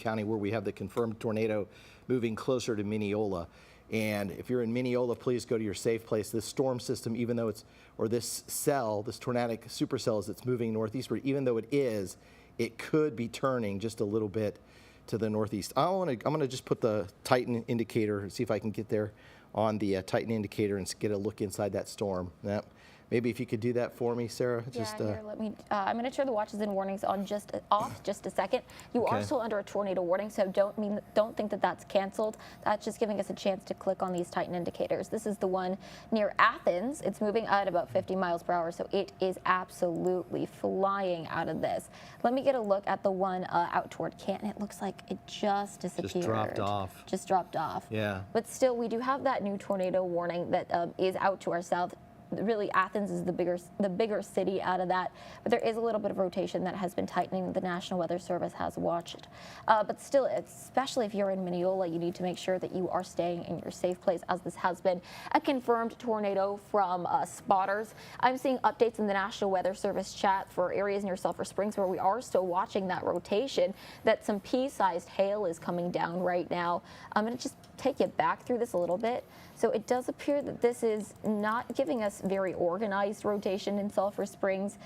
County where we have the confirmed tornado moving closer to Mineola. And if you're in Mineola, please go to your safe place. This storm system, even though it's, or this cell, this tornadic supercell as it's moving northeastward, even though it is, it could be turning just a little bit to the northeast. I'm gonna just put the Titan indicator and see if I can get there on the Titan indicator and get a look inside that storm. Yep. Maybe if you could do that for me, Sarah. Yeah, here, let me, I'm going to turn the watches and warnings on off just a second. You are still under a tornado warning, so don't think that that's canceled. That's just giving us a chance to click on these Titan indicators. This is the one near Athens. It's moving at about 50 miles per hour, so it is absolutely flying out of this. Let me get a look at the one out toward Canton. It looks like it just disappeared. Just dropped off. Just dropped off. Yeah. But still, we do have that new tornado warning that is out to our south. Really, Athens is the bigger city out of that, but there is a little bit of rotation that has been tightening. The National Weather Service has watched, but still, especially if you're in Mineola, you need to make sure that you are staying in your safe place, as this has been a confirmed tornado from spotters. I'm seeing updates in the National Weather Service chat for areas near Sulphur Springs where we are still watching that rotation, that some pea-sized hail is coming down right now. I'm going to just take you back through this a little bit. So it does appear that this is not giving us very organized rotation in Sulphur Springs,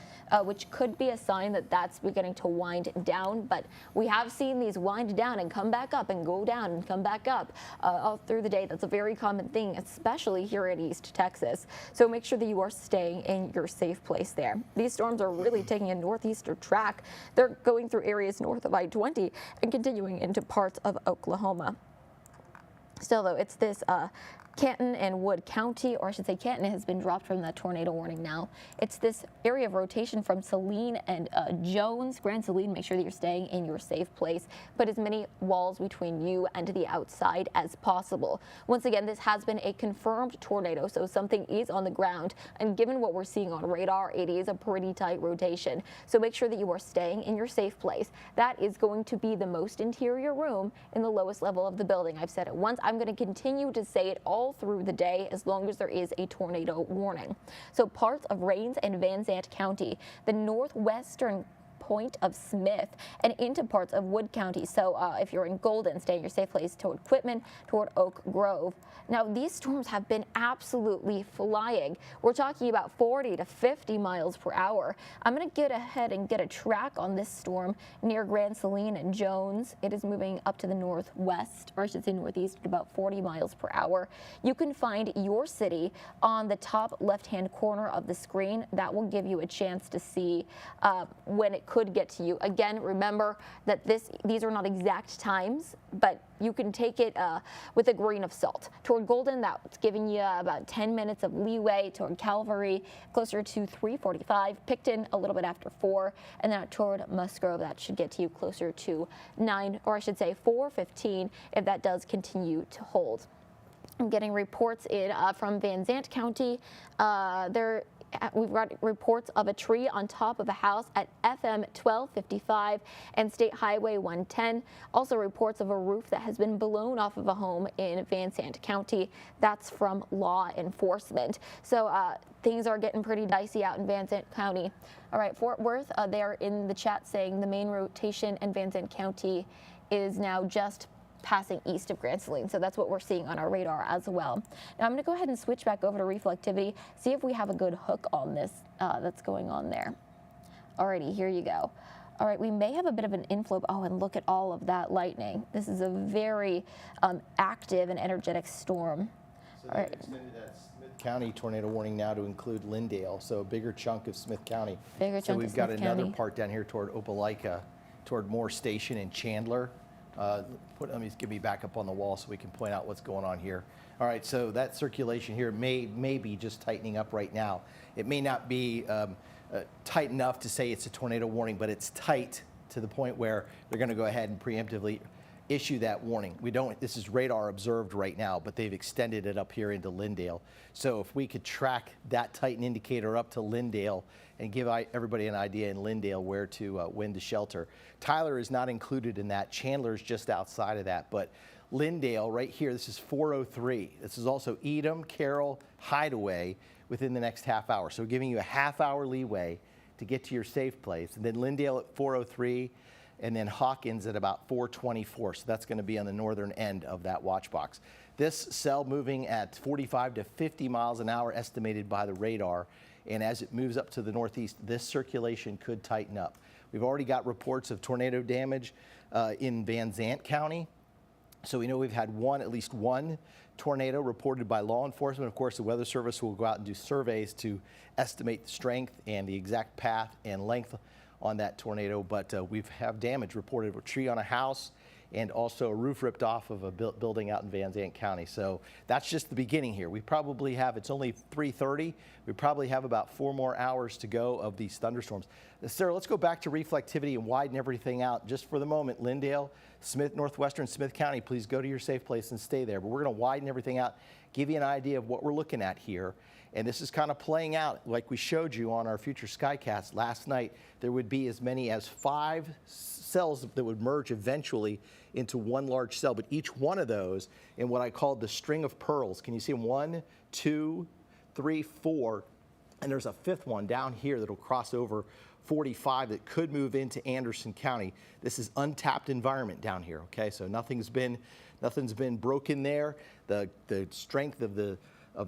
which could be a sign that that's beginning to wind down. But we have seen these wind down and come back up and go down and come back up all through the day. That's a very common thing, especially here in East Texas. So make sure that you are staying in your safe place there. These storms are really taking a northeastern track. They're going through areas north of I-20 and continuing into parts of Oklahoma. Still, though, it's this Canton and Wood County, or I should say Canton has been dropped from the tornado warning now. It's this area of rotation from Saline and Jones, Grand Saline. Make sure that you're staying in your safe place. Put as many walls between you and the outside as possible. Once again, this has been a confirmed tornado, so something is on the ground. And given what we're seeing on radar, it is a pretty tight rotation. So make sure that you are staying in your safe place. That is going to be the most interior room in the lowest level of the building. I've said it once. I'm going to continue to say it all through the day as long as there is a tornado warning. So parts of Rains and Van Zandt County, the northwestern point of Smith, and into parts of Wood County. So if you're in Golden, stay in your safe place toward Quitman, toward Oak Grove. Now, these storms have been absolutely flying. We're talking about 40 to 50 miles per hour. I'm going to get ahead and get a track on this storm near Grand Saline and Jones. It is moving up to the northwest, or I should say northeast, at about 40 miles per hour. You can find your city on the top left-hand corner of the screen. That will give you a chance to see when it could get to you. Again, remember that these are not exact times, but you can take it with a grain of salt. Toward Golden, that's giving you about 10 minutes of leeway. Toward Calvary, closer to 3:45. Picton, a little bit after 4. And then toward Musgrove, that should get to you closer to 9, or I should say 4:15, if that does continue to hold. I'm getting reports in from Van Zandt County. We've got reports of a tree on top of a house at FM 1255 and State Highway 110. Also reports of a roof that has been blown off of a home in Van Zandt County. That's from law enforcement. So things are getting pretty dicey out in Van Zandt County. All right, Fort Worth, they are in the chat saying the main rotation in Van Zandt County is now just passing east of Grand Saline. So that's what we're seeing on our radar as well. Now I'm going to go ahead and switch back over to reflectivity, see if we have a good hook on this that's going on there. Alrighty, here you go. All right, we may have a bit of an inflow. Oh, and look at all of that lightning. This is a very active and energetic storm. So they extended that Smith County tornado warning now to include Lindale, so a bigger chunk of Smith County. So we've got another part down here toward Opelika, toward Moore Station and Chandler. Let me get me back up on the wall so we can point out what's going on here. All right, so that circulation here may be just tightening up right now. It may not be tight enough to say it's a tornado warning, but it's tight to the point where they're going to go ahead and preemptively issue that warning. This is radar observed right now, but they've extended it up here into Lindale. So if we could track that Titan indicator up to Lindale and give everybody an idea in Lindale where to when to shelter. Tyler is not included in that. Chandler is just outside of that, but Lindale right here, this is 403. This is also Edom, Carroll, Hideaway within the next half hour. So giving you a half hour leeway to get to your safe place. And then Lindale at 403. and then Hawkins at about 424. So that's going to be on the northern end of that watch box. This cell moving at 45 to 50 miles an hour estimated by the radar. And as it moves up to the northeast, this circulation could tighten up. We've already got reports of tornado damage in Van Zant County. So we know we've had at least one tornado reported by law enforcement. Of course, the Weather Service will go out and do surveys to estimate the strength and the exact path and length on that tornado. But we have damage reported, a tree on a house and also a roof ripped off of a building out in Van Zant County. So that's just the beginning here. We probably have, it's only 3:30, we probably have about 4 more hours to go of these thunderstorms. Sarah, let's go back to reflectivity and widen everything out just for the moment. Lindale, Smith, northwestern Smith County, please go to your safe place and stay there. But we're going to widen everything out, give you an idea of what we're looking at here. And this is kind of playing out like we showed you on our future Skycast last night. There would be as many as 5 cells that would merge eventually into one large cell, but each one of those in what I called the string of pearls. Can you see them? 1, 2, 3, 4, and there's a 5th one down here that'll cross over 45 that could move into Anderson County. This is untapped environment down here, okay? So nothing's been broken there. The strength of the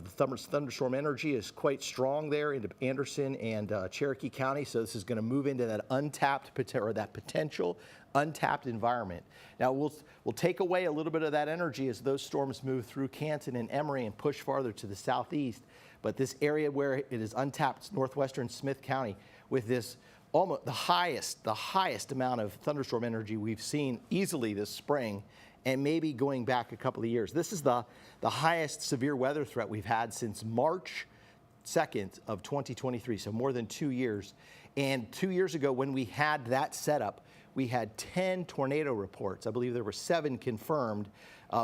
thunderstorm energy is quite strong there into Anderson and Cherokee County. So this is going to move into that potential untapped environment. Now we'll take away a little bit of that energy as those storms move through Canton and Emory and push farther to the southeast. But this area where it is untapped, northwestern Smith County, with this almost the highest amount of thunderstorm energy we've seen easily this spring, and maybe going back a couple of years. This is the highest severe weather threat we've had since March 2nd of 2023, so more than 2 years. And 2 years ago when we had that setup, we had 10 tornado reports. I believe there were 7 confirmed.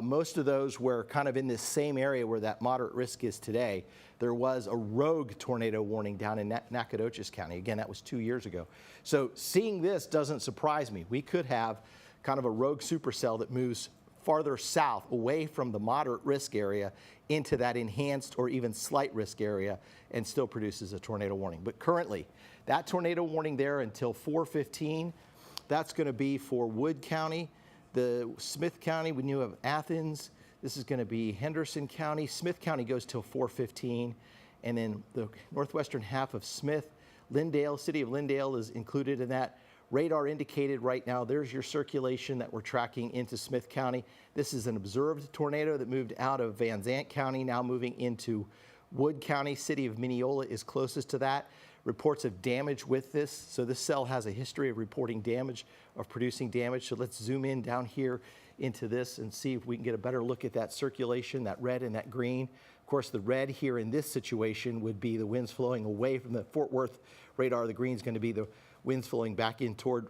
Most of those were kind of in this same area where that moderate risk is today. There was a rogue tornado warning down in Nacogdoches County. Again, that was 2 years ago. So seeing this doesn't surprise me. We could have kind of a rogue supercell that moves farther south away from the moderate risk area into that enhanced or even slight risk area and still produces a tornado warning. But currently, that tornado warning there until 4:15, that's going to be for Wood County, the Smith County, we knew of Athens. This is going to be Henderson County. Smith County goes till 4:15, and then the northwestern half of Smith, Lindale, city of Lindale is included in that. Radar indicated right now, there's your circulation that we're tracking into Smith County. This is an observed tornado that moved out of Van Zant County, now moving into Wood County. City of Mineola is closest to that. Reports of damage with this. So this cell has a history of reporting damage, of producing damage. So let's zoom in down here into this and see if we can get a better look at that circulation, that red and that green. Of course, the red here in this situation would be the winds flowing away from the Fort Worth radar. The green is going to be the winds flowing back in toward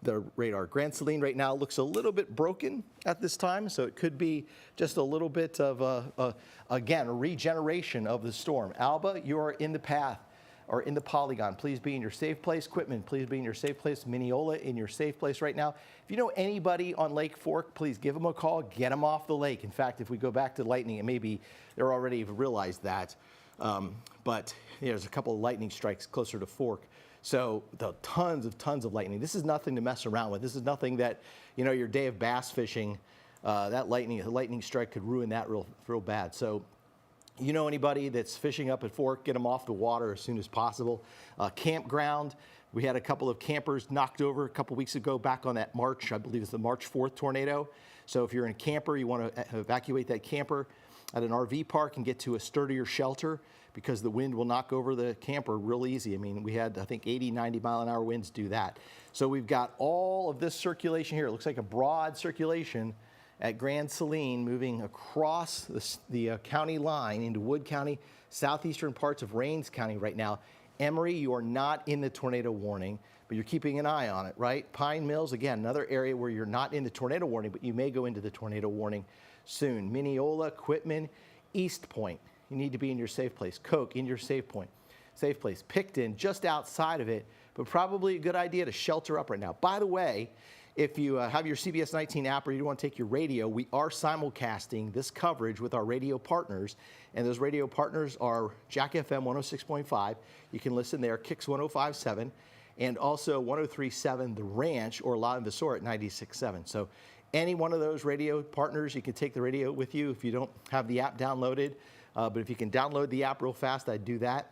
the radar. Grand Saline right now looks a little bit broken at this time, so it could be just a little bit of, again, a regeneration of the storm. Alba, you are in the path or in the polygon. Please be in your safe place. Quitman, please be in your safe place. Mineola in your safe place right now. If you know anybody on Lake Fork, please give them a call, get them off the lake. In fact, if we go back to lightning, it may be they're already realized that. But there's a couple of lightning strikes closer to Fork. So the tons of lightning. This is nothing to mess around with. This is nothing that, you know, your day of bass fishing, that lightning strike could ruin that real bad. So you know anybody that's fishing up at Fork, get them off the water as soon as possible. Campground, we had a couple of campers knocked over a couple weeks ago back on that March, I believe it's the March 4th tornado. So if you're in a camper, you want to evacuate that camper at an RV park and get to a sturdier shelter, because the wind will knock over the camper real easy. I mean, we had, I think, 80, 90 mile an hour winds do that. So we've got all of this circulation here. It looks like a broad circulation at Grand Saline moving across the county line into Wood County, southeastern parts of Rains County right now. Emory, you are not in the tornado warning, but you're keeping an eye on it, right? Pine Mills, again, another area where you're not in the tornado warning, but you may go into the tornado warning soon. Mineola, Quitman, East Point. You need to be in your safe place. Koch, in your safe place. Picton, just outside of it, but probably a good idea to shelter up right now. By the way, if you have your CBS19 app or you want to take your radio, we are simulcasting this coverage with our radio partners, and those radio partners are Jack FM 106.5. You can listen there, Kicks 105.7, and also 103.7 The Ranch or La Invasora at 96.7. So any one of those radio partners, you can take the radio with you if you don't have the app downloaded. But if you can download the app real fast, I'd do that.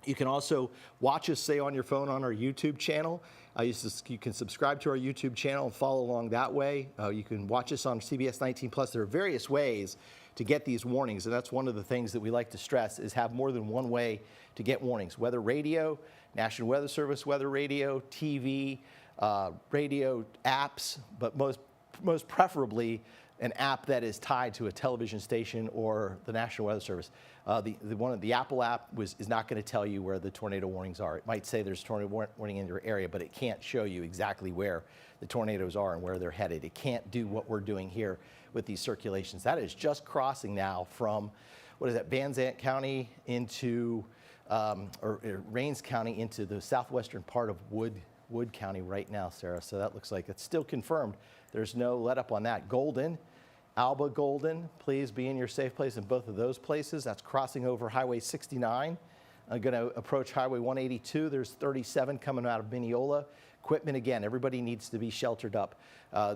You can also watch us, say, on your phone on our YouTube channel. You can subscribe to our YouTube channel and follow along that way. You can watch us on CBS19 Plus. There are various ways to get these warnings, and that's one of the things that we like to stress is have more than one way to get warnings. Weather radio, National Weather Service weather radio, TV, radio apps, but most preferably an app that is tied to a television station or the National Weather Service. The Apple app is not going to tell you where the tornado warnings are. It might say there's a tornado warning in your area, but it can't show you exactly where the tornadoes are and where they're headed. It can't do what we're doing here with these circulations. That is just crossing now from, what is that, Van Zandt County into, or Rains County into the southwestern part of Wood County right now, Sarah. So that looks like it's still confirmed. There's no let up on that. Golden, Alba Golden, please be in your safe place in both of those places. That's crossing over Highway 69. I'm going to approach Highway 182. There's 37 coming out of Mineola. Equipment, again, everybody needs to be sheltered up.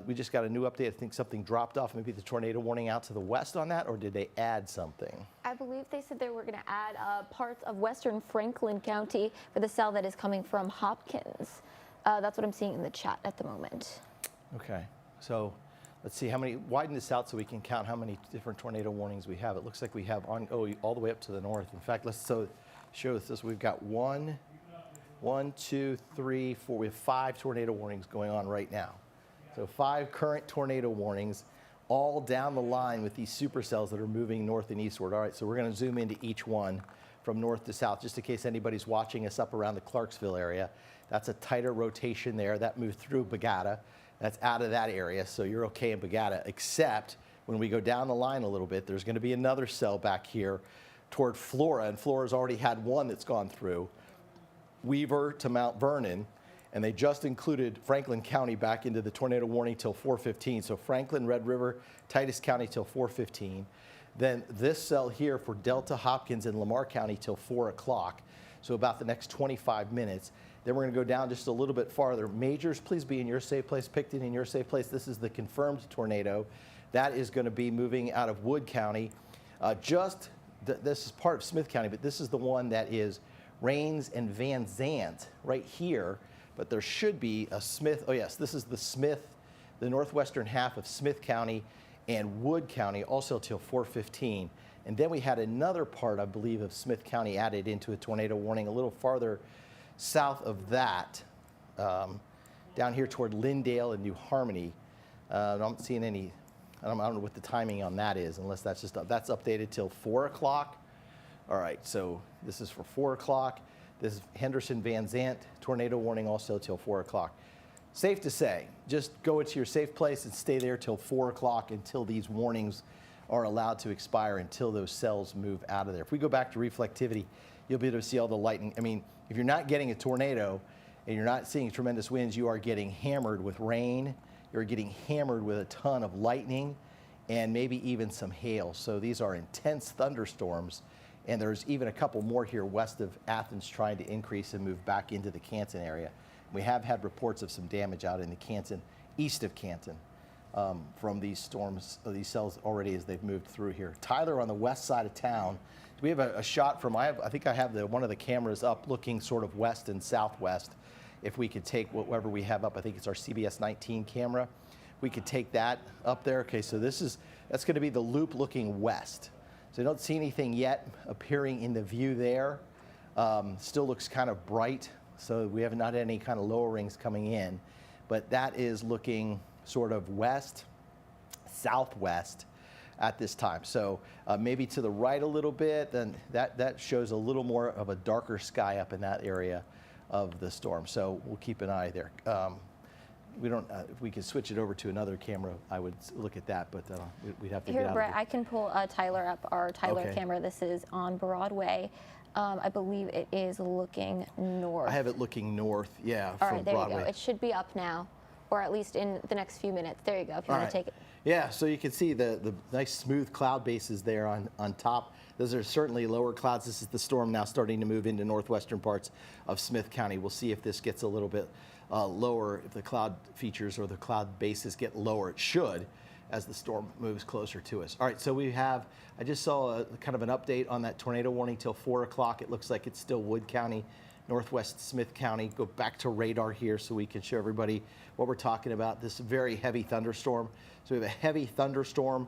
We just got a new update. I think something dropped off, maybe the tornado warning out to the west on that, or did they add something? I believe they said they were going to add parts of western Franklin County for the cell that is coming from Hopkins. That's what I'm seeing in the chat at the moment. Okay, so let's see how many, widen this out so we can count how many different tornado warnings we have. It looks like we have all the way up to the north. In fact, let's show this. We've got 1, 2, 3, 4. We have 5 tornado warnings going on right now. So 5 current tornado warnings all down the line with these supercells that are moving north and eastward. All right, so we're going to zoom into each one from north to south, just in case anybody's watching us up around the Clarksville area. That's a tighter rotation there. That moved through Bagata. That's out of that area, so you're okay in Bagata, except when we go down the line a little bit, there's going to be another cell back here toward Flora, and Flora's already had one that's gone through, Weaver to Mount Vernon, and they just included Franklin County back into the tornado warning till 4:15. So Franklin, Red River, Titus County till 4:15. Then this cell here for Delta, Hopkins, and Lamar County till 4 o'clock. So about the next 25 minutes. Then we're going to go down just a little bit farther. Majors, please be in your safe place. Picton, in your safe place. This is the confirmed tornado. That is going to be moving out of Wood County. This is part of Smith County, but this is the one that is Rains and Van Zandt right here. But there should be a Smith. Oh, yes, this is the northwestern half of Smith County and Wood County, also till 4:15. And then we had another part, I believe, of Smith County added into a tornado warning a little farther south of that, down here toward Lindale and New Harmony. I don't see any, I don't know what the timing on that is, unless that's updated till 4 o'clock. All right, so this is for 4 o'clock. This is Henderson Van Zandt tornado warning also till 4 o'clock. Safe to say, just go into your safe place and stay there till 4 o'clock until these warnings are allowed to expire, until those cells move out of there. If we go back to reflectivity, you'll be able to see all the lightning. I mean, if you're not getting a tornado and you're not seeing tremendous winds, you are getting hammered with rain. You're getting hammered with a ton of lightning and maybe even some hail. So these are intense thunderstorms. And there's even a couple more here west of Athens trying to increase and move back into the Canton area. We have had reports of some damage out in the Canton, east of Canton, from these storms, these cells already as they've moved through here. Tyler, on the west side of town, we have a shot from, I think I have one of the cameras up looking sort of west and southwest. If we could take whatever we have up, I think it's our CBS19 camera. We could take that up there. Okay, so that's going to be the loop looking west. So I don't see anything yet appearing in the view there. Still looks kind of bright, so we have not any kind of lower rings coming in. But that is looking sort of west, southwest at this time. So maybe to the right a little bit, then that shows a little more of a darker sky up in that area of the storm. So we'll keep an eye there. We don't. If we could switch it over to another camera, I would look at that, but we'd have to get out Brett, of it. I can pull Tyler up, our Tyler camera. This is on Broadway. I believe it is looking north. I have it looking north, yeah, All from right, there Broadway. you go. It should be up now. or at least in the next few minutes. There you go, if you want to take it. Yeah, so you can see the nice smooth cloud bases there on top. Those are certainly lower clouds. This is the storm now starting to move into northwestern parts of Smith County. We'll see if this gets a little bit lower, if the cloud features or the cloud bases get lower. It should, as the storm moves closer to us. All right, so I just saw a kind of an update on that tornado warning till 4 o'clock. It looks like it's still Wood County, northwest Smith County. Go back to radar here so we can show everybody what we're talking about. This very heavy thunderstorm. So we have a heavy thunderstorm.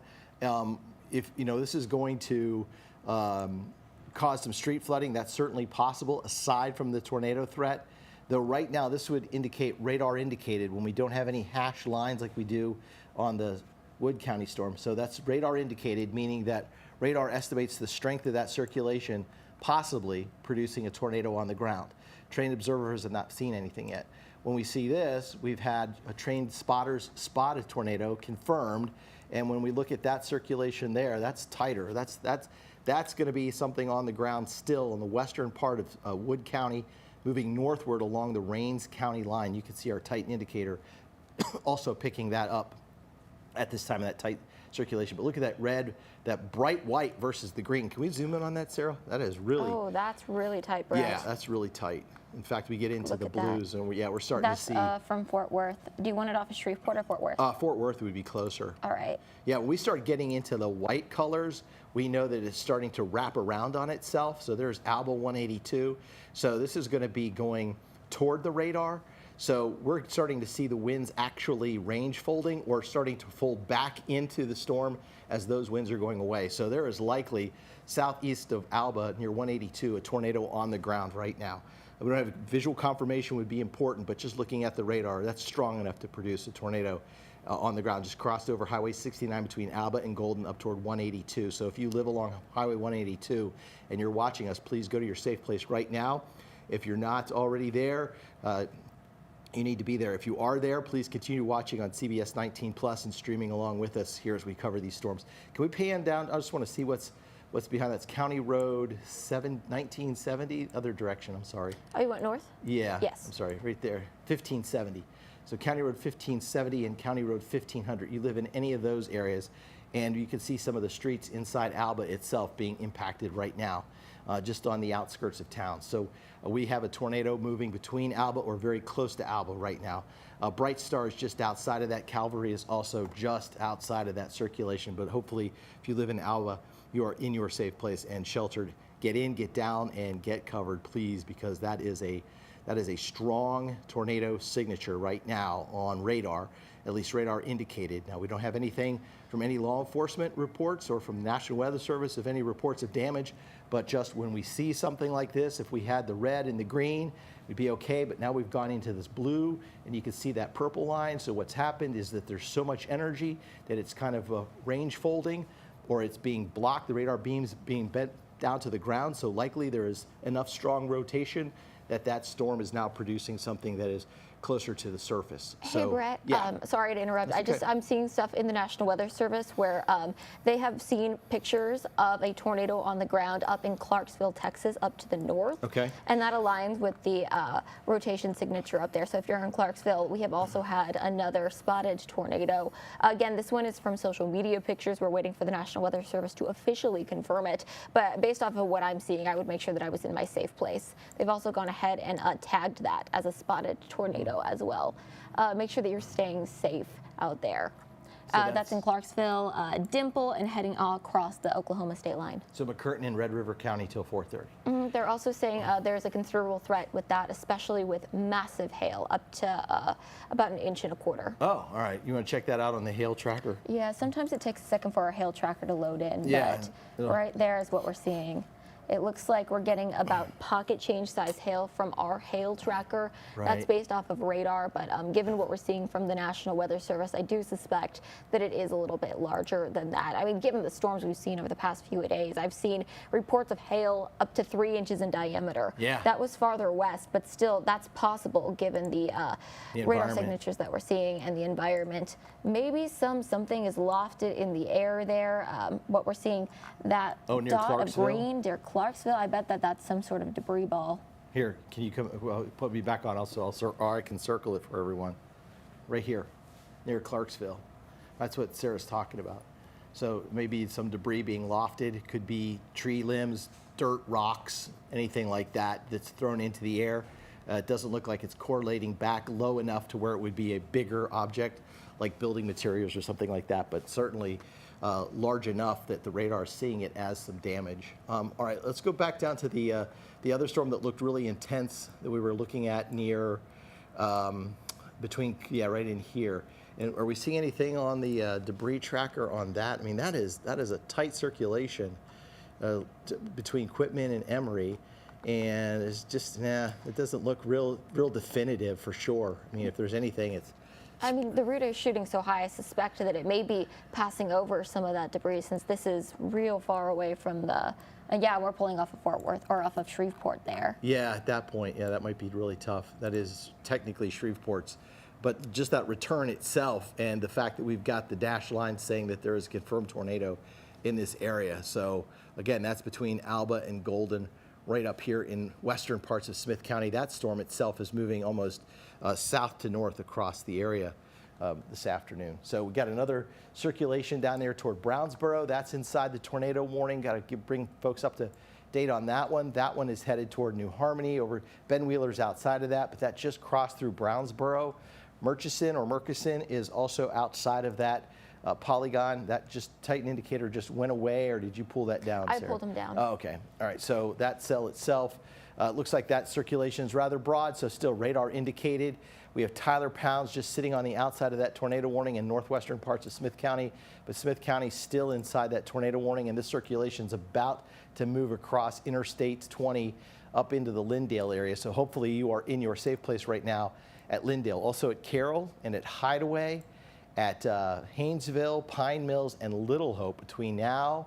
If this is going to cause some street flooding, that's certainly possible aside from the tornado threat. Though right now this would indicate radar indicated when we don't have any hash lines like we do on the Wood County storm. So that's radar indicated, meaning that radar estimates the strength of that circulation, possibly producing a tornado on the ground. Trained observers have not seen anything yet. When we see this, we've had trained spotters spot a tornado confirmed, and when we look at that circulation there, that's tighter. That's going to be something on the ground still in the western part of Wood County, moving northward along the Rains County line. You can see our Titan indicator also picking that up at this time of that tight circulation. But look at that red, that bright white versus the green. Can we zoom in on that, Sarah? That is really... Oh, that's really tight, Brett. Yeah, that's really tight. In fact, we get into the blues, and we're starting to see... That's from Fort Worth. Do you want it off of Shreveport or Fort Worth? Fort Worth would be closer. All right. Yeah, when we start getting into the white colors, we know that it's starting to wrap around on itself. So there's Alba 182. So this is going to be going toward the radar. So we're starting to see the winds actually range folding or starting to fold back into the storm as those winds are going away. So there is likely southeast of Alba near 182 a tornado on the ground right now. We don't have visual confirmation would be important, but just looking at the radar, that's strong enough to produce a tornado on the ground. Just crossed over Highway 69 between Alba and Golden up toward 182. So if you live along Highway 182 and you're watching us, please go to your safe place right now. If you're not already there, you need to be there. If you are there, please continue watching on CBS19 Plus and streaming along with us here as we cover these storms. Can we pan down? I just want to see what's behind. That's County Road 1970, other direction, I'm sorry. Oh, you went north? Yeah. Yes. I'm sorry, right there, 1570. So County Road 1570 and County Road 1500. You live in any of those areas, and you can see some of the streets inside Alba itself being impacted right now, just on the outskirts of town. So we have a tornado moving between Alba or very close to Alba right now. Bright Star is just outside of that. Calvary is also just outside of that circulation, but hopefully if you live in Alba, you are in your safe place and sheltered. Get in, get down, and get covered, please, because that is a strong tornado signature right now on radar, at least radar indicated. Now, we don't have anything from any law enforcement reports or from the National Weather Service of any reports of damage, but just when we see something like this, if we had the red and the green, we'd be okay, but now we've gone into this blue, and you can see that purple line. So what's happened is that there's so much energy that it's kind of range folding, or it's being blocked, the radar beams being bent down to the ground, so likely there is enough strong rotation that storm is now producing something that is closer to the surface. Hey, Brett, yeah. Sorry to interrupt. That's okay. I'm seeing stuff in the National Weather Service where they have seen pictures of a tornado on the ground up in Clarksville, Texas, up to the north. Okay. And that aligns with the rotation signature up there. So if you're in Clarksville, we have also had another spotted tornado. Again, this one is from social media pictures. We're waiting for the National Weather Service to officially confirm it. But based off of what I'm seeing, I would make sure that I was in my safe place. They've also gone ahead and tagged that as a spotted tornado as well. Make sure that you're staying safe out there. So that's in Clarksville, Dimple, and heading all across the Oklahoma state line. So McCurtain and Red River County till 4:30. They're also saying there's a considerable threat with that, especially with massive hail, up to about 1.25 inches. Oh, all right. You want to check that out on the hail tracker? Yeah, sometimes it takes a second for our hail tracker to load in, Yeah. but right there is what we're seeing. It looks like we're getting about pocket change size hail from our hail tracker. Right. That's based off of radar, but given what we're seeing from the National Weather Service, I do suspect that it is a little bit larger than that. I mean, given the storms we've seen over the past few days, I've seen reports of hail up to 3 inches in diameter. Yeah. That was farther west, but still, that's possible given the radar signatures that we're seeing and the environment. Maybe something is lofted in the air there. What we're seeing, that near dot of Clarksville? green near Clarksville, I bet that's some sort of debris ball. Here, can you come? Well, put me back on also, or I can circle it for everyone. right here, near Clarksville. That's what Sarah's talking about. So maybe some debris being lofted. It could be tree limbs, dirt, rocks, anything like that that's thrown into the air. It doesn't look like it's correlating back low enough to where it would be a bigger object like building materials or something like that, but certainly large enough that the radar is seeing it as some damage. All right, let's go back down to the other storm that looked really intense that we were looking at near right in here. And are we seeing anything on the debris tracker on that? I mean, that is a tight circulation between Quitman and Emory, and it's just, it doesn't look real definitive for sure. I mean, if there's anything, it's. I mean, the route is shooting so high, I suspect that it may be passing over some of that debris since this is real far away from the, yeah, we're pulling off of Fort Worth or off of Shreveport there. Yeah, at that point, yeah, that might be really tough. That is technically Shreveport's. But just that return itself and the fact that we've got the dashed line saying that there is a confirmed tornado in this area. So again, that's between Alba and Golden, right up here in western parts of Smith County. That storm itself is moving almost south to north across the area this afternoon. So we got another circulation down there toward Brownsboro. That's inside the tornado warning. Got to bring folks up to date on that one. That one is headed toward New Harmony. Over Ben Wheeler's outside of that, but that just crossed through Brownsboro. Murchison is also outside of that polygon. That just Titan indicator just went away, or did you pull that down, Sarah? I pulled them down. Oh, okay. All right. So that cell itself looks like that circulation is rather broad, so still radar indicated. We have Tyler Pounds just sitting on the outside of that tornado warning in northwestern parts of Smith County, but Smith County still inside that tornado warning, and this circulation is about to move across Interstate 20 up into the Lindale area. So hopefully you are in your safe place right now at Lindale. Also at Carroll and at Hideaway, at Haynesville, Pine Mills, and Little Hope between now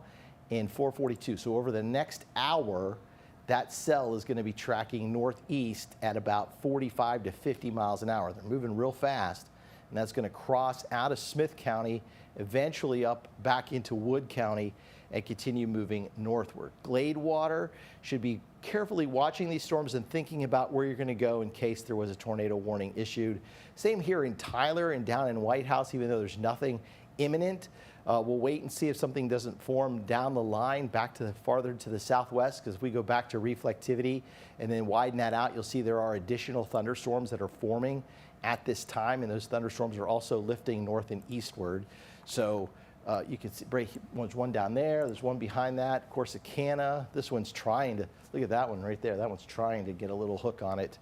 and 4:42. So over the next hour, that cell is going to be tracking northeast at about 45 to 50 miles an hour. They're moving real fast, and that's going to cross out of Smith County, eventually up back into Wood County, and continue moving northward. Gladewater should be carefully watching these storms and thinking about where you're going to go in case there was a tornado warning issued. Same here in Tyler and down in White House, even though there's nothing imminent. We'll wait and see if something doesn't form down the line back to farther to the southwest, because if we go back to reflectivity and then widen that out, you'll see there are additional thunderstorms that are forming at this time, and those thunderstorms are also lifting north and eastward. So you can see there's one down there, there's one behind that, Corsicana. This one's trying to, look at that one right there, that one's trying to get a little hook on it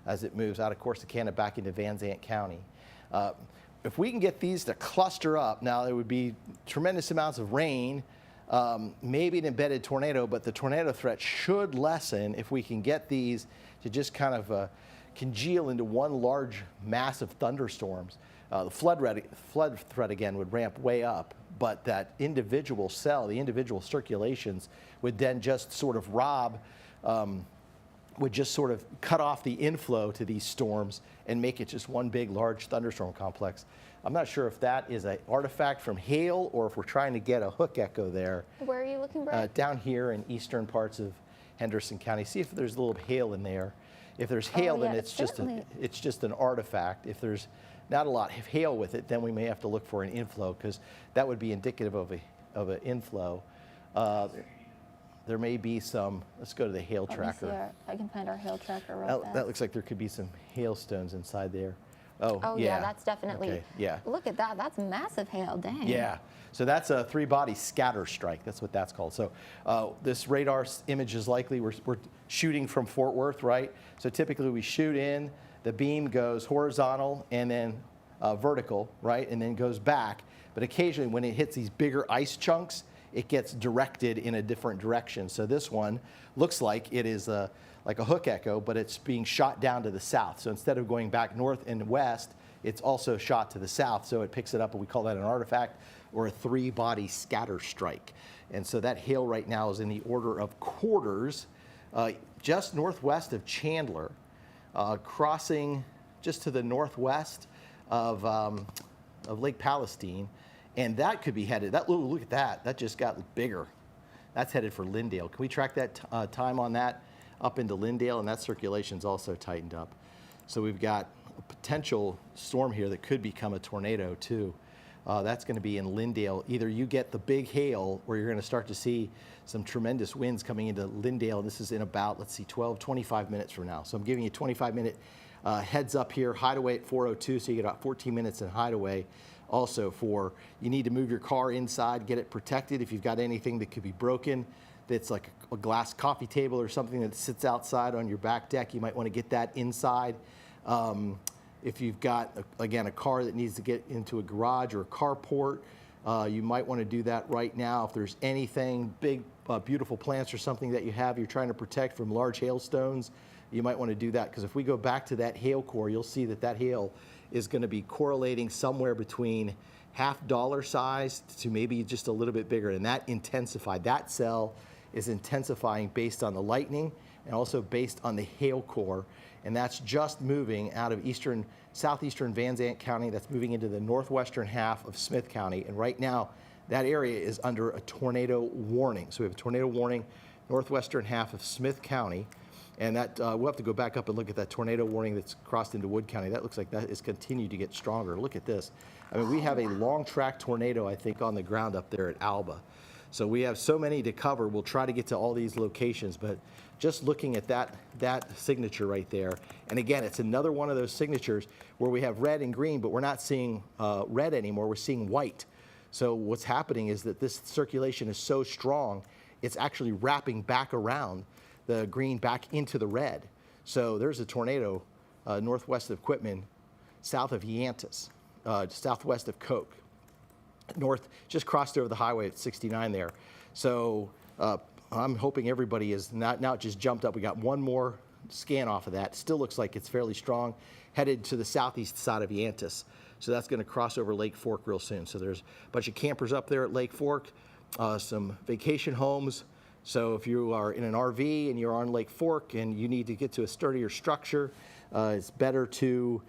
as it moves out of Corsicana back into Van Zant County. If we can get these to cluster up, now there would be tremendous amounts of rain, maybe an embedded tornado, but the tornado threat should lessen if we can get these to just kind of congeal into one large mass of thunderstorms. The flood threat again would ramp way up, but that individual cell, the individual circulations would then just sort of would just sort of cut off the inflow to these storms and make it just one big large thunderstorm complex. I'm not sure if that is an artifact from hail or if we're trying to get a hook echo there. Where are you looking, Brett? Down here in eastern parts of Henderson County. See if there's a little hail in there. If there's hail, then it's just an artifact. If there's not a lot of hail with it, then we may have to look for an inflow, because that would be indicative of an inflow. There may be some, let's go to the hail tracker. I can find our hail tracker real fast. That looks like there could be some hailstones inside there. Oh yeah, that's definitely, okay, yeah. Look at that, that's massive hail, dang. Yeah, so that's a three-body scatter strike, that's what that's called. So this radar image is likely, we're shooting from Fort Worth, right? So typically we shoot in, the beam goes horizontal and then vertical, right? And then goes back. But occasionally when it hits these bigger ice chunks, it gets directed in a different direction. So this one looks like it is like a hook echo, but it's being shot down to the south. So instead of going back north and west, it's also shot to the south. So it picks it up, and we call that an artifact or a three-body scatter strike. And so that hail right now is in the order of quarters, just northwest of Chandler, crossing just to the northwest of Lake Palestine. And that could be headed, look at that, that just got bigger. That's headed for Lindale. Can we track that time on that up into Lindale? And that circulation's also tightened up. So we've got a potential storm here that could become a tornado too. That's going to be in Lindale. Either you get the big hail, or you're going to start to see some tremendous winds coming into Lindale. This is in about, let's see, 25 minutes from now. So I'm giving you a 25-minute heads up here. Hideaway at 4:02, so you get about 14 minutes in Hideaway. Also, you need to move your car inside, get it protected. If you've got anything that could be broken, that's like a glass coffee table or something that sits outside on your back deck, you might want to get that inside. If you've got, again, a car that needs to get into a garage or a carport, you might want to do that right now. If there's anything, big, beautiful plants or something that you're trying to protect from large hailstones, you might want to do that, because if we go back to that hail core, you'll see that that hail is going to be correlating somewhere between $half size to maybe just a little bit bigger, and that intensified. That cell is intensifying based on the lightning and also based on the hail core, and that's just moving out of southeastern Van Zandt County. That's moving into the northwestern half of Smith County, and right now that area is under a tornado warning. So we have a tornado warning, northwestern half of Smith County, and that we'll have to go back up and look at that tornado warning that's crossed into Wood County. That looks like that is continued to get stronger. Look at this. I mean, we have a long track tornado, I think, on the ground up there at Alba. So we have so many to cover. We'll try to get to all these locations, but just looking at that signature right there, and again, it's another one of those signatures where we have red and green, but we're not seeing red anymore. We're seeing white. So what's happening is that this circulation is so strong, it's actually wrapping back around the green back into the red. So there's a tornado northwest of Quitman, south of Yantis, southwest of Coke. North, just crossed over the highway at 69 there. So I'm hoping everybody is now it just jumped up. We got one more scan off of that. Still looks like it's fairly strong, headed to the southeast side of Yantis. So that's going to cross over Lake Fork real soon. So there's a bunch of campers up there at Lake Fork, some vacation homes. So if you are in an RV and you're on Lake Fork and you need to get to a sturdier structure, it's better to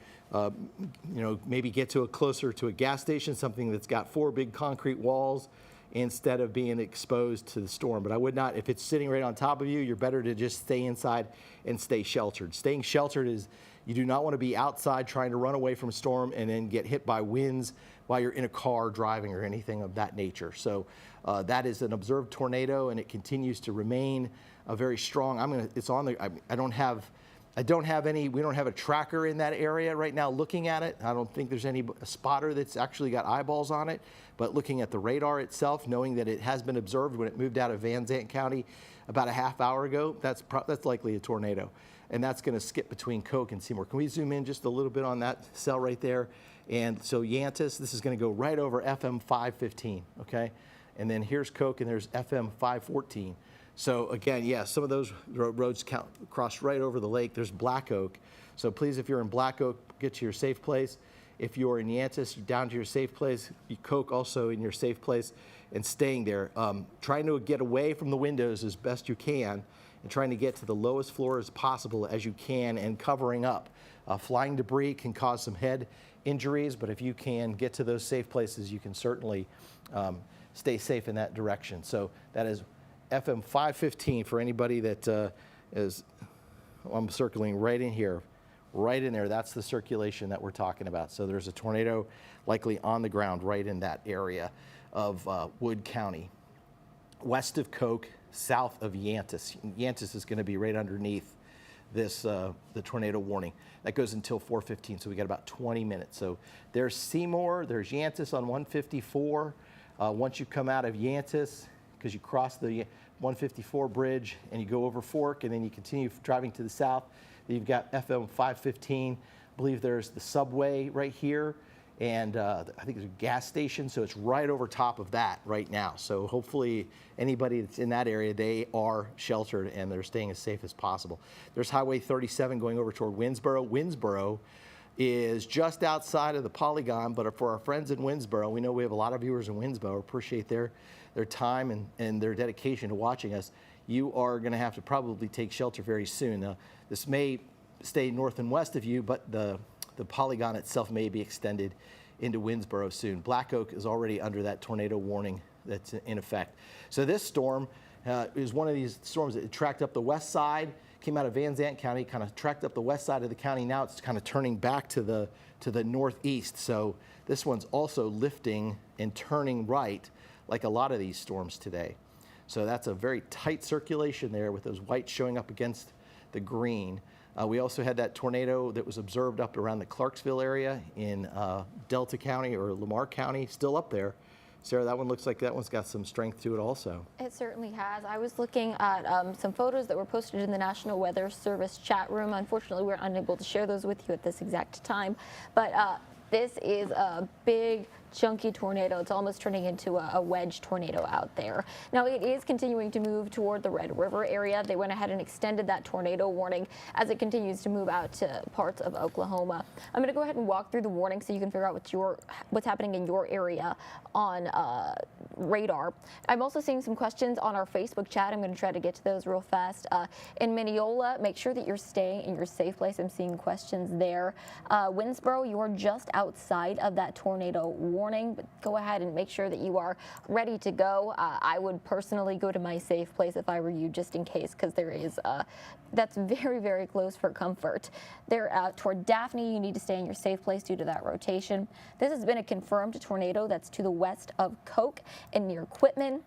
maybe get closer to a gas station, something that's got 4 big concrete walls, instead of being exposed to the storm. But I would not, if it's sitting right on top of you, you're better to just stay inside and stay sheltered. Staying sheltered is, you do not want to be outside trying to run away from a storm and then get hit by winds while you're in a car driving or anything of that nature. So that is an observed tornado, and it continues to remain very strong. It's on the, we don't have a tracker in that area right now looking at it. I don't think there's a spotter that's actually got eyeballs on it, but looking at the radar itself, knowing that it has been observed when it moved out of Van Zandt County about a half hour ago, that's likely a tornado. And that's going to skip between Coke and Seymour. Can we zoom in just a little bit on that cell right there? And so Yantis, this is going to go right over FM 515, okay? And then here's Coke, and there's FM 514. So again, yeah, some of those roads cross right over the lake. There's Black Oak. So please, if you're in Black Oak, get to your safe place. If you're in Yantis, you're down to your safe place. Coke also in your safe place and staying there. Trying to get away from the windows as best you can and trying to get to the lowest floor as possible as you can and covering up. Flying debris can cause some head injuries, but if you can get to those safe places, you can certainly stay safe in that direction. So that is FM 515 for anybody that I'm circling right in here, right in there. That's the circulation that we're talking about. So there's a tornado likely on the ground right in that area of Wood County. West of Coke, south of Yantis. Yantis is going to be right underneath this the tornado warning. That goes until 4:15, so we got about 20 minutes. So there's Seymour, there's Yantis on 154. Once you come out of Yantis, because you cross the 154 bridge and you go over Fork and then you continue driving to the south, then you've got FM 515. I believe there's the subway right here, and I think there's a gas station, so it's right over top of that right now. So hopefully anybody that's in that area, they are sheltered and they're staying as safe as possible. There's Highway 37 going over toward Winsboro. Winsboro is just outside of the polygon, but for our friends in Winsboro, we know we have a lot of viewers in Winsboro, appreciate their time and their dedication to watching us. You are going to have to probably take shelter very soon. Now, this may stay north and west of you, but the polygon itself may be extended into Winsboro soon. Black Oak is already under that tornado warning that's in effect. So this storm is one of these storms that tracked up the west side. came out of Van Zandt County, kind of tracked up the west side of the county. Now it's kind of turning back to the northeast. So this one's also lifting and turning right like a lot of these storms today. So that's a very tight circulation there with those whites showing up against the green. We also had that tornado that was observed up around the Clarksville area in Delta County or Lamar County, still up there. Sarah, that one looks like that one's got some strength to it also. It certainly has. I was looking at some photos that were posted in the National Weather Service chat room. Unfortunately, we're unable to share those with you at this exact time. But this is a big, chunky tornado. It's almost turning into a wedge tornado out there. Now it is continuing to move toward the Red River area. They went ahead and extended that tornado warning as it continues to move out to parts of Oklahoma. I'm going to go ahead and walk through the warning so you can figure out what's happening in your area on radar. I'm also seeing some questions on our Facebook chat. I'm going to try to get to those real fast. In Mineola, make sure that you're staying in your safe place. I'm seeing questions there. Winsboro, you are just outside of that tornado warning, but go ahead and make sure that you are ready to go. I would personally go to my safe place if I were you, just in case, because there is that's very, very close for comfort. There toward Daphne, you need to stay in your safe place due to that rotation. This has been a confirmed tornado that's to the west of Coke and near Quitman.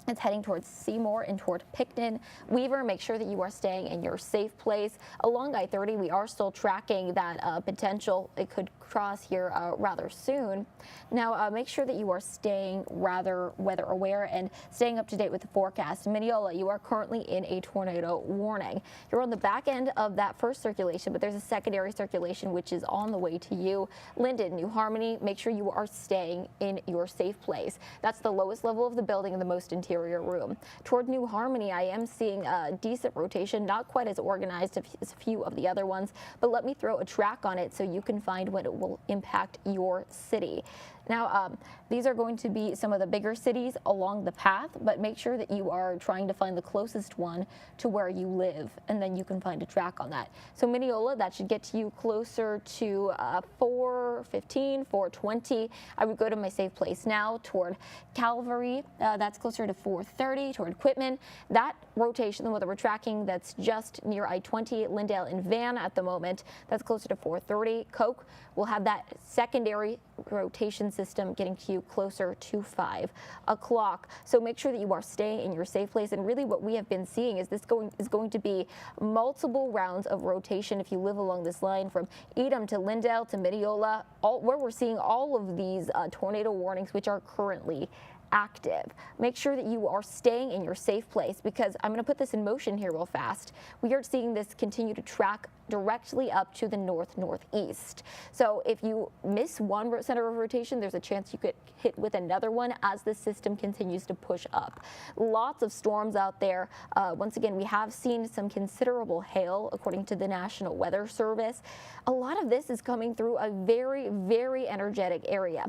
It's heading towards Seymour and toward Picton. Weaver, make sure that you are staying in your safe place. Along I-30, we are still tracking that potential. It could cross here rather soon. Now, make sure that you are staying rather weather aware and staying up to date with the forecast. Mineola, you are currently in a tornado warning. You're on the back end of that first circulation, but there's a secondary circulation which is on the way to you. Linden, New Harmony, make sure you are staying in your safe place. That's the lowest level of the building and the most interior room. Toward New Harmony, I am seeing a decent rotation, not quite as organized as a few of the other ones, but let me throw a track on it so you can find when it will impact your city. Now, these are going to be some of the bigger cities along the path, but make sure that you are trying to find the closest one to where you live, and then you can find a track on that. So Mineola, that should get you closer to 4:15, 4:20. I would go to my safe place now toward Calvary. That's closer to 4:30, toward Quitman. That rotation, the one that we're tracking, that's just near I-20, Lindale and Van at the moment, that's closer to 4:30. Coke will have that secondary rotation system getting to you closer to 5 o'clock. So make sure that you are staying in your safe place. And really what we have been seeing is this is going to be multiple rounds of rotation if you live along this line from Edam to Lindale to Mineola, where we're seeing all of these tornado warnings, which are currently active. Make sure that you are staying in your safe place, because I'm going to put this in motion here real fast. We are seeing this continue to track directly up to the north-northeast. So if you miss one center of rotation, there's a chance you could hit with another one as the system continues to push up. Lots of storms out there. Once again, we have seen some considerable hail according to the National Weather Service. A lot of this is coming through a very, very energetic area.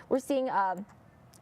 We're seeing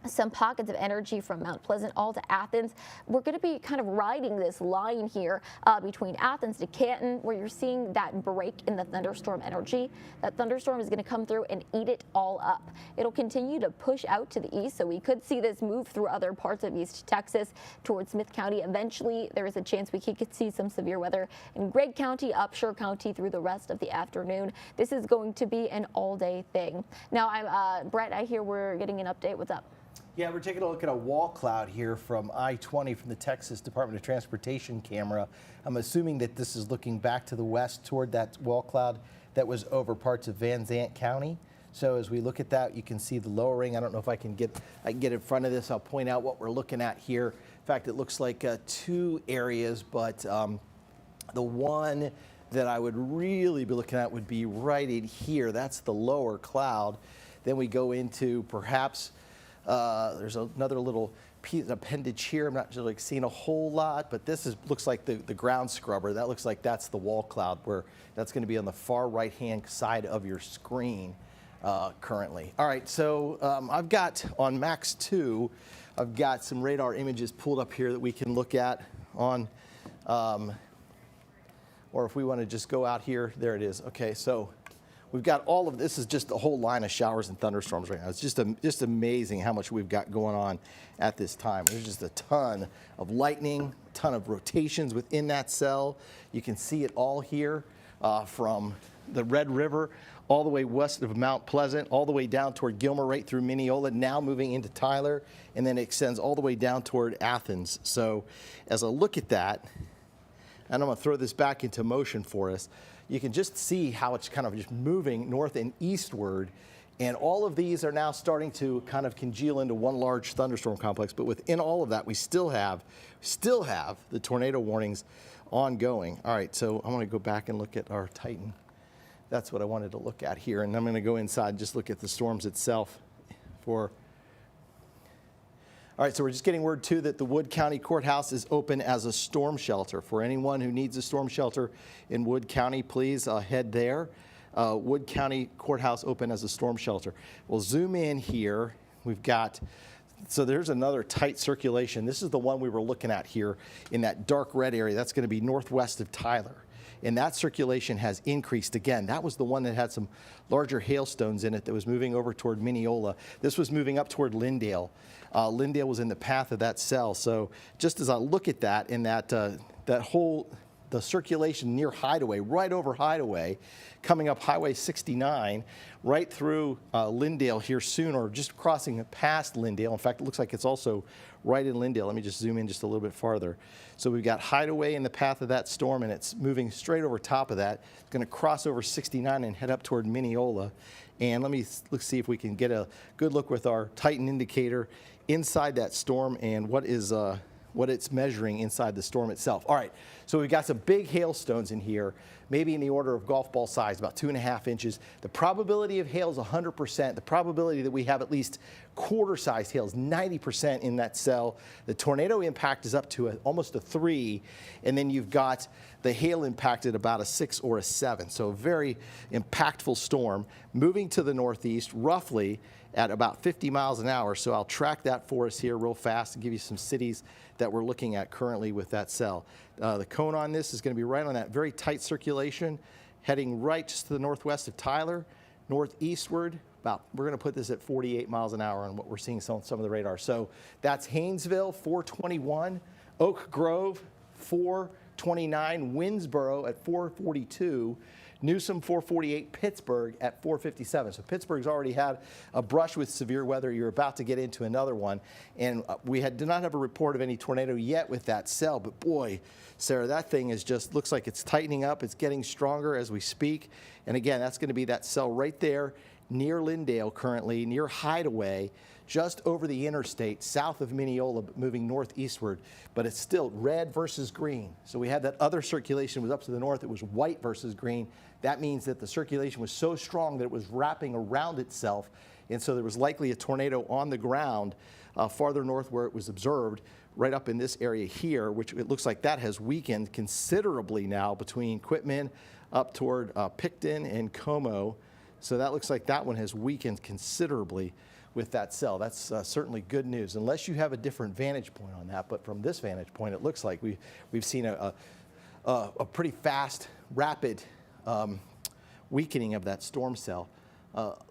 some pockets of energy from Mount Pleasant all to Athens. We're going to be kind of riding this line here between Athens to Canton, where you're seeing that break in the thunderstorm energy. That thunderstorm is going to come through and eat it all up. It'll continue to push out to the east, so we could see this move through other parts of East Texas towards Smith County. Eventually, there is a chance we could see some severe weather in Gregg County, Upshur County through the rest of the afternoon. This is going to be an all-day thing. Now, Brett, I hear we're getting an update. What's up? Yeah, we're taking a look at a wall cloud here from I-20 from the Texas Department of Transportation camera. I'm assuming that this is looking back to the west toward that wall cloud that was over parts of Van Zandt County. So as we look at that, you can see the lowering. I don't know if I can get in front of this. I'll point out what we're looking at here. In fact, it looks like two areas, but the one that I would really be looking at would be right in here. That's the lower cloud. Then we go into perhaps there's another little piece, appendage here. I'm not really seeing a whole lot, but this looks like the ground scrubber. That looks like that's the wall cloud, where that's going to be on the far right-hand side of your screen currently. All right, so I've got on Max 2, I've got some radar images pulled up here that we can look at on, or if we want to just go out here, there it is. Okay, so we've got all of this is just a whole line of showers and thunderstorms right now. It's just amazing how much we've got going on at this time. There's just a ton of lightning, a ton of rotations within that cell. You can see it all here from the Red River all the way west of Mount Pleasant, all the way down toward Gilmer, right through Mineola, now moving into Tyler, and then it extends all the way down toward Athens. So as I look at that, and I'm going to throw this back into motion for us, you can just see how it's kind of just moving north and eastward. And all of these are now starting to kind of congeal into one large thunderstorm complex. But within all of that, we still have the tornado warnings ongoing. All right, so I'm going to go back and look at our Titan. That's what I wanted to look at here. And I'm going to go inside and just look at the storms itself for. All right, so we're just getting word, too, that the Wood County Courthouse is open as a storm shelter. For anyone who needs a storm shelter in Wood County, please head there. Wood County Courthouse open as a storm shelter. We'll zoom in here. We've got, so there's another tight circulation. This is the one we were looking at here in that dark red area. That's going to be northwest of Tyler. And that circulation has increased again. That was the one that had some larger hailstones in it that was moving over toward Mineola. This was moving up toward Lindale. Lindale was in the path of that cell. So just as I look at that, in that the circulation near Hideaway, right over Hideaway, coming up Highway 69, right through Lindale here soon, or just crossing past Lindale. In fact, it looks like it's also right in Lindale. Let me just zoom in just a little bit farther. So we've got Hideaway in the path of that storm, and it's moving straight over top of that. It's going to cross over 69 and head up toward Mineola. And let's see if we can get a good look with our Titan indicator inside that storm and what it's measuring inside the storm itself. All right, so we've got some big hailstones in here, maybe in the order of golf ball size, about 2.5 inches. The probability of hail is 100%. The probability that we have at least quarter-sized hail is 90% in that cell. The tornado impact is up to almost a 3, and then you've got the hail impact at about a 6 or a 7. So a very impactful storm moving to the northeast, roughly at about 50 miles an hour. So I'll track that for us here real fast and give you some cities that we're looking at currently with that cell. The cone on this is going to be right on that very tight circulation, heading right just to the northwest of Tyler, northeastward. We're going to put this at 48 miles an hour on what we're seeing on some of the radar. So that's Haynesville, 421, Oak Grove, 429, Winnsboro at 442, Newsom 448, Pittsburgh at 457. So Pittsburgh's already had a brush with severe weather. You're about to get into another one. And we did not have a report of any tornado yet with that cell. But boy, Sarah, that thing is just looks like it's tightening up. It's getting stronger as we speak. And again, that's going to be that cell right there near Lindale currently, near Hideaway, just over the interstate, south of Mineola, moving northeastward, but it's still red versus green. So we had that other circulation was up to the north. It was white versus green. That means that the circulation was so strong that it was wrapping around itself, and so there was likely a tornado on the ground farther north where it was observed, right up in this area here, which it looks like that has weakened considerably now between Quitman up toward Picton and Como. So that looks like that one has weakened considerably with that cell. That's certainly good news, unless you have a different vantage point on that. But from this vantage point, it looks like we've seen a pretty fast, rapid weakening of that storm cell.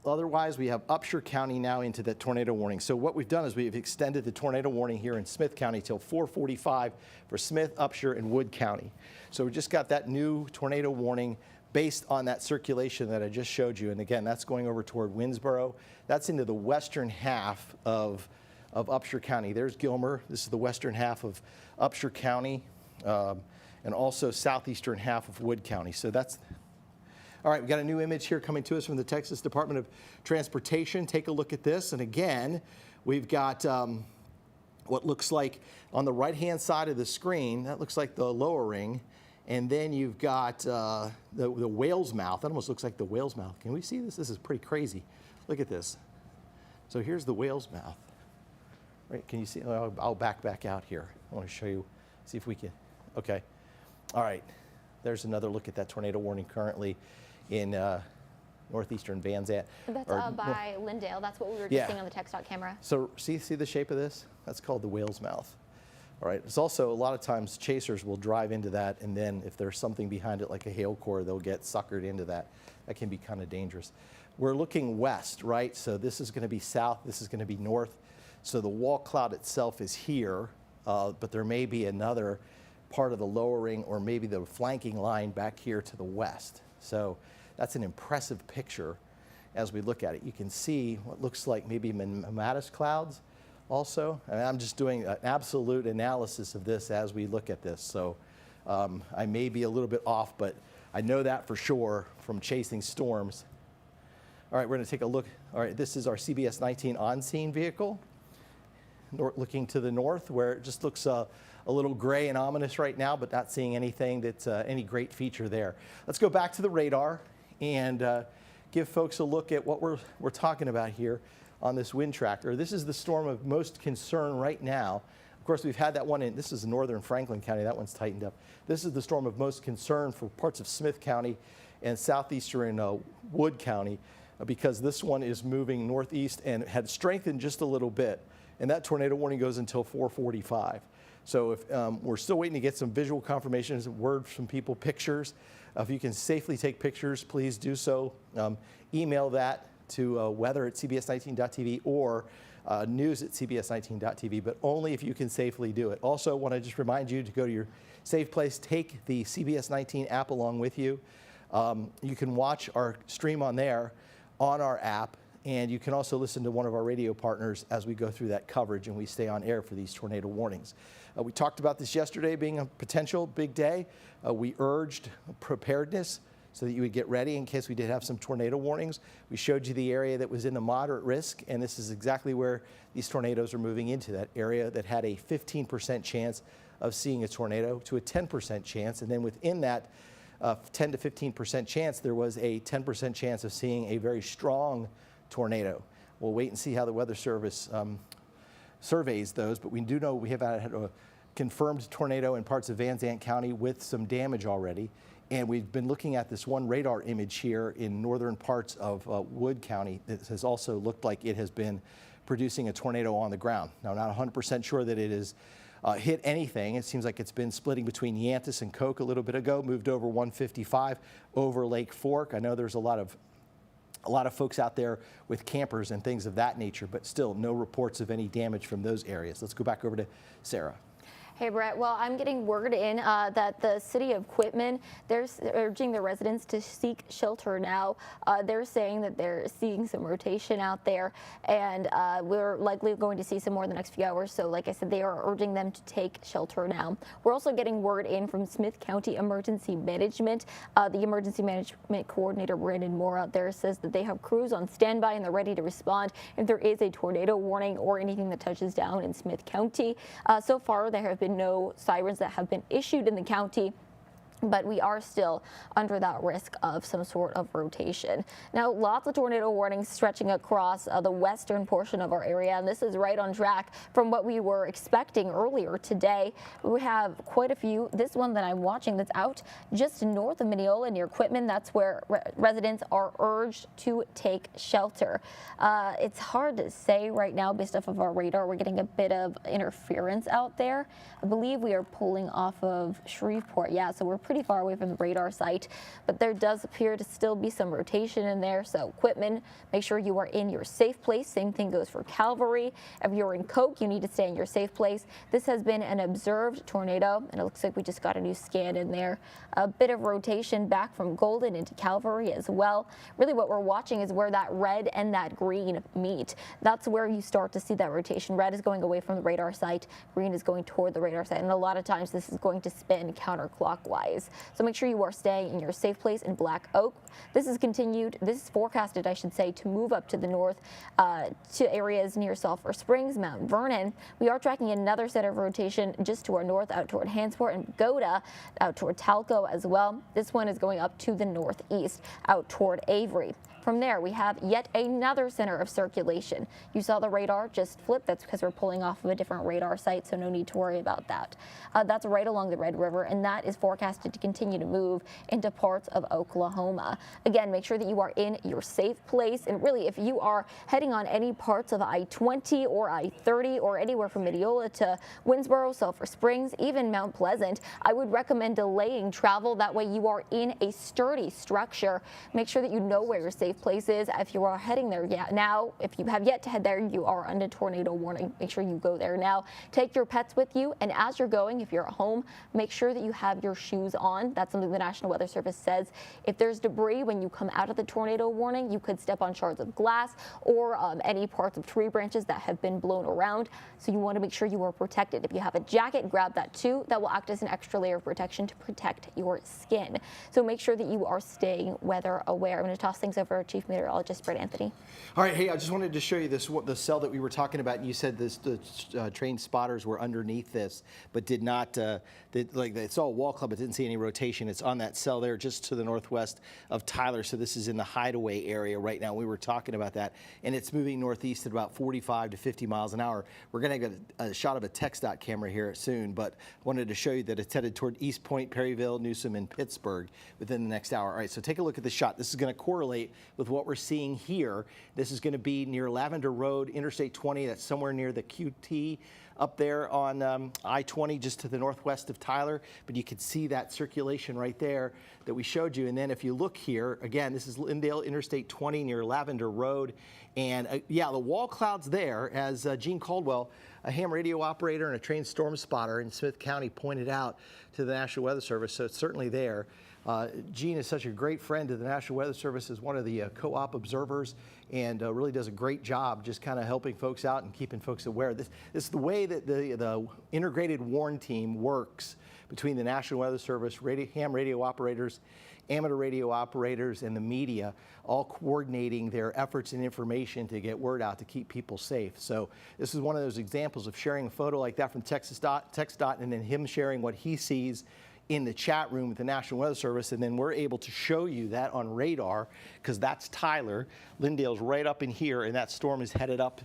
Otherwise, we have Upshur County now into the tornado warning. So what we've done is we've extended the tornado warning here in Smith County till 4:45 for Smith, Upshur, and Wood County. So we just got that new tornado warning based on that circulation that I just showed you. And again, that's going over toward Winnsboro. That's into the western half of Upshur County. There's Gilmer. This is the western half of Upshur County, and also southeastern half of Wood County. So that's, all right, we've got a new image here coming to us from the Texas Department of Transportation. Take a look at this. And again, we've got what looks like on the right-hand side of the screen, that looks like the lower ring. And then you've got the whale's mouth. That almost looks like the whale's mouth. Can we see this? This is pretty crazy. Look at this. So here's the whale's mouth. Right? Can you see? I'll back out here. I want to show you, see if we can. Okay. All right. There's another look at that tornado warning currently in northeastern Van Zandt. That's by Lindale. That's what we were just seeing on the TxDOT camera. So see the shape of this? That's called the whale's mouth. All right, it's also a lot of times chasers will drive into that, and then if there's something behind it like a hail core, they'll get suckered into that. That can be kind of dangerous. We're looking west, right? So this is going to be south, this is going to be north. So the wall cloud itself is here, but there may be another part of the lowering or maybe the flanking line back here to the west. So that's an impressive picture as we look at it. You can see what looks like maybe mammatus clouds also. And I'm just doing an absolute analysis of this as we look at this. So I may be a little bit off, but I know that for sure from chasing storms. All right, we're going to take a look. All right, this is our CBS19 on-scene vehicle, looking to the north, where it just looks a little gray and ominous right now, but not seeing anything that's any great feature there. Let's go back to the radar and give folks a look at what we're talking about here on this wind tracker. This is the storm of most concern right now. Of course, we've had that one in, this is northern Franklin County, that one's tightened up. This is the storm of most concern for parts of Smith County and southeastern Wood County, because this one is moving northeast and had strengthened just a little bit. And that tornado warning goes until 4:45. So if we're still waiting to get some visual confirmations, word from people, pictures. If you can safely take pictures, please do so. Email that to weather@cbs19.tv or news@cbs19.tv, but only if you can safely do it. Also, want to just remind you to go to your safe place, take the CBS19 app along with you. You can watch our stream on there on our app, and you can also listen to one of our radio partners as we go through that coverage and we stay on air for these tornado warnings. We talked about this yesterday being a potential big day. We urged preparedness so that you would get ready in case we did have some tornado warnings. We showed you the area that was in the moderate risk, and this is exactly where these tornadoes are moving into, that area that had a 15% chance of seeing a tornado to a 10% chance, and then within that 10 to 15% chance, there was a 10% chance of seeing a very strong tornado. We'll wait and see how the Weather Service surveys those, but we do know we have had a confirmed tornado in parts of Van Zandt County with some damage already. And we've been looking at this one radar image here in northern parts of Wood County that has also looked like it has been producing a tornado on the ground. Now, not 100% sure that it has hit anything. It seems like it's been splitting between Yantis and Koch a little bit ago, moved over 155 over Lake Fork. I know there's a lot of folks out there with campers and things of that nature, but still no reports of any damage from those areas. Let's go back over to Sarah. Hey, Brett. Well, I'm getting word in that the city of Quitman, they're urging the residents to seek shelter now. They're saying that they're seeing some rotation out there, and we're likely going to see some more in the next few hours. So like I said, they are urging them to take shelter now. We're also getting word in from Smith County Emergency Management. The Emergency Management Coordinator, Brandon Moore, out there says that they have crews on standby and they're ready to respond if there is a tornado warning or anything that touches down in Smith County. So far, there have been no sirens that have been issued in the county, but we are still under that risk of some sort of rotation. Now, lots of tornado warnings stretching across the western portion of our area, and this is right on track from what we were expecting earlier today. We have quite a few. This one that I'm watching that's out just north of Mineola near Quitman, that's where residents are urged to take shelter. It's hard to say right now based off of our radar. We're getting a bit of interference out there. I believe we are pulling off of Shreveport. Yeah, so we're pretty far away from the radar site, but there does appear to still be some rotation in there. So Quitman, make sure you are in your safe place. Same thing goes for Calvary. If you're in Koch, you need to stay in your safe place. This has been an observed tornado, and it looks like we just got a new scan in there. A bit of rotation back from Golden into Calvary as well. Really what we're watching is where that red and that green meet. That's where you start to see that rotation. Red is going away from the radar site. Green is going toward the radar site, and a lot of times this is going to spin counterclockwise. So make sure you are staying in your safe place in Black Oak. This is forecasted, I should say, to move up to the north to areas near Sulphur Springs, Mount Vernon. We are tracking another set of rotation just to our north out toward Hansport and Goda, out toward Talco as well. This one is going up to the northeast out toward Avery. From there, we have yet another center of circulation. You saw the radar just flip. That's because we're pulling off of a different radar site, so no need to worry about that. That's right along the Red River, and that is forecasted to continue to move into parts of Oklahoma. Again, make sure that you are in your safe place, and really, if you are heading on any parts of I-20 or I-30 or anywhere from Mineola to Winsboro, Sulphur Springs, even Mount Pleasant, I would recommend delaying travel. That way you are in a sturdy structure. Make sure that you know where your safe place is. If you are heading there now, if you have yet to head there, you are under tornado warning. Make sure you go there now. Take your pets with you, and as you're going, if you're at home, make sure that you have your shoes on. That's something the National Weather Service says. If there's debris when you come out of the tornado warning, you could step on shards of glass or any parts of tree branches that have been blown around. So you want to make sure you are protected. If you have a jacket, grab that too. That will act as an extra layer of protection to protect your skin. So make sure that you are staying weather aware. I'm going to toss things over to Chief Meteorologist Brett Anthony. All right, hey, I just wanted to show you this, the cell that we were talking about. And you said the trained spotters were underneath this, but did not, it's all wall club, but didn't see any rotation. It's on that cell there just to the northwest of Tyler. So this is in the hideaway area right now. We were talking about that, and it's moving northeast at about 45 to 50 miles an hour. We're going to get a shot of a TxDOT camera here soon, but wanted to show you that it's headed toward East Point, Perryville, Newsom, and Pittsburgh within the next hour. All right, so take a look at the shot. This is going to correlate with what we're seeing here. This is going to be near Lavender Road, Interstate 20. That's somewhere near the QT up there on I-20, just to the northwest of Tyler. But you can see that circulation right there that we showed you. And then if you look here, again, this is Lindale Interstate 20 near Lavender Road. And yeah, the wall cloud's there, as Gene Caldwell, a ham radio operator and a trained storm spotter in Smith County, pointed out to the National Weather Service. So it's certainly there. Gene is such a great friend to the National Weather Service as one of the co-op observers, and really does a great job just kind of helping folks out and keeping folks aware. This is the way that the integrated warn team works between the National Weather Service, ham radio operators, amateur radio operators, and the media, all coordinating their efforts and information to get word out to keep people safe. So this is one of those examples of sharing a photo like that from TxDOT, and then him sharing what he sees in the chat room with the National Weather Service, and then we're able to show you that on radar, because that's Tyler. Lindale's right up in here, and that storm is headed up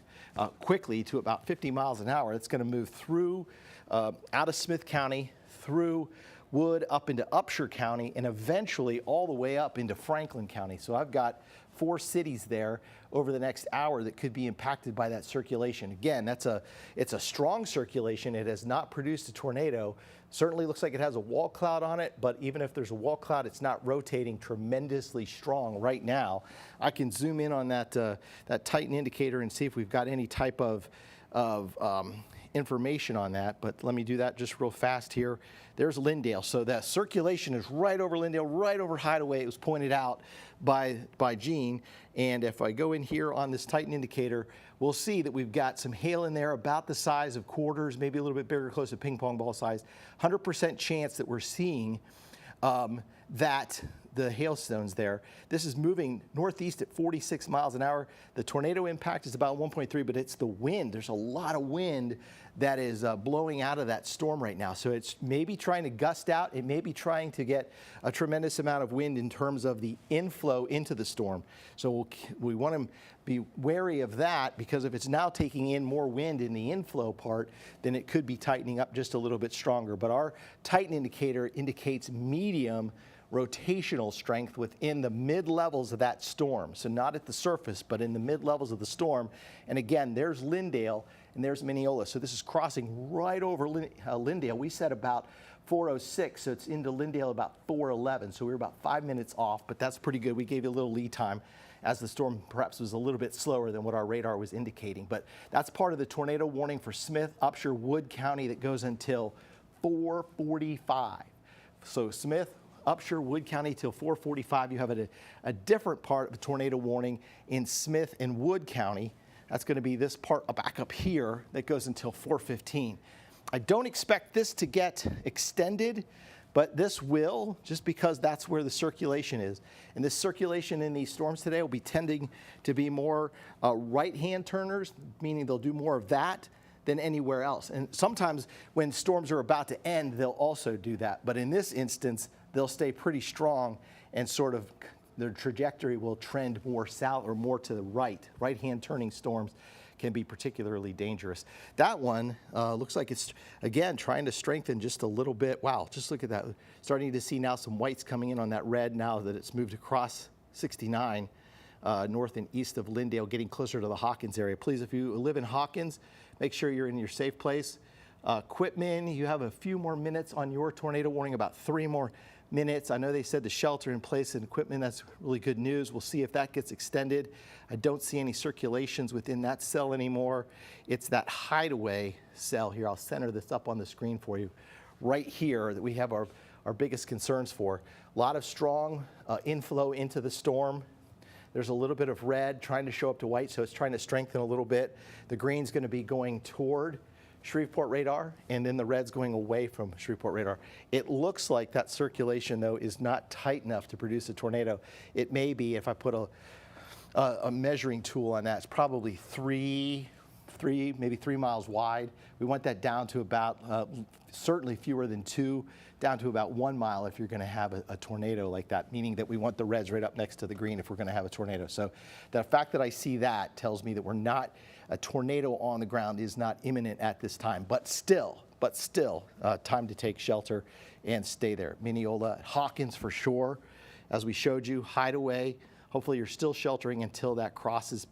quickly to about 50 miles an hour. It's going to move through, out of Smith County, through Wood, up into Upshur County, and eventually all the way up into Franklin County. So I've got 4 cities there over the next hour that could be impacted by that circulation. Again, it's a strong circulation. It has not produced a tornado. Certainly looks like it has a wall cloud on it, but even if there's a wall cloud, it's not rotating tremendously strong right now. I can zoom in on that Titan indicator and see if we've got any type of information on that, but let me do that just real fast here. There's Lindale. So that circulation is right over Lindale, right over Hideaway. It was pointed out by Gene. And if I go in here on this Titan indicator, we'll see that we've got some hail in there about the size of quarters, maybe a little bit bigger, close to ping pong ball size. 100% chance that we're seeing that the hailstones there. This is moving northeast at 46 miles an hour. The tornado impact is about 1.3, but it's the wind. There's a lot of wind that is blowing out of that storm right now. So it's maybe trying to gust out. It may be trying to get a tremendous amount of wind in terms of the inflow into the storm. So we want to be wary of that, because if it's now taking in more wind in the inflow part, then it could be tightening up just a little bit stronger. But our Titan indicator indicates medium rotational strength within the mid-levels of that storm. So not at the surface, but in the mid-levels of the storm. And again, there's Lindale and there's Mineola. So this is crossing right over Lindale. We said about 4:06, so it's into Lindale about 4:11. So we were about 5 minutes off, but that's pretty good. We gave you a little lead time, as the storm perhaps was a little bit slower than what our radar was indicating. But that's part of the tornado warning for Smith, Upshur, Wood County that goes until 4:45. So Smith, Upshur, Wood County till 4:45. You have a different part of the tornado warning in Smith and Wood County. That's going to be this part back up here that goes until 4:15. I don't expect this to get extended, but this will, just because that's where the circulation is. And this circulation in these storms today will be tending to be more right-hand turners, meaning they'll do more of that than anywhere else. And sometimes when storms are about to end, they'll also do that. But in this instance, they'll stay pretty strong and sort of their trajectory will trend more south or more to the right. Right-hand turning storms can be particularly dangerous. That one looks like it's, again, trying to strengthen just a little bit. Wow, just look at that. Starting to see now some whites coming in on that red now that it's moved across 69 north and east of Lindale, getting closer to the Hawkins area. Please, if you live in Hawkins, make sure you're in your safe place. Quitman, you have a few more minutes on your tornado warning, about 3 more minutes. I know they said the shelter in place in Quitman. That's really good news. We'll see if that gets extended. I don't see any circulations within that cell anymore. It's that hideaway cell here. I'll center this up on the screen for you. Right here that we have our biggest concerns for. A lot of strong inflow into the storm. There's a little bit of red trying to show up to white, so it's trying to strengthen a little bit. The green's going to be going toward Shreveport radar, and then the red's going away from Shreveport radar. It looks like that circulation, though, is not tight enough to produce a tornado. It may be, if I put a measuring tool on that, it's probably maybe 3 miles wide. We want that down to about, certainly fewer than 2, down to about 1 mile if you're going to have a tornado like that, meaning that we want the reds right up next to the green if we're going to have a tornado. So the fact that I see that tells me that a tornado on the ground is not imminent at this time, but still, time to take shelter and stay there. Mineola, Hawkins for sure, as we showed you, Hideaway. Hopefully you're still sheltering until that crosses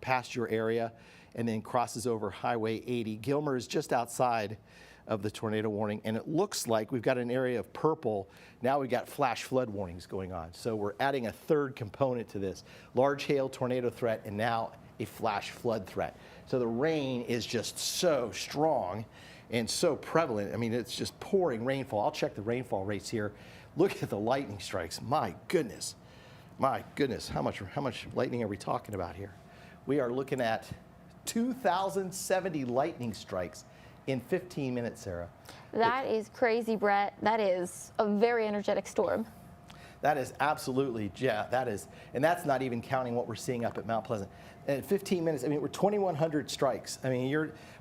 past your area and then crosses over Highway 80. Gilmer is just outside of the tornado warning, and it looks like we've got an area of purple. Now we've got flash flood warnings going on. So we're adding a third component to this. Large hail tornado threat, and now a flash flood threat. So the rain is just so strong and so prevalent. I mean, it's just pouring rainfall. I'll check the rainfall rates here. Look at the lightning strikes. My goodness. My goodness. How much lightning are we talking about here? We are looking at 2,070 lightning strikes in 15 minutes, Sarah. That is crazy, Brett. That is a very energetic storm. That is absolutely, yeah, that is, and that's not even counting what we're seeing up at Mount Pleasant. In 15 minutes, I mean, we're 2,100 strikes. I mean,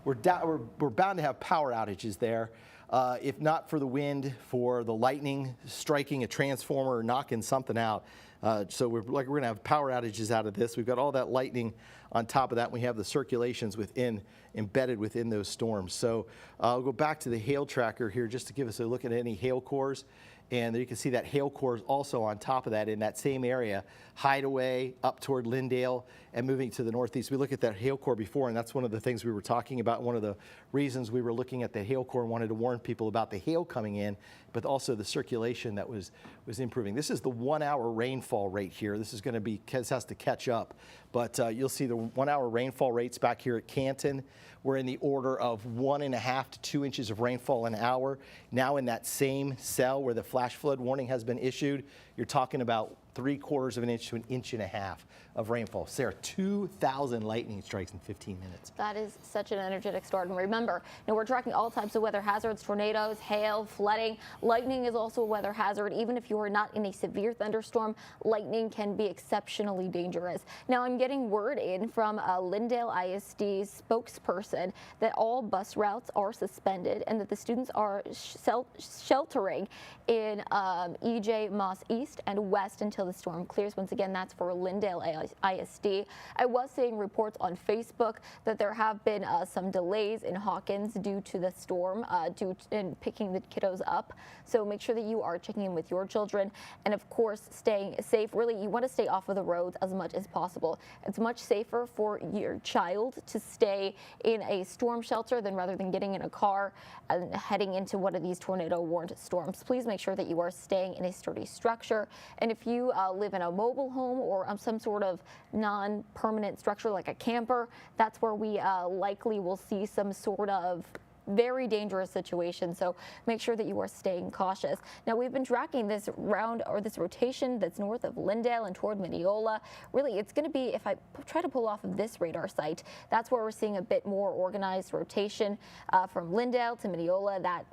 we're bound to have power outages there. If not for the wind, for the lightning striking a transformer or knocking something out. So we're going to have power outages out of this. We've got all that lightning on top of that. We have the circulations embedded within those storms. So I'll go back to the hail tracker here just to give us a look at any hail cores. And there you can see that hail core is also on top of that in that same area, Hideaway up toward Lindale and moving to the northeast. We looked at that hail core before, and that's one of the things we were talking about. One of the reasons we were looking at the hail core and wanted to warn people about the hail coming in, but also the circulation that was improving. This is the 1 hour rainfall rate here. This is going to be, has to catch up, but you'll see the 1 hour rainfall rates back here at Canton. We're in the order of 1.5 to 2 inches of rainfall an hour. Now in that same cell where the flash flood warning has been issued, you're talking about 3/4 of an inch to 1.5 inches of rainfall. Sarah, 2,000 lightning strikes in 15 minutes. That is such an energetic start. And remember, we're tracking all types of weather hazards, tornadoes, hail, flooding. Lightning is also a weather hazard. Even if you are not in a severe thunderstorm, lightning can be exceptionally dangerous. Now, I'm getting word in from a Lindale ISD spokesperson that all bus routes are suspended and that the students are sheltering in EJ Moss East and West until the storm clears. Once again, that's for Lindale ISD. I was seeing reports on Facebook that there have been some delays in Hawkins due to the storm, in picking the kiddos up. So make sure that you are checking in with your children, and of course, staying safe. Really, you want to stay off of the roads as much as possible. It's much safer for your child to stay in a storm shelter rather than getting in a car and heading into one of these tornado warned storms. Please make sure that you are staying in a sturdy structure. And if you live in a mobile home or some sort of non-permanent structure like a camper, that's where we likely will see some sort of very dangerous situation. So make sure that you are staying cautious. Now, we've been tracking this rotation that's north of Lindale and toward Mineola. Really, it's going to be, if I try to pull off of this radar site, that's where we're seeing a bit more organized rotation from Lindale to Mineola. That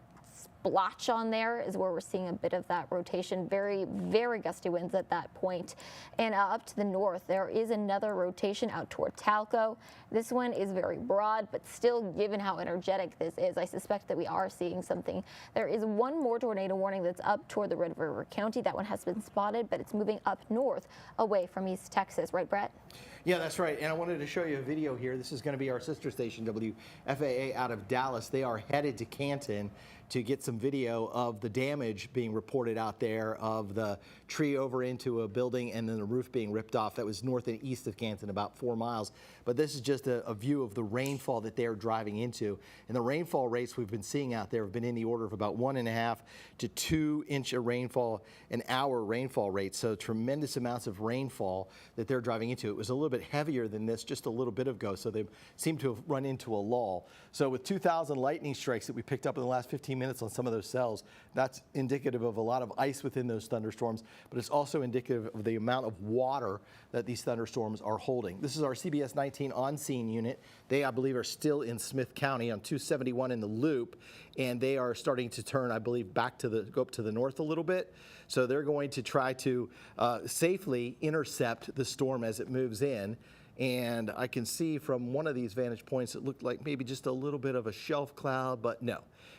blotch on there is where we're seeing a bit of that rotation. Very, very gusty winds at that point. And up to the north, there is another rotation out toward Talco. This one is very broad, but still, given how energetic this is, I suspect that we are seeing something. There is one more tornado warning that's up toward the Red River County. That one has been spotted, but it's moving up north away from East Texas. Right, Brett? Yeah, that's right. And I wanted to show you a video here. This is going to be our sister station, WFAA, out of Dallas. They are headed to Canton to get some video of the damage being reported out there, of the tree over into a building and then the roof being ripped off. That was north and east of Canton, about 4 miles. But this is just a view of the rainfall that they're driving into. And the rainfall rates we've been seeing out there have been in the order of about 1.5 to 2 inch of rainfall an hour rainfall rate. So tremendous amounts of rainfall that they're driving into. It was a little bit heavier than this just a little bit ago, so they seem to have run into a lull. So with 2,000 lightning strikes that we picked up in the last 15 minutes on some of those cells, that's indicative of a lot of ice within those thunderstorms, but it's also indicative of the amount of water that these thunderstorms are holding. This is our CBS19 on-scene unit. They, I believe, are still in Smith County on 271 in the loop, and they are starting to turn, I believe, back to go up to the north a little bit. So they're going to try to safely intercept the storm as it moves in. And I can see from one of these vantage points, it looked like maybe just a little bit of a shelf cloud, but no.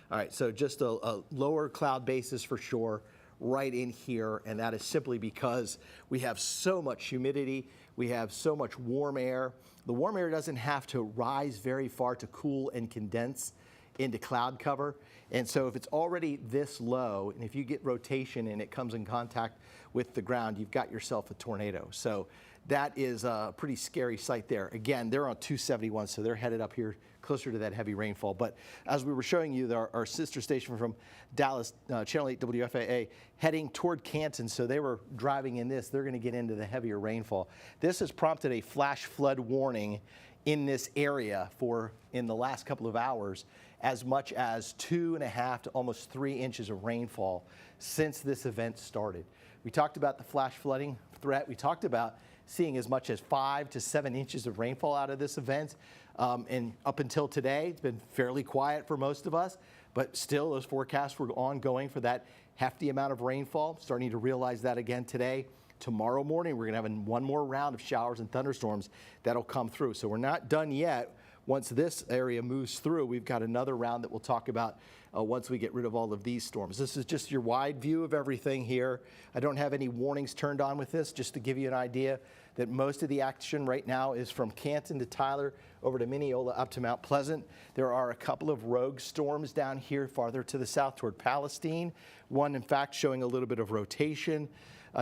All right, so just a lower cloud basis for sure right in here, and that is simply because we have so much humidity, we have so much warm air. The warm air doesn't have to rise very far to cool and condense into cloud cover. And so if it's already this low, and if you get rotation and it comes in contact with the ground, you've got yourself a tornado. So that is a pretty scary sight there. Again, they're on 271, so they're headed up here closer to that heavy rainfall. But as we were showing you, our sister station from Dallas, Channel 8 WFAA, heading toward Canton, so they were driving in this. They're going to get into the heavier rainfall. This has prompted a flash flood warning in this area for, in the last couple of hours, as much as 2.5 to almost 3 inches of rainfall since this event started. We talked about the flash flooding threat. We talked about seeing as much as 5 to 7 inches of rainfall out of this event. And up until today, it's been fairly quiet for most of us, but still those forecasts were ongoing for that hefty amount of rainfall. Starting to realize that again today. Tomorrow morning, we're going to have one more round of showers and thunderstorms that'll come through. So we're not done yet. Once this area moves through, we've got another round that we'll talk about once we get rid of all of these storms. This is just your wide view of everything here. I don't have any warnings turned on with this, just to give you an idea that most of the action right now is from Canton to Tyler, over to Mineola, up to Mount Pleasant. There are a couple of rogue storms down here farther to the south toward Palestine. One, in fact, showing a little bit of rotation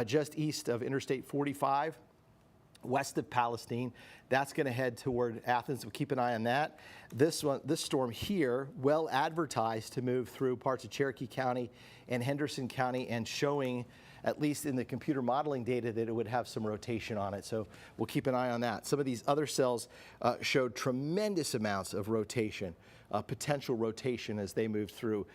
just east of Interstate 45. West of Palestine. That's going to head toward Athens. We'll keep an eye on that. This storm here, well advertised to move through parts of Cherokee County and Henderson County, and showing, at least in the computer modeling data, that it would have some rotation on it. So we'll keep an eye on that. Some of these other cells showed tremendous amounts of rotation, potential rotation as they move through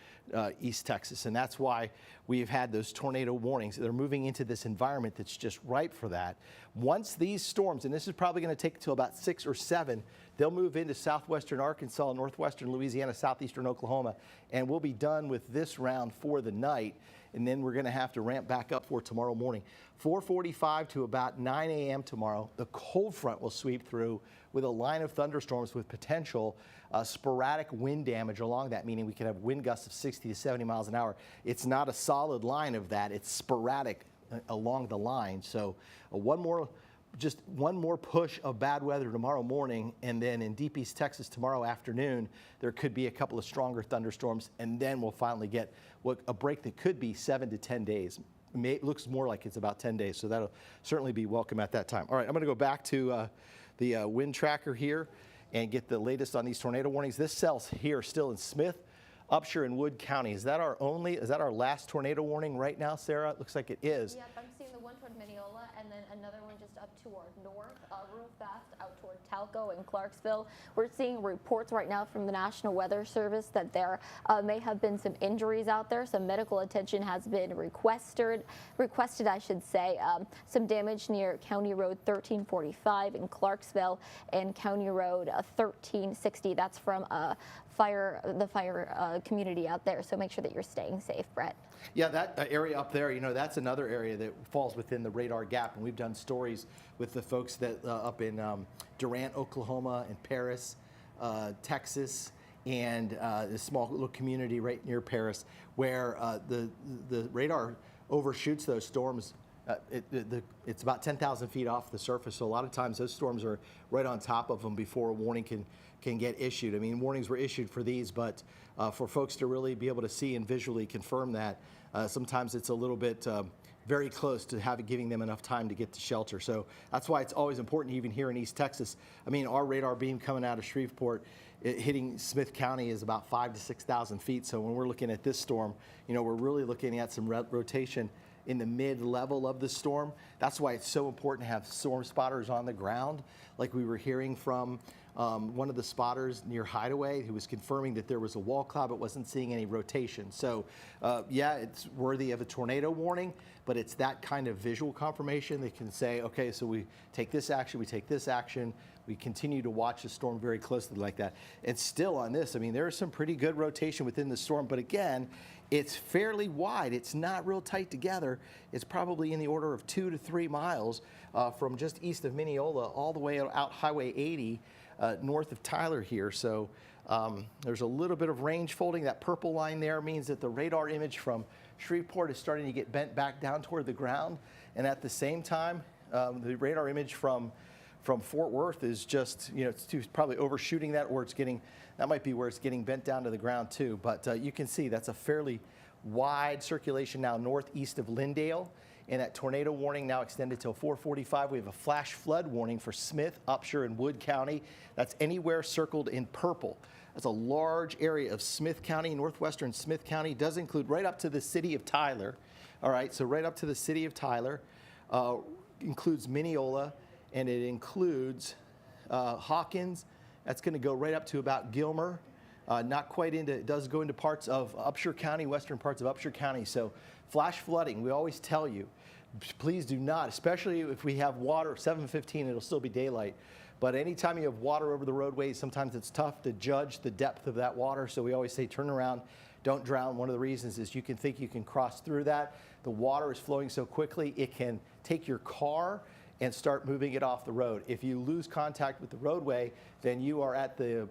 East Texas. And that's why we've had those tornado warnings. They're moving into this environment that's just ripe for that. Once these storms, and this is probably going to take until about 6 or 7, they'll move into southwestern Arkansas, northwestern Louisiana, southeastern Oklahoma, and we'll be done with this round for the night. And then we're going to have to ramp back up for tomorrow morning. 4:45 to about 9 a.m. tomorrow, the cold front will sweep through with a line of thunderstorms with potential sporadic wind damage along that, meaning we could have wind gusts of 60 to 70 miles an hour. It's not a solid line of that. It's sporadic along the line. So just one more push of bad weather tomorrow morning, and then in deep East Texas tomorrow afternoon, there could be a couple of stronger thunderstorms, and then we'll finally get a break that could be 7 to 10 days. It looks more like it's about 10 days, so that'll certainly be welcome at that time. All right, I'm going to go back to the wind tracker here and get the latest on these tornado warnings. This cell's here still in Smith, Upshur, and Wood County. Is that our last tornado warning right now, Sarah? It looks like it is. Yep, I'm seeing the one toward Mineola, and then another one just just up to our north, real fast out toward Talco and Clarksville. We're seeing reports right now from the National Weather Service that there may have been some injuries out there. Some medical attention has been requested, I should say. Some damage near County Road 1345 in Clarksville and County Road 1360. That's from the fire community out there. So make sure that you're staying safe, Brett. Yeah, that area up there, that's another area that falls within the radar gap. And we've done stories with the folks that up in Durant, Oklahoma, and Paris, Texas, and a small little community right near Paris where the radar overshoots those storms. It's about 10,000 feet off the surface, so a lot of times those storms are right on top of them before a warning can get issued. I mean, warnings were issued for these, but for folks to really be able to see and visually confirm that, sometimes it's a little bit very close to giving them enough time to get to shelter. So that's why it's always important, even here in East Texas. I mean, our radar beam coming out of Shreveport, hitting Smith County is about 5,000 to 6,000 feet. So when we're looking at this storm, we're really looking at some rotation in the mid-level of the storm. That's why it's so important to have storm spotters on the ground, like we were hearing from one of the spotters near Hideaway who was confirming that there was a wall cloud but wasn't seeing any rotation. So yeah, it's worthy of a tornado warning, but it's that kind of visual confirmation that can say, okay, so we take this action, we take this action, we continue to watch the storm very closely like that. And still on this, I mean, there is some pretty good rotation within the storm, but again, it's fairly wide. It's not real tight together. It's probably in the order of 2 to 3 miles from just east of Mineola all the way out Highway 80 north of Tyler here. So there's a little bit of range folding. That purple line there means that the radar image from Shreveport is starting to get bent back down toward the ground. And at the same time, the radar image from Fort Worth is just, it's probably overshooting that, or that might be where it's getting bent down to the ground too. But you can see that's a fairly wide circulation now northeast of Lindale. And that tornado warning now extended till 4:45. We have a flash flood warning for Smith, Upshur, and Wood County. That's anywhere circled in purple. That's a large area of Smith County, northwestern Smith County. Does include right up to the city of Tyler. All right, so right up to the city of Tyler. Includes Mineola, and it includes Hawkins. That's going to go right up to about Gilmer. Not quite into, it does go into parts of Upshur County, western parts of Upshur County. So flash flooding, we always tell you, please do not, especially if we have water, 7:15, it'll still be daylight. But anytime you have water over the roadways, sometimes it's tough to judge the depth of that water. So we always say turn around, don't drown. One of the reasons is you can think you can cross through that. The water is flowing so quickly, it can take your car and start moving it off the road. If you lose contact with the roadway, then you are at the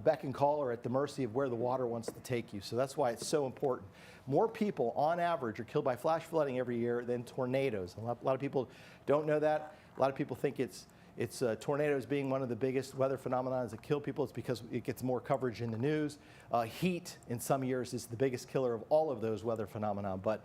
beck and call or at the mercy of where the water wants to take you. So that's why it's so important. More people, on average, are killed by flash flooding every year than tornadoes. A lot of people don't know that. A lot of people think it's tornadoes being one of the biggest weather phenomena that kill people. It's because it gets more coverage in the news. Heat in some years is the biggest killer of all of those weather phenomena. But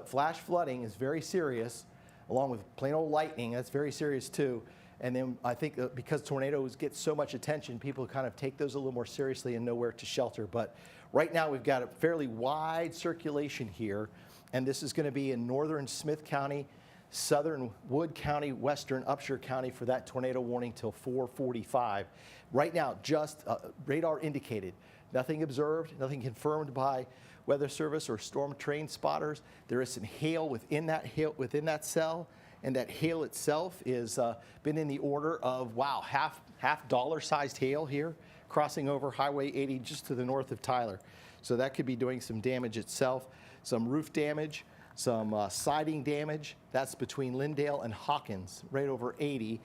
flash flooding is very serious, along with plain old lightning. That's very serious too. And then I think that because tornadoes get so much attention, people kind of take those a little more seriously and know where to shelter. But right now we've got a fairly wide circulation here, and this is going to be in northern Smith County, southern Wood County, western Upshur County for that tornado warning till 4:45. Right now, just radar indicated. Nothing observed, nothing confirmed by Weather Service or storm train spotters. There is some hail within that cell, and that hail itself is been in the order of, wow, half dollar-sized hail here, crossing over Highway 80 just to the north of Tyler. So that could be doing some damage itself, some roof damage, some siding damage. That's between Lindale and Hawkins, right over 80,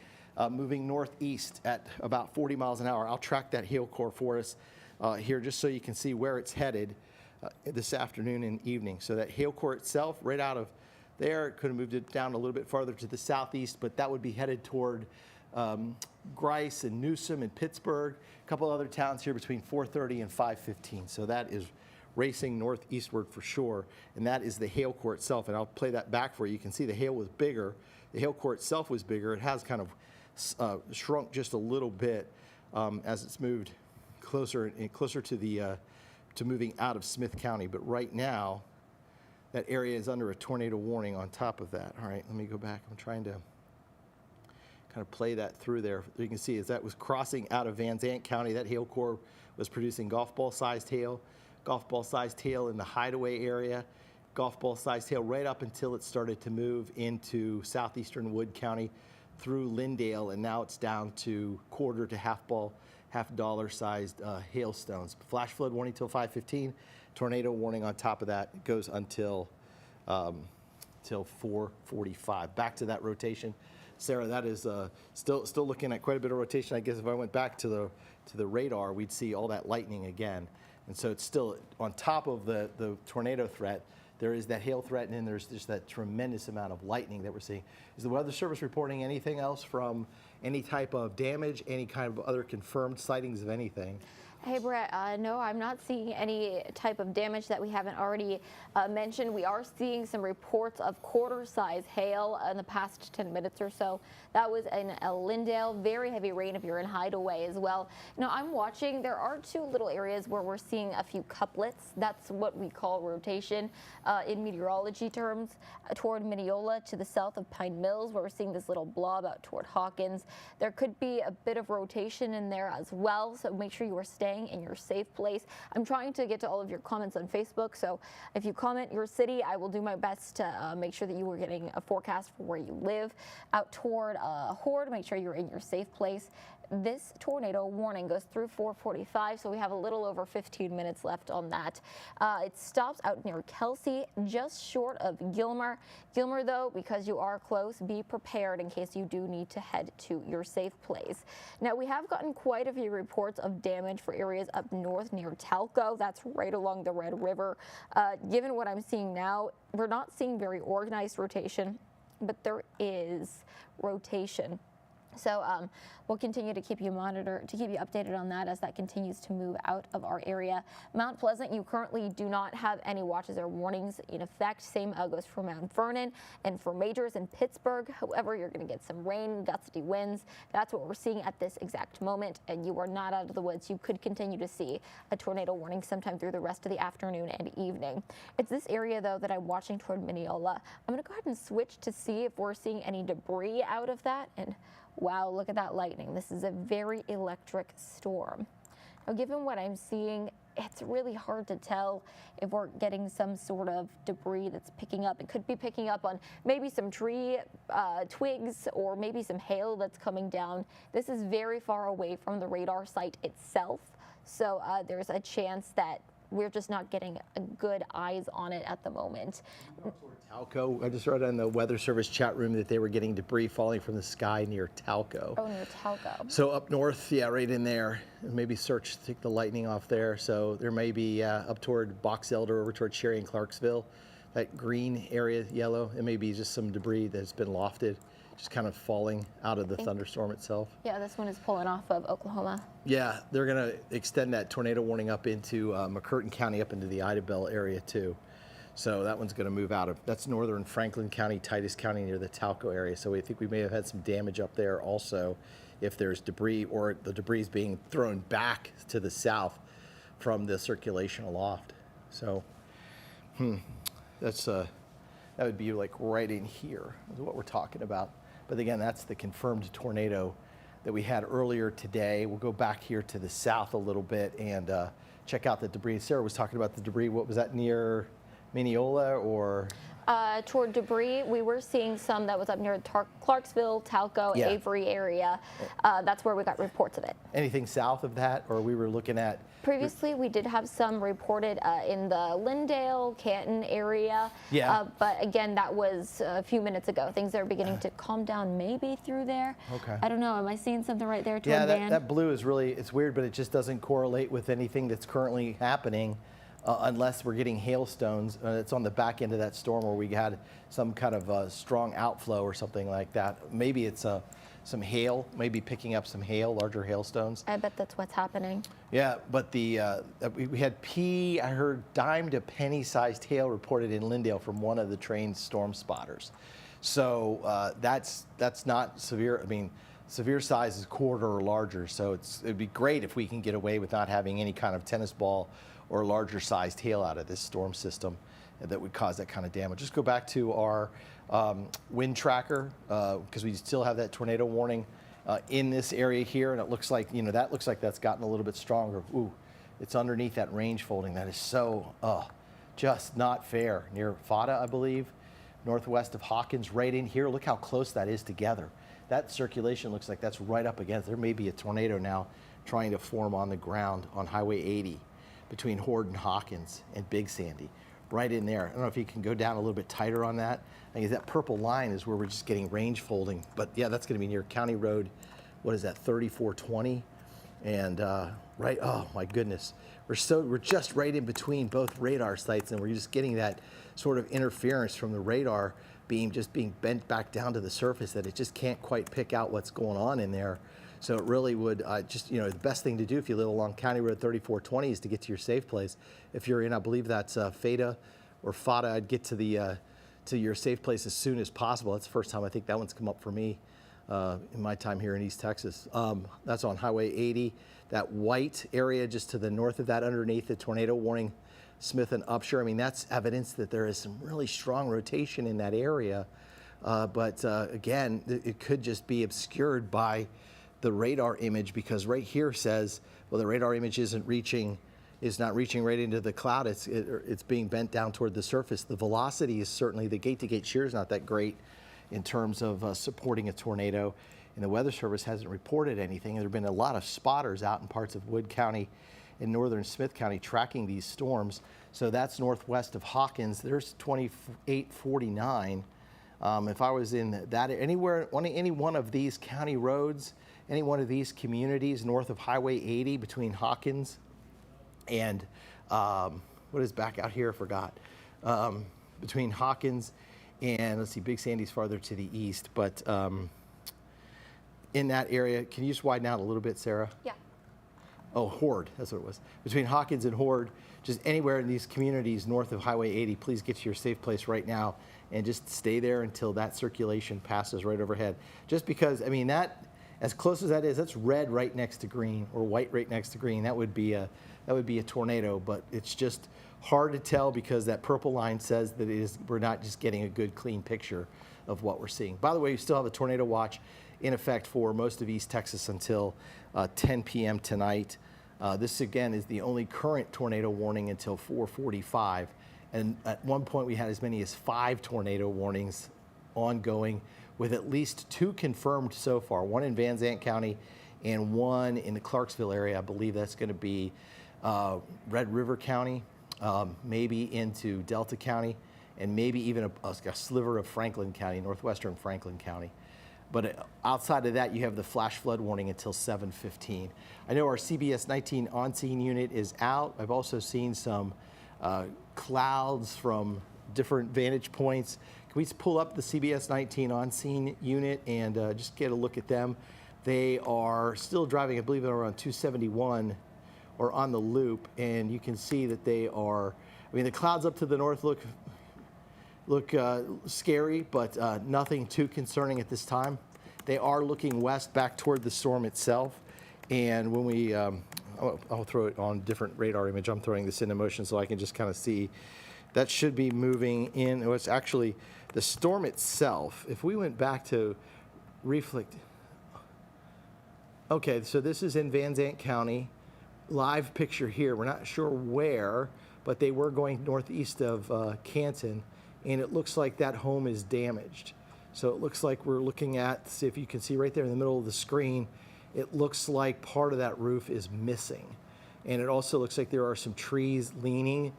moving northeast at about 40 miles an hour. I'll track that hail core for us here just so you can see where it's headed this afternoon and evening. So that hail core itself, right out of there, it could have moved it down a little bit farther to the southeast, but that would be headed toward Grice and Newsom and Pittsburgh, a couple other towns here between 4:30 and 5:15. So that is racing northeastward for sure, and that is the hail core itself. And I'll play that back for you. You can see the hail was bigger. The hail core itself was bigger. It has kind of shrunk just a little bit as it's moved closer and closer to the to moving out of Smith County. But right now, that area is under a tornado warning on top of that. All right, let me go back. I'm trying to kind of play that through there. You can see as that was crossing out of Van Zandt County, that hail core was producing golf ball-sized hail in the Hideaway area, golf ball-sized hail right up until it started to move into southeastern Wood County through Lindale, and now it's down to quarter to half dollar-sized hailstones. Flash flood warning till 5:15. Tornado warning on top of that goes until 4:45. Back to that rotation. Sarah, that is still looking at quite a bit of rotation. I guess if I went back to the radar, we'd see all that lightning again. And so it's still on top of the tornado threat. There is that hail threat, and then there's just that tremendous amount of lightning that we're seeing. Is the Weather Service reporting anything else from any type of damage, any kind of other confirmed sightings of anything? Hey, Brett, no, I'm not seeing any type of damage that we haven't already mentioned. We are seeing some reports of quarter-size hail in the past 10 minutes or so. That was in Lindale. Very heavy rain if you're in Hideaway as well. Now, I'm watching. There are two little areas where we're seeing a few couplets. That's what we call rotation in meteorology terms. Toward Mineola to the south of Pine Mills, where we're seeing this little blob out toward Hawkins. There could be a bit of rotation in there as well, so make sure you are staying in your safe place. I'm trying to get to all of your comments on Facebook, so if you comment your city, I will do my best to make sure that you are getting a forecast for where you live. Out toward Horde, make sure you're in your safe place. This tornado warning goes through 4:45, so we have a little over 15 minutes left on that. It stops out near Kelsey, just short of Gilmer. Gilmer, though, because you are close, be prepared in case you do need to head to your safe place. Now, we have gotten quite a few reports of damage for areas up north near Talco. That's right along the Red River. Given what I'm seeing now, we're not seeing very organized rotation, but there is rotation. So we'll continue to keep you updated on that as that continues to move out of our area. Mount Pleasant, you currently do not have any watches or warnings in effect. Same goes for Mount Vernon and for Majors in Pittsburgh. However, you're going to get some rain, gusty winds. That's what we're seeing at this exact moment, and you are not out of the woods. You could continue to see a tornado warning sometime through the rest of the afternoon and evening. It's this area, though, that I'm watching toward Mineola. I'm going to go ahead and switch to see if we're seeing any debris out of that. And wow, look at that lightning. This is a very electric storm. Now, given what I'm seeing, it's really hard to tell if we're getting some sort of debris that's picking up. It could be picking up on maybe some tree twigs or maybe some hail that's coming down. This is very far away from the radar site itself, so there's a chance that we're just not getting a good eyes on it at the moment. Talco, I just read on the Weather Service chat room that they were getting debris falling from the sky near Talco. Oh, near Talco. So up north, yeah, right in there. Maybe take the lightning off there. So there may be up toward Box Elder, over toward Cherry and Clarksville, that green area, yellow. It may be just some debris that's been lofted, just kind of falling out of the thunderstorm itself. Yeah, this one is pulling off of Oklahoma. Yeah, they're going to extend that tornado warning up into McCurtain County, up into the Idabel area too. So that one's going to move out of, that's northern Franklin County, Titus County, near the Talco area. So we think we may have had some damage up there also if there's debris, or the debris is being thrown back to the south from the circulation aloft. So that would be like right in here is what we're talking about. But again, that's the confirmed tornado that we had earlier today. We'll go back here to the south a little bit and check out the debris. Sarah was talking about the debris. What was that, near Mineola or? Toward debris, we were seeing some that was up near Clarksville, Talco, Yeah. Avery area. That's where we got reports of it. Anything south of that, or we were looking at? Previously, we did have some reported in the Lindale, Canton area. Yeah. But again, that was a few minutes ago. Things are beginning to calm down maybe through there. Okay. I don't know. Am I seeing something right there toward Yeah, Van? that blue is really, it's weird, but it just doesn't correlate with anything that's currently happening unless we're getting hailstones. It's on the back end of that storm where we had some kind of strong outflow or something like that. Maybe it's some hail, maybe picking up some hail, larger hailstones. I bet that's what's happening. Yeah, but we had I heard dime to penny sized hail reported in Lindale from one of the trained storm spotters. So that's not severe. I mean, Severe size is quarter or larger, so it'd be great if we can get away with not having any kind of tennis ball or larger sized hail out of this storm system that would cause that kind of damage. Just go back to our wind tracker, because we still have that tornado warning in this area here, and it looks like, that looks like that's gotten a little bit stronger. Ooh, it's underneath that range folding. That is so just not fair. Near Fada, I believe, northwest of Hawkins, right in here. Look how close that is together. That circulation looks like that's right up against. There may be a tornado now trying to form on the ground on Highway 80 between Horde and Hawkins and Big Sandy, right in there. I don't know if you can go down a little bit tighter on that. I think that purple line is where we're just getting range folding. But yeah, that's going to be near County Road, what is that, 3420? And right, oh my goodness, we're just right in between both radar sites, and we're just getting that sort of interference from the radar beam just being bent back down to the surface that it just can't quite pick out what's going on in there. So it really would the best thing to do if you live along County Road 3420 is to get to your safe place. If you're in, I believe that's Fada or Fada, I'd get to your safe place as soon as possible. That's the first time I think that one's come up for me in my time here in East Texas. That's on Highway 80. That white area just to the north of that underneath the tornado warning, Smith and Upshur. I mean, that's evidence that there is some really strong rotation in that area. But again, it could just be obscured by the radar image, because right here says, well, the radar image is not reaching right into the cloud. It's being bent down toward the surface. The velocity is certainly, the gate-to-gate shear is not that great in terms of supporting a tornado. And the Weather Service hasn't reported anything. There have been a lot of spotters out in parts of Wood County in northern Smith County tracking these storms. So that's northwest of Hawkins. There's 2849. If I was in that anywhere on any one of these county roads, any one of these communities north of Highway 80 between Hawkins and what is back out here? I forgot. Between Hawkins and, let's see, Big Sandy's farther to the east, but in that area, can you just widen out a little bit, Sarah? Yeah. Oh, Horde, that's what it was. Between Hawkins and Horde, just anywhere in these communities north of Highway 80, please get to your safe place right now and just stay there until that circulation passes right overhead. Just because, I mean, that, as close as that is, that's red right next to green, or white right next to green. That would be a tornado, but it's just hard to tell because that purple line says that we're not just getting a good, clean picture of what we're seeing. By the way, we still have a tornado watch in effect for most of East Texas until 10 p.m. tonight. This, again, is the only current tornado warning until 4:45. And at one point, we had as many as 5 tornado warnings ongoing, with at least 2 confirmed so far, one in Van Zandt County and one in the Clarksville area. I believe that's going to be Red River County, maybe into Delta County, and maybe even a sliver of Franklin County, northwestern Franklin County. But outside of that, you have the flash flood warning until 7:15. I know our CBS19 on-scene unit is out. I've also seen some clouds from different vantage points. Can we pull up the CBS19 on-scene unit and just get a look at them? They are still driving, I believe they're around 271 or on the loop, and you can see that they are, I mean, the clouds up to the north look scary, but nothing too concerning at this time. They are looking west back toward the storm itself. And when we, I'll throw it on different radar image. I'm throwing this into motion so I can just kind of see. That should be moving in. It's actually the storm itself. If we went back to reflect. Okay, so this is in Van Zandt County. Live picture here. We're not sure where, but they were going northeast of Canton. And it looks like that home is damaged. So it looks like we're looking at, see if you can see right there in the middle of the screen, it looks like part of that roof is missing. And it also looks like there are some trees leaning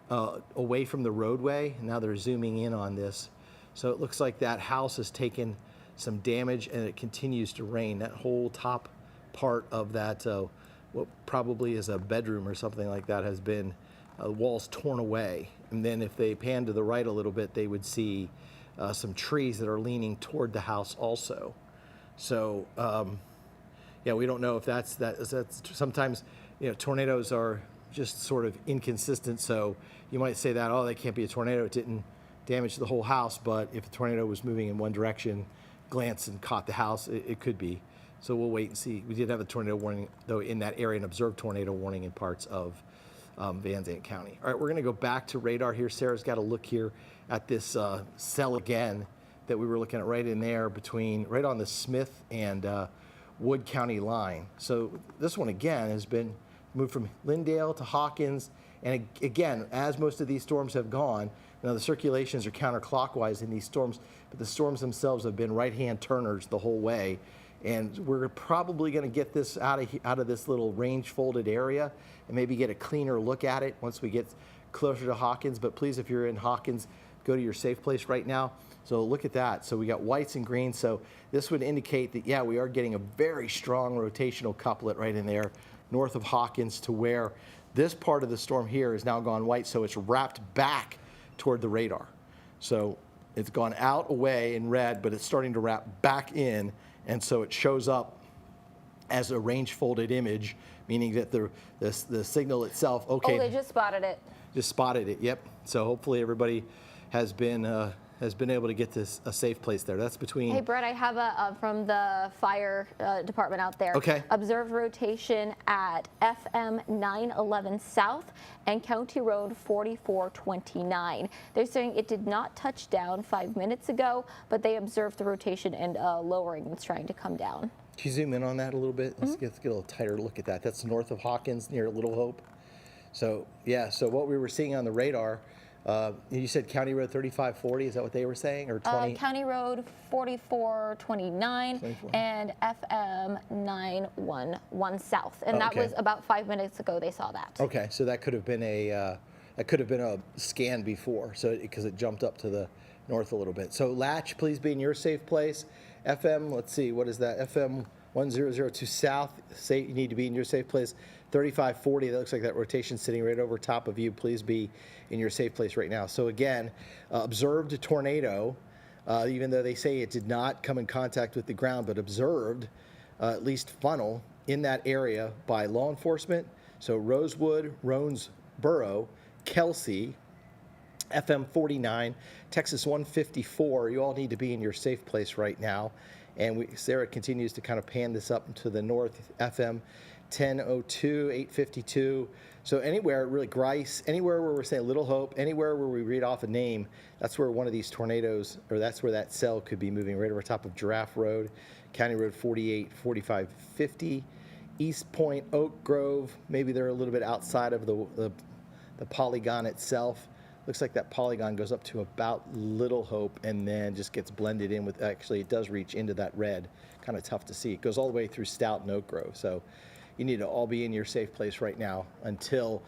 away from the roadway. Now they're zooming in on this. So it looks like that house has taken some damage, and it continues to rain. That whole top part of that, what probably is a bedroom or something like that, has been walls torn away. And then if they pan to the right a little bit, they would see some trees that are leaning toward the house also. So yeah, we don't know if that's sometimes, tornadoes are just sort of inconsistent. So you might say that, oh, that can't be a tornado. It didn't damage the whole house. But if a tornado was moving in one direction, glanced and caught the house, it could be. So we'll wait and see. We did have a tornado warning, though, in that area, an observed tornado warning in parts of Van Zandt County. All right, we're going to go back to radar here. Sarah's got a look here at this cell again that we were looking at right in there right on the Smith and Wood County line. So this one, again, has been moved from Lindale to Hawkins. And again, as most of these storms have gone, now the circulations are counterclockwise in these storms, but the storms themselves have been right-hand turners the whole way. And we're probably going to get this out of this little range-folded area and maybe get a cleaner look at it once we get closer to Hawkins. But please, if you're in Hawkins, go to your safe place right now. So look at that. So we got whites and greens. So this would indicate that, yeah, we are getting a very strong rotational couplet right in there north of Hawkins to where this part of the storm here is now gone white. So it's wrapped back toward the radar. So it's gone out away in red, but it's starting to wrap back in. And so it shows up as a range-folded image, meaning that the signal itself, okay. Oh, they just spotted it. Just spotted it, yep. So hopefully everybody has been able to get this a safe place there. That's between. Hey, Brett, I have from the fire department out there. Okay. Observed rotation at FM 911 South and County Road 4429. They're saying it did not touch down 5 minutes ago, but they observed the rotation and lowering was trying to come down. Can you zoom in on that a little bit? Let's get a little tighter look at that. That's north of Hawkins near Little Hope. So, yeah, so what we were seeing on the radar, you said County Road 3540, is that what they were saying? Or 20? County Road 4429 24. and FM 911 South. And that okay. was about 5 minutes ago they saw that. Okay, so that could have been a scan before, so because it jumped up to the north a little bit. So Latch, please be in your safe place. FM, let's see, what is that? FM 1002 South, say you need to be in your safe place. 3540, that looks like that rotation sitting right over top of you. Please be in your safe place right now. So again, observed tornado, even though they say it did not come in contact with the ground, but observed at least funnel in that area by law enforcement. So Rosewood, Roansboro, Kelsey, FM 49, Texas 154, you all need to be in your safe place right now. And Sarah continues to kind of pan this up to the north, FM 1002, 852. So anywhere, really, Grice, anywhere where we're saying Little Hope, anywhere where we read off a name, that's where one of these tornadoes, or that's where that cell could be moving, right over top of Giraffe Road, County Road 48, 45, 50, East Point, Oak Grove, maybe they're a little bit outside of the polygon itself. Looks like that polygon goes up to about Little Hope and then just gets blended in with, actually it does reach into that red. Kind of tough to see. It goes all the way through Stout and Oak Grove. So you need to all be in your safe place right now until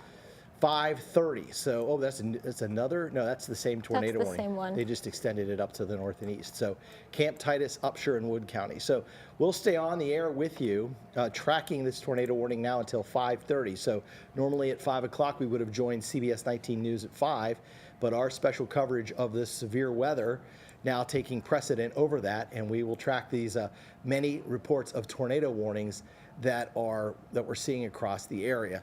5:30. So, oh, that's another, no, that's the same tornado warning. That's the same one. They just extended it up to the north and east. So Camp Titus, Upshur, and Wood County. So we'll stay on the air with you, tracking this tornado warning now until 5:30. So normally at 5 o'clock we would have joined CBS 19 News at 5, but our special coverage of this severe weather now taking precedent over that, and we will track these many reports of tornado warnings that we're seeing across the area.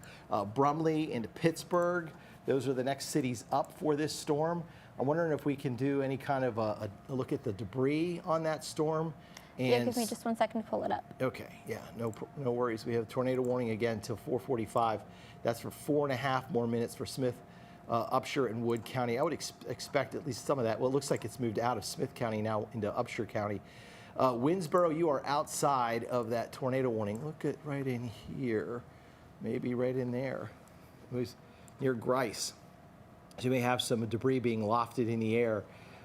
Brumley and Pittsburgh, those are the next cities up for this storm. I'm wondering if we can do any kind of a look at the debris on that storm. And yeah, give me just 1 second to pull it up. Okay, yeah, no worries. We have tornado warning again until 4:45. That's for 4.5 more minutes for Smith, Upshur, and Wood County. I would expect at least some of that. Well, it looks like it's moved out of Smith County now into Upshur County. Winnsboro, you are outside of that tornado warning. Look at right in here, maybe right in there. It was near Grice. So you may have some debris being lofted in the air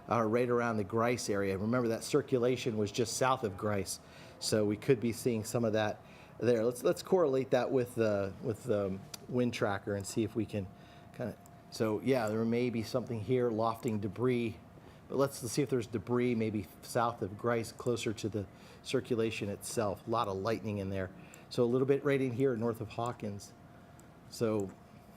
right around the Grice area. Remember that circulation was just south of Grice, so we could be seeing some of that there. Let's correlate that with the wind tracker and see if we can kind of. So yeah, there may be something here lofting debris. But let's see if there's debris maybe south of Grice, closer to the circulation itself. A lot of lightning in there. So a little bit right in here north of Hawkins. So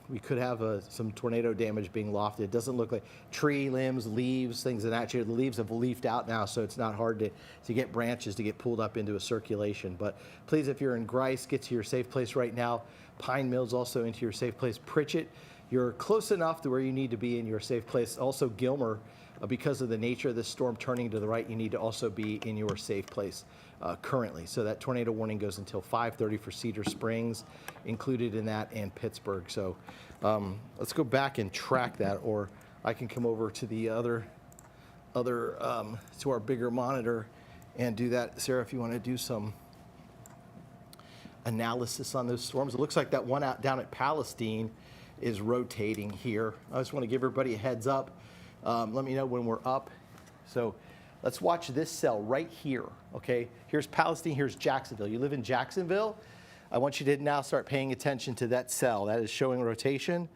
we could have some tornado damage being lofted. It doesn't look like tree limbs, leaves, things of that nature. The leaves have leafed out now, so it's not hard to get branches to get pulled up into a circulation. But please, if you're in Grice, get to your safe place right now. Pine Mills also into your safe place. Pritchett, you're close enough to where you need to be in your safe place. Also Gilmer, because of the nature of this storm turning to the right, you need to also be in your safe place currently. So that tornado warning goes until 5:30 for Cedar Springs, included in that, and Pittsburgh. So let's go back and track that, or I can come over to the other to our bigger monitor and do that. Sarah, if you want to do some analysis on those storms. It looks like that one out down at Palestine is rotating here. I just want to give everybody a heads up. Let me know when we're up. So let's watch this cell right here, okay? Here's Palestine, here's Jacksonville. You live in Jacksonville? I want you to now start paying attention to that cell. That is showing rotation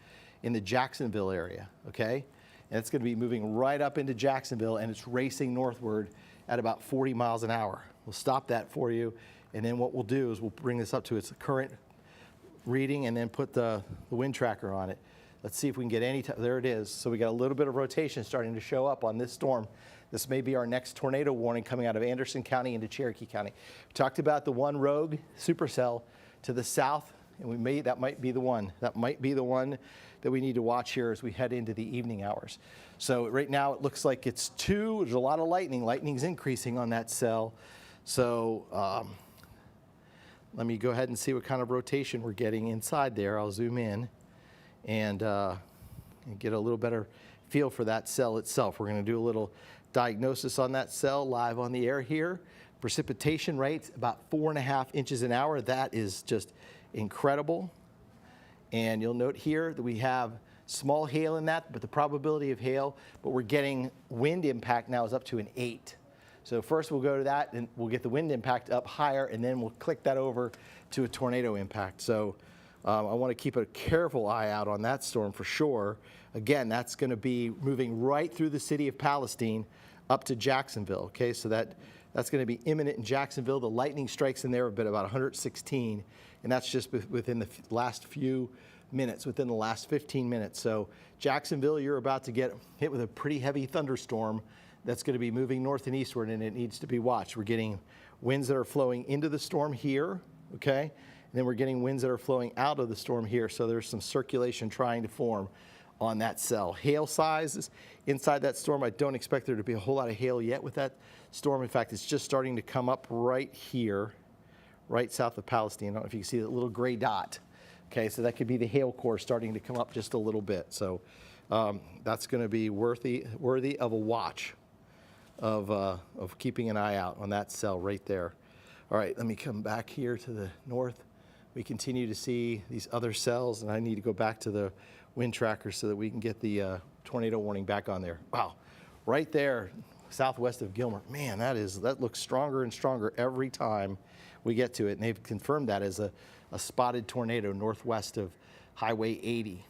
in the Jacksonville area, okay? And it's going to be moving right up into Jacksonville, and it's racing northward at about 40 miles an hour. We'll stop that for you, and then what we'll do is we'll bring this up to its current reading and then put the wind tracker on it. Let's see if we can get any, there it is. So we got a little bit of rotation starting to show up on this storm. This may be our next tornado warning coming out of Anderson County into Cherokee County. We talked about the one rogue supercell to the south, and that might be the one. That might be the one that we need to watch here as we head into the evening hours. So right now it looks like it's 2. There's a lot of lightning. Lightning's increasing on that cell. So let me go ahead and see what kind of rotation we're getting inside there. I'll zoom in and get a little better feel for that cell itself. We're going to do a little diagnosis on that cell live on the air here. Precipitation rates about 4.5 inches an hour. That is just incredible. And you'll note here that we have small hail in that, but the probability of hail, but we're getting wind impact now is up to an 8. So first we'll go to that, and we'll get the wind impact up higher, and then we'll click that over to a tornado impact. So I want to keep a careful eye out on that storm for sure. Again, that's going to be moving right through the city of Palestine up to Jacksonville. Okay, so that's going to be imminent in Jacksonville. The lightning strikes in there have been about 116, and that's just within the last few minutes, within the last 15 minutes. So Jacksonville, you're about to get hit with a pretty heavy thunderstorm that's going to be moving north and eastward, and it needs to be watched. We're getting winds that are flowing into the storm here, okay? And then we're getting winds that are flowing out of the storm here, so there's some circulation trying to form on that cell. Hail sizes inside that storm, I don't expect there to be a whole lot of hail yet with that storm. In fact, it's just starting to come up right here, right south of Palestine. I don't know if you can see that little gray dot. Okay, so that could be the hail core starting to come up just a little bit. So that's going to be worthy of a watch, of keeping an eye out on that cell right there. All right, let me come back here to the north. We continue to see these other cells, and I need to go back to the wind tracker so that we can get the tornado warning back on there. Wow, right there, southwest of Gilmer. Man, that looks stronger and stronger every time we get to it, and they've confirmed that as a spotted tornado northwest of Highway 80,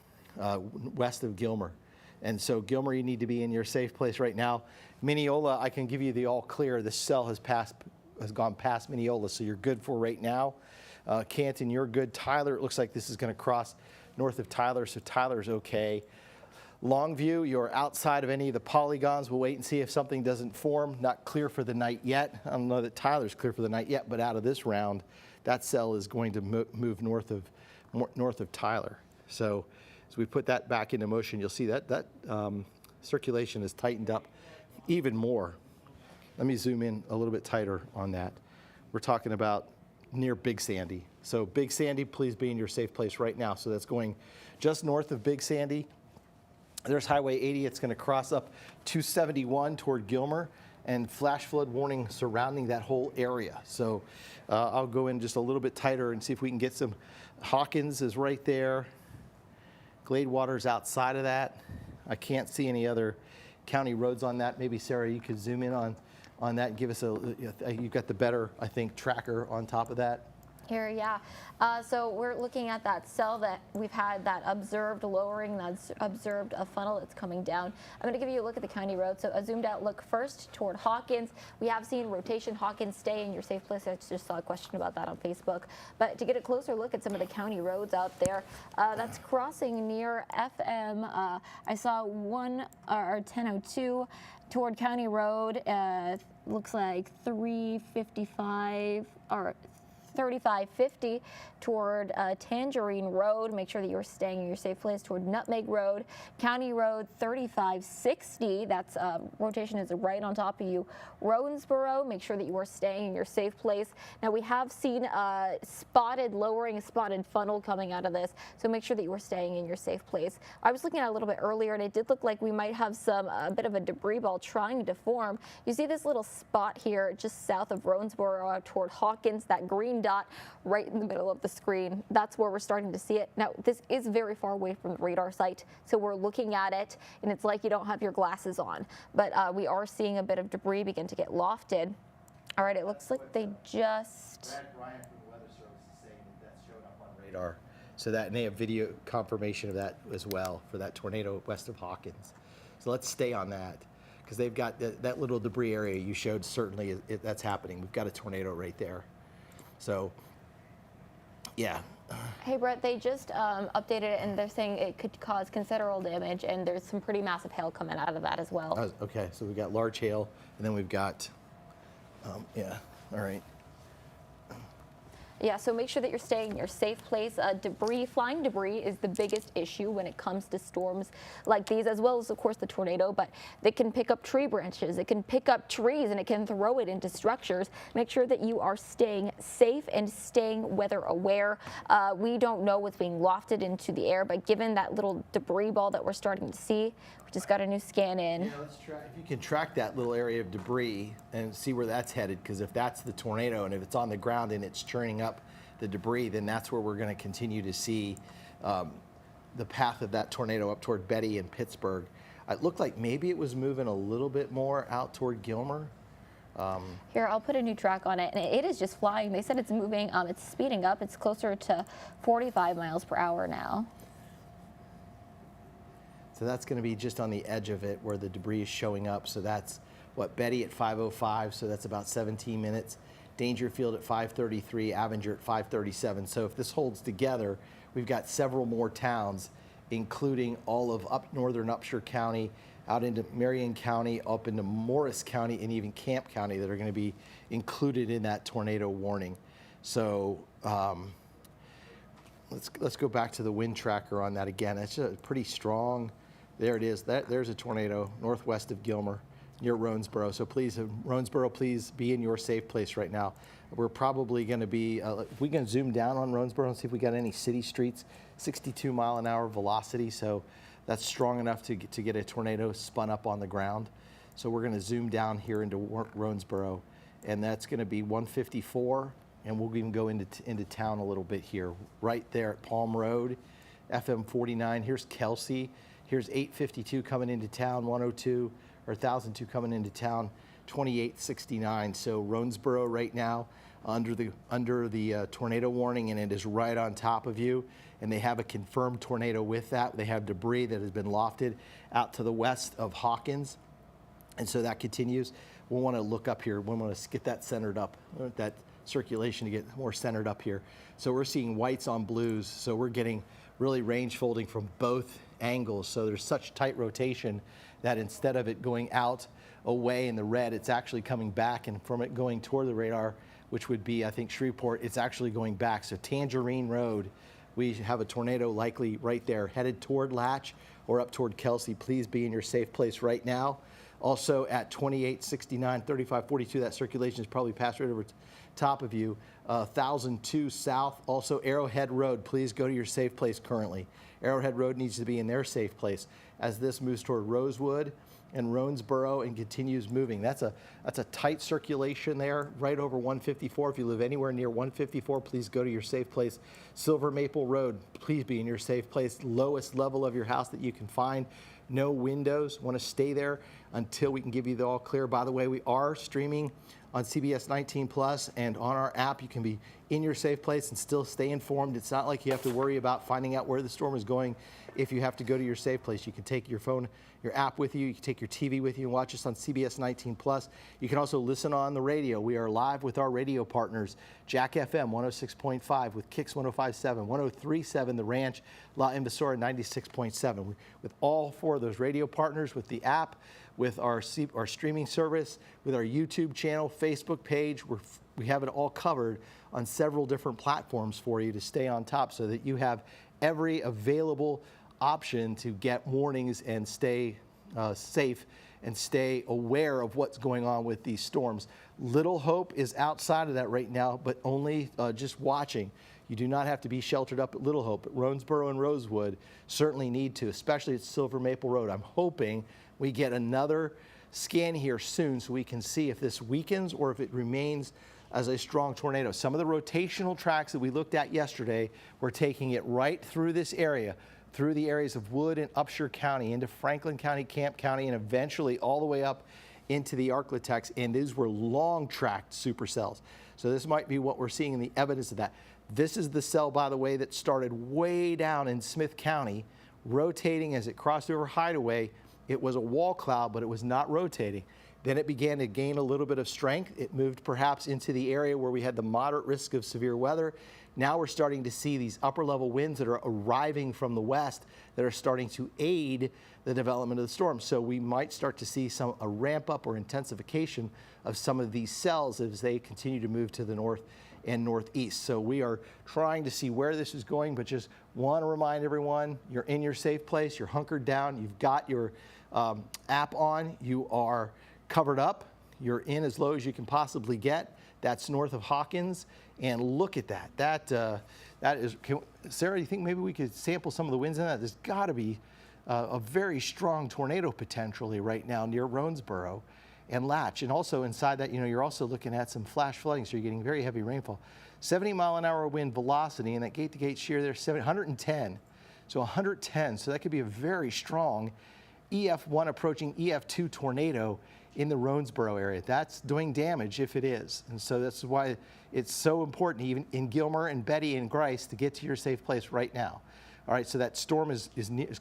west of Gilmer. And so Gilmer, you need to be in your safe place right now. Mineola, I can give you the all clear. The cell has gone past Mineola, so you're good for right now. Canton, you're good. Tyler, it looks like this is going to cross north of Tyler, so Tyler's okay. Longview, you're outside of any of the polygons. We'll wait and see if something doesn't form. Not clear for the night yet. I don't know that Tyler's clear for the night yet, but out of this round, that cell is going to move north of Tyler. So as we put that back into motion, you'll see that circulation is tightened up even more. Let me zoom in a little bit tighter on that. We're talking about near Big Sandy. So Big Sandy, please be in your safe place right now. So that's going just north of Big Sandy. There's Highway 80. It's going to cross up 271 toward Gilmer, and flash flood warning surrounding that whole area. So I'll go in just a little bit tighter and see if we can get some. Hawkins is right there. Gladewater's outside of that. I can't see any other county roads on that. Maybe Sarah, you could zoom in on that and give us you've got the better, I think, tracker on top of that. Here, yeah. So we're looking at that cell that we've had that observed lowering, that's observed a funnel that's coming down. I'm going to give you a look at the county road. So a zoomed out look first toward Hawkins. We have seen rotation. Hawkins, stay in your safe place. I just saw a question about that on Facebook. But to get a closer look at some of the county roads out there, that's crossing near FM. I saw 1002 toward County Road. Looks like 355 or 3550 toward Tangerine Road. Make sure that you're staying in your safe place toward Nutmeg Road. County Road 3560. That's rotation is right on top of you. Roansboro. Make sure that you are staying in your safe place. Now we have seen lowering spotted funnel coming out of this, so make sure that you are staying in your safe place. I was looking at it a little bit earlier, and it did look like we might have some a bit of a debris ball trying to form. You see this little spot here just south of Roansboro out toward Hawkins, that green dot right in the middle of the screen. That's where we're starting to see it. Now, this is very far away from the radar site, so we're looking at it, and it's like you don't have your glasses on. But we are seeing a bit of debris begin to get lofted. All right, it looks like they just... Brad Ryan from the Weather Service is saying that that's showing up on radar. So that, and they have video confirmation of that as well for that tornado west of Hawkins. So let's stay on that, because they've got that little debris area you showed, certainly that's happening. We've got a tornado right there. So, yeah. Hey, Brett, they just updated it, and they're saying it could cause considerable damage, and there's some pretty massive hail coming out of that as well. Okay, so we've got large hail, and then we've got, yeah, all right. Yeah, so make sure that you're staying in your safe place. Flying debris is the biggest issue when it comes to storms like these, as well as, of course, the tornado, but they can pick up tree branches, it can pick up trees, and it can throw it into structures. Make sure that you are staying safe and staying weather aware. We don't know what's being lofted into the air, but given that little debris ball that we're starting to see, we just got a new scan in. Yeah, let's try, if you can track that little area of debris and see where that's headed, because if that's the tornado and if it's on the ground and it's churning up the debris, then that's where we're going to continue to see the path of that tornado up toward Betty and Pittsburgh. It looked like maybe it was moving a little bit more out toward Gilmer. Here, I'll put a new track on it, and it is just flying. They said it's moving, it's speeding up. It's closer to 45 miles per hour now. So that's going to be just on the edge of it where the debris is showing up. So that's what, Betty at 5:05, so that's about 17 minutes. Dangerfield at 5:33, Avenger at 5:37. So if this holds together, we've got several more towns, including all of northern Upshur County, out into Marion County, up into Morris County, and even Camp County that are going to be included in that tornado warning. So let's go back to the wind tracker on that again. It's pretty strong. There it is. There's a tornado northwest of Gilmer, near Roansboro. So please, Roansboro, please be in your safe place right now. We're probably going to be, if we can zoom down on Roansboro and see if we got any city streets, 62-mile-an-hour velocity. So that's strong enough to get a tornado spun up on the ground. So we're going to zoom down here into Roansboro, and that's going to be 154, and we'll even go into town a little bit here. Right there at Palm Road, FM 49. Here's Kelsey. Here's 852 coming into town, 102. Or 1,002 coming into town, 2869. So Roansboro right now under the tornado warning, and it is right on top of you. And they have a confirmed tornado with that. They have debris that has been lofted out to the west of Hawkins, and so that continues. We'll want to look up here. We want to get that centered up, that circulation to get more centered up here. So we're seeing whites on blues. So we're getting really range folding from both angles. So there's such tight rotation that instead of it going out away in the red, it's actually coming back, and from it going toward the radar, which would be, I think, Shreveport, it's actually going back. So Tangerine Road, we have a tornado likely right there headed toward Latch or up toward Kelsey. Please be in your safe place right now. Also at 2869, 3542, that circulation is probably passed right over top of you. 1,002 south, also Arrowhead Road, please go to your safe place currently. Arrowhead Road needs to be in their safe place as this moves toward Rosewood and Roansboro and continues moving. That's a tight circulation there, right over 154. If you live anywhere near 154, please go to your safe place. Silver Maple Road, please be in your safe place. Lowest level of your house that you can find. No windows. Want to stay there until we can give you the all clear. By the way, we are streaming on CBS19 Plus and on our app. You can be in your safe place and still stay informed. It's not like you have to worry about finding out where the storm is going if you have to go to your safe place. You can take your phone, your app with you. You can take your TV with you and watch us on CBS19 Plus. You can also listen on the radio. We are live with our radio partners, Jack FM 106.5 with Kicks 105.7, 103.7 The Ranch, La Invasora 96.7. With all four of those radio partners, with the app, with our streaming service, with our YouTube channel, Facebook page, we're we have it all covered on several different platforms for you to stay on top so that you have every available option to get warnings and stay safe and stay aware of what's going on with these storms. Little Hope is outside of that right now, but only just watching. You do not have to be sheltered up at Little Hope. But Ronesboro and Rosewood certainly need to, especially at Silver Maple Road. I'm hoping we get another scan here soon so we can see if this weakens or if it remains as a strong tornado. Some of the rotational tracks that we looked at yesterday, we're taking it right through this area, through the areas of Wood and Upshur County, into Franklin County, Camp County, and eventually all the way up into the Arklatex. And these were long tracked supercells. So this might be what we're seeing in the evidence of that. This is the cell, by the way, that started way down in Smith County, rotating as it crossed over Hideaway. It was a wall cloud, but it was not rotating. Then it began to gain a little bit of strength. It moved perhaps into the area where we had the moderate risk of severe weather. Now we're starting to see these upper level winds that are arriving from the west that are starting to aid the development of the storm. So we might start to see a ramp up or intensification of some of these cells as they continue to move to the north and northeast. So we are trying to see where this is going, but just want to remind everyone, you're in your safe place, you're hunkered down, you've got your app on, you are covered up, you're in as low as you can possibly get. That's north of Hawkins, and look at that. That is, Sarah, do you think maybe we could sample some of the winds in that? There's got to be a very strong tornado potentially right now near Ronesboro and Latch. And also inside that, you're also looking at some flash flooding, so you're getting very heavy rainfall. 70-mile-an-hour wind velocity, and that gate-to-gate shear there, 110. So 110, so that could be a very strong EF1 approaching EF2 tornado in the Ronesboro area. That's doing damage if it is. And so that's why it's so important, even in Gilmer and Betty and Grice, to get to your safe place right now. All right, so that storm is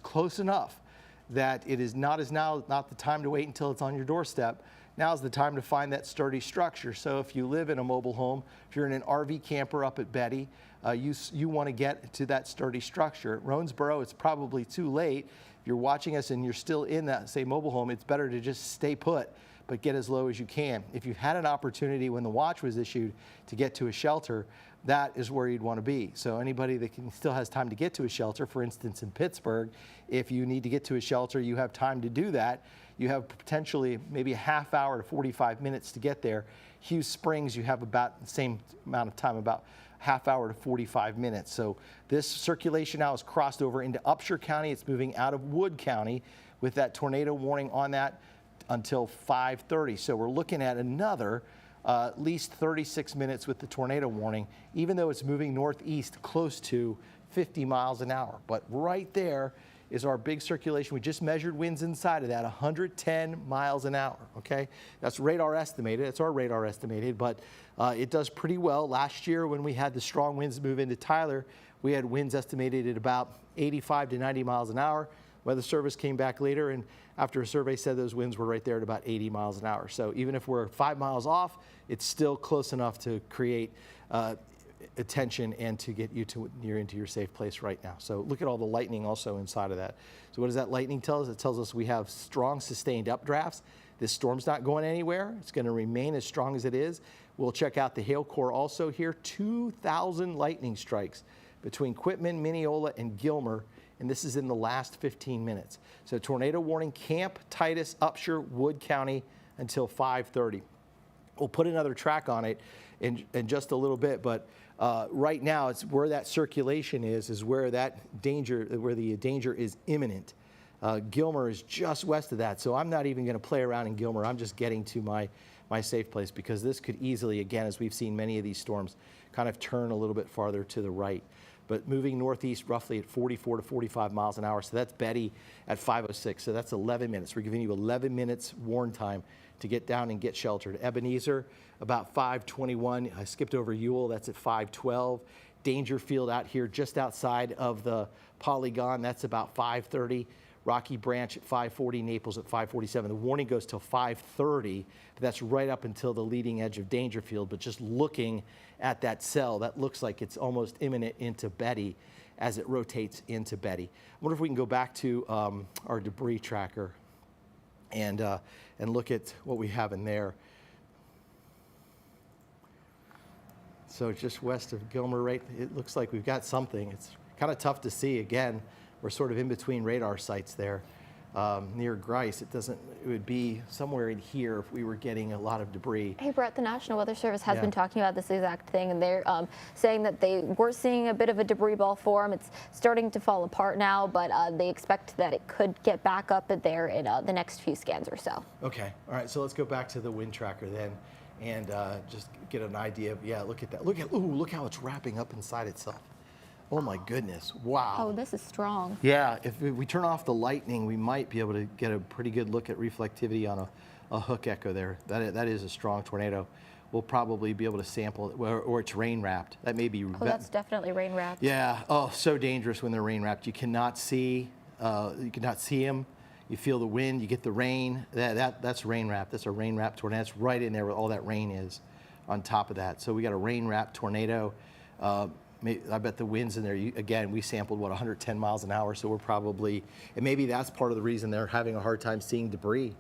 close enough that it is not the time to wait until it's on your doorstep. Now's the time to find that sturdy structure. So if you live in a mobile home, if you're in an RV camper up at Betty, you want to get to that sturdy structure. At Ronesboro, it's probably too late. If you're watching us and you're still in that, say, mobile home, it's better to just stay put, but get as low as you can. If you've had an opportunity when the watch was issued to get to a shelter, that is where you'd want to be. So anybody that still has time to get to a shelter, for instance, in Pittsburgh, if you need to get to a shelter, you have time to do that. You have potentially maybe a half hour to 45 minutes to get there. Hughes Springs, you have about the same amount of time, about half hour to 45 minutes. So this circulation now has crossed over into Upshur County. It's moving out of Wood County with that tornado warning on that until 5:30. So we're looking at another at least 36 minutes with the tornado warning, even though it's moving northeast close to 50 miles an hour. But right there is our big circulation. We just measured winds inside of that, 110 miles an hour, okay? That's radar estimated. It's our radar estimated, but it does pretty well. Last year when we had the strong winds move into Tyler, we had winds estimated at about 85 to 90 miles an hour. Weather Service came back later, and after a survey said those winds were right there at about 80 miles an hour. So even if we're 5 miles off, it's still close enough to create attention and to get you into your safe place right now. So look at all the lightning also inside of that. So what does that lightning tell us? It tells us we have strong sustained updrafts. This storm's not going anywhere. It's going to remain as strong as it is. We'll check out the hail core also here. 2,000 lightning strikes between Quitman, Mineola, and Gilmer, and this is in the last 15 minutes. So tornado warning, Camp, Titus, Upshur, Wood County until 5:30. We'll put another track on it in just a little bit, but right now it's where that circulation is where the danger is imminent. Gilmer is just west of that, so I'm not even going to play around in Gilmer. I'm just getting to my safe place, because this could easily, again, as we've seen many of these storms, kind of turn a little bit farther to the right. But moving northeast roughly at 44 to 45 miles an hour. So that's Betty at 5:06. So that's 11 minutes. We're giving you 11 minutes warn time to get down and get sheltered. Ebenezer, about 5:21. I skipped over Ewell. That's at 5:12. Dangerfield out here just outside of the polygon. That's about 5:30. Rocky Branch at 5:40, Naples at 5:47. The warning goes till 5:30, but that's right up until the leading edge of Dangerfield. But just looking at that cell, that looks like it's almost imminent into Betty as it rotates into Betty. I wonder if we can go back to our debris tracker and look at what we have in there. So just west of Gilmer, right? It looks like we've got something. It's kind of tough to see. Again, we're sort of in between radar sites there. Near Grice, it would be somewhere in here if we were getting a lot of debris. Hey Brett, the National Weather Service has been talking about this exact thing, and they're saying that they were seeing a bit of a debris ball form. It's starting to fall apart now, but they expect that it could get back up there in the next few scans or so. Okay, all right, so let's go back to the wind tracker then and just get an idea of, look at that. Look how it's wrapping up inside itself. Oh my goodness, wow. Oh, this is strong. Yeah, if we turn off the lightning, we might be able to get a pretty good look at reflectivity on a hook echo there. That is a strong tornado. We'll probably be able to sample it, or it's rain wrapped. That may be. Oh, that's definitely rain wrapped. Yeah, oh, so dangerous when they're rain wrapped. You cannot see them. You feel the wind, you get the rain. That's rain wrapped. That's a rain wrapped tornado. That's right in there where all that rain is on top of that. So we got a rain wrapped tornado. I bet the winds in there, again, we sampled, 110 miles an hour, so we're probably, and maybe that's part of the reason they're having a hard time seeing debris.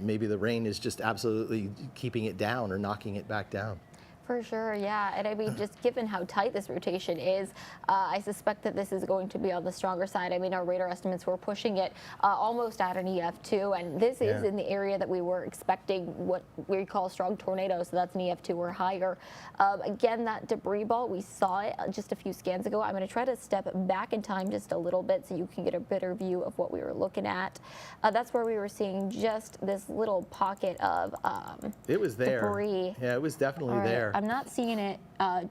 Maybe the rain is just absolutely keeping it down or knocking it back down. For sure, yeah. And I mean, just given how tight this rotation is, I suspect that this is going to be on the stronger side. I mean, our radar estimates were pushing it almost at an EF2, and this is in the area that we were expecting what we call strong tornadoes, so that's an EF2 or higher. Again, that debris ball, we saw it just a few scans ago. I'm going to try to step back in time just a little bit so you can get a better view of what we were looking at. That's where we were seeing just this little pocket of it was there. Debris. Yeah, it was definitely there. I'm not seeing it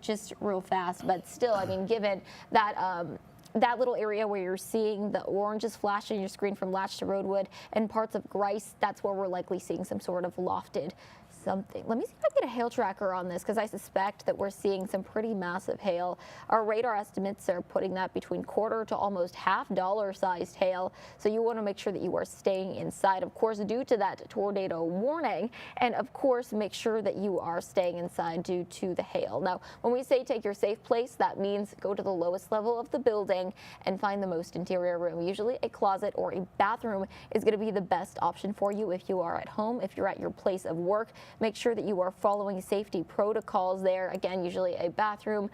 just real fast, but still, I mean, given that that little area where you're seeing the oranges flash on your screen from Latch to Roadwood and parts of Grice, that's where we're likely seeing some sort of lofted something. Let me see if I can get a hail tracker on this, because I suspect that we're seeing some pretty massive hail. Our radar estimates are putting that between quarter to almost $half sized hail. So you want to make sure that you are staying inside, of course, due to that tornado warning. And of course, make sure that you are staying inside due to the hail. Now, when we say take your safe place, that means go to the lowest level of the building and find the most interior room. Usually a closet or a bathroom is going to be the best option for you if you are at home, if you're at your place of work. Make sure that you are following safety protocols there. Again, usually a bathroom,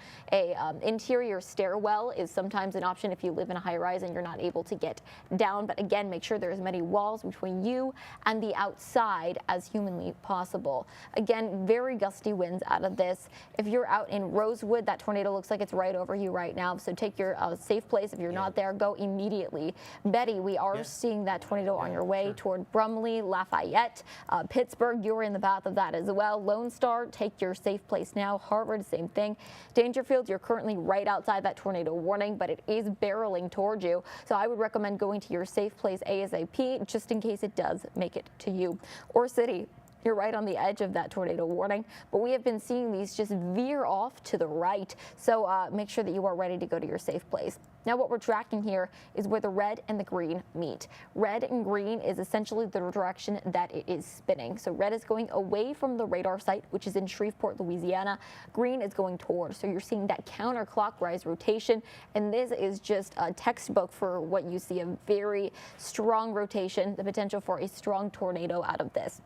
interior stairwell is sometimes an option if you live in a high rise and you're not able to get down. But again, make sure there are as many walls between you and the outside as humanly possible. Again, very gusty winds out of this. If you're out in Rosewood, that tornado looks like it's right over you right now. So take your safe place. If you're not there, go immediately. Betty, we are seeing that tornado on your way toward Brumley, Lafayette, Pittsburgh. You're in the path of that as well. Lone Star, take your safe place now. Harvard, same thing. Dangerfield, you're currently right outside that tornado warning, but it is barreling towards you. So I would recommend going to your safe place ASAP, just in case it does make it to you. Or City, you're right on the edge of that tornado warning, but we have been seeing these just veer off to the right. So make sure that you are ready to go to your safe place. Now what we're tracking here is where the red and the green meet. Red and green is essentially the direction that it is spinning. So red is going away from the radar site, which is in Shreveport, Louisiana. Green is going toward. So you're seeing that counterclockwise rotation. And this is just a textbook for what you see, a very strong rotation, the potential for a strong tornado out of this.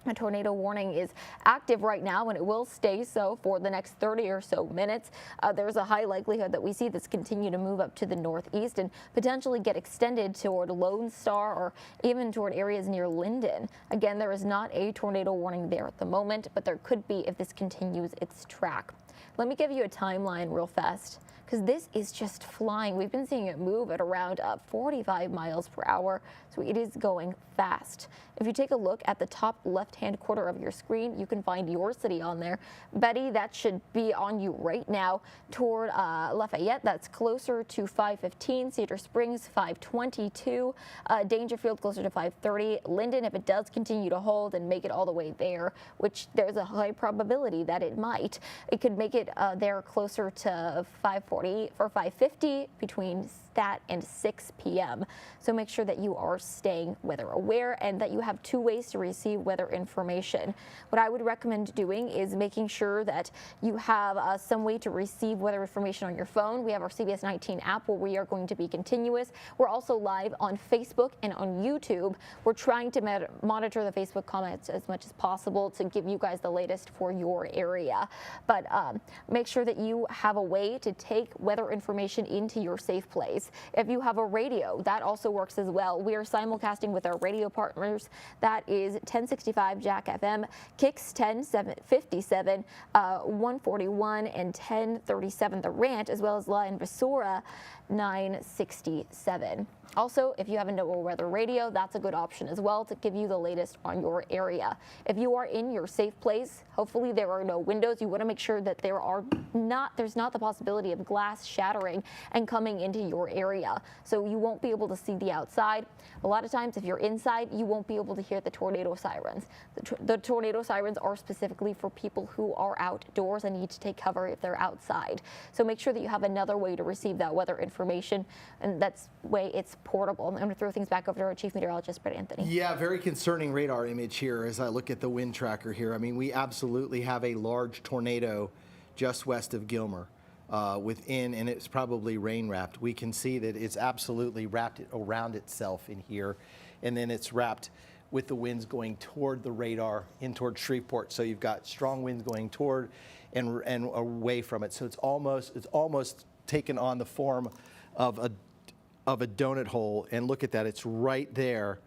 A tornado warning is active right now, and it will stay so for the next 30 or so minutes. There's a high likelihood that we see this continue to move up to the northeast and potentially get extended toward Lone Star or even toward areas near Linden. Again, there is not a tornado warning there at the moment, but there could be if this continues its track. Let me give you a timeline real fast, because this is just flying. We've been seeing it move at around 45 miles per hour, so it is going fast. If you take a look at the top left-hand corner of your screen, you can find your city on there. Betty, that should be on you right now toward Lafayette. That's closer to 515. Cedar Springs, 522. Dangerfield, closer to 530. Linden, if it does continue to hold and make it all the way there, which there's a high probability that it might, it could make it there closer to 540. 5:40 for 5:50 between that and 6 p.m. So make sure that you are staying weather aware and that you have 2 ways to receive weather information. What I would recommend doing is making sure that you have some way to receive weather information on your phone. We have our CBS19 app where we are going to be continuous. We're also live on Facebook and on YouTube. We're trying to monitor the Facebook comments as much as possible to give you guys the latest for your area. But make sure that you have a way to take weather information into your safe place. If you have a radio, that also works as well. We are simulcasting with our radio partners. That is 1065 Jack FM, Kicks 1057, 141 and 1037 The Rant, as well as La Invasora 967. Also, if you have a NOAA weather radio, that's a good option as well to give you the latest on your area. If you are in your safe place, hopefully there are no windows. You want to make sure that there's not the possibility of glass shattering and coming into your area. So you won't be able to see the outside. A lot of times if you're inside, you won't be able to hear the tornado sirens. The tornado sirens are specifically for people who are outdoors and need to take cover if they're outside. So make sure that you have another way to receive that weather information, and that's way it's portable. I'm going to throw things back over to our Chief Meteorologist, Brett Anthony. Yeah, very concerning radar image here as I look at the wind tracker here. I mean, we absolutely have a large tornado just west of Gilmer and it's probably rain wrapped. We can see that it's absolutely wrapped around itself in here, and then it's wrapped with the winds going toward the radar in toward Shreveport. So you've got strong winds going toward and away from it. So it's almost taken on the form of a donut hole, and look at that, it's right there,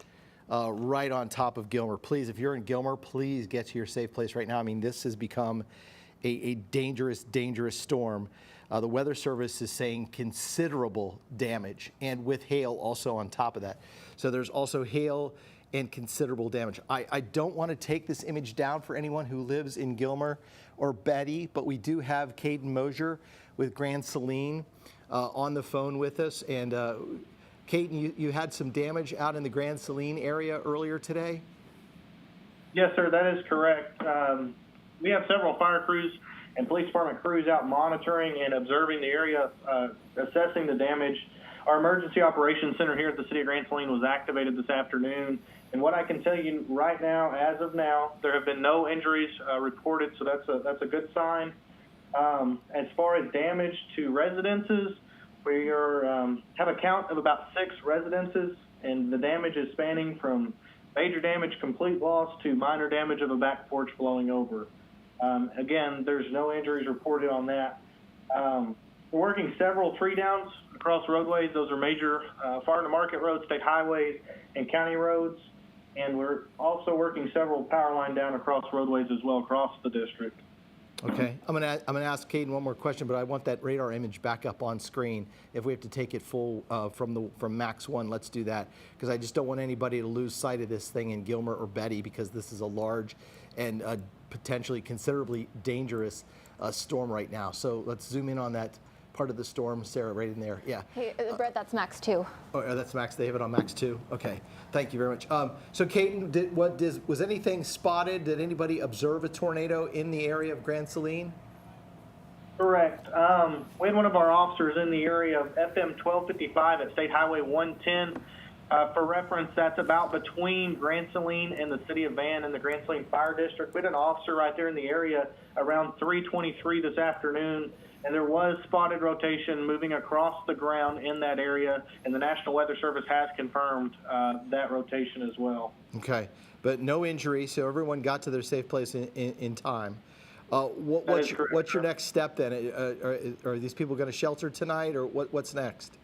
right on top of Gilmer. Please, if you're in Gilmer, please get to your safe place right now. I mean, this has become a dangerous, dangerous storm. The Weather Service is saying considerable damage, and with hail also on top of that. So there's also hail and considerable damage. I don't want to take this image down for anyone who lives in Gilmer or Betty, but we do have Caden Mosier with Grand Saline on the phone with us. And Caden, you had some damage out in the Grand Saline area earlier today? Yes, sir, that is correct. We have several fire crews and police department crews out monitoring and observing the area, assessing the damage. Our emergency operations center here at the city of Grand Saline was activated this afternoon. And what I can tell you right now, as of now, there have been no injuries reported, so that's a good sign. As far as damage to residences, we have a count of about 6 residences, and the damage is spanning from major damage, complete loss, to minor damage of a back porch blowing over. Again, there's no injuries reported on that. We're working several tree downs across roadways. Those are major farm to market roads, state highways, and county roads. And we're also working several power line down across roadways as well across the district. Okay, I'm gonna ask Caden one more question, but I want that radar image back up on screen. If we have to take it full from Max 1, let's do that, because I just don't want anybody to lose sight of this thing in Gilmer or Betty, because this is a large and potentially considerably dangerous storm right now. So let's zoom in on that part of the storm, Sarah, right in there. Yeah. Hey, Brett, that's Max 2. Oh, that's Max. They have it on Max 2. Okay. Thank you very much. So, Caden, was anything spotted? Did anybody observe a tornado in the area of Grand Saline? Correct. We had one of our officers in the area of FM 1255 at State Highway 110. For reference, that's about between Grand Saline and the city of Van and the Grand Saline Fire District. We had an officer right there in the area around 3:23 this afternoon, and there was spotted rotation moving across the ground in that area, and the National Weather Service has confirmed that rotation as well. Okay, but no injury, so everyone got to their safe place in time. What's your next step then? Are these people going to shelter tonight, or what's next?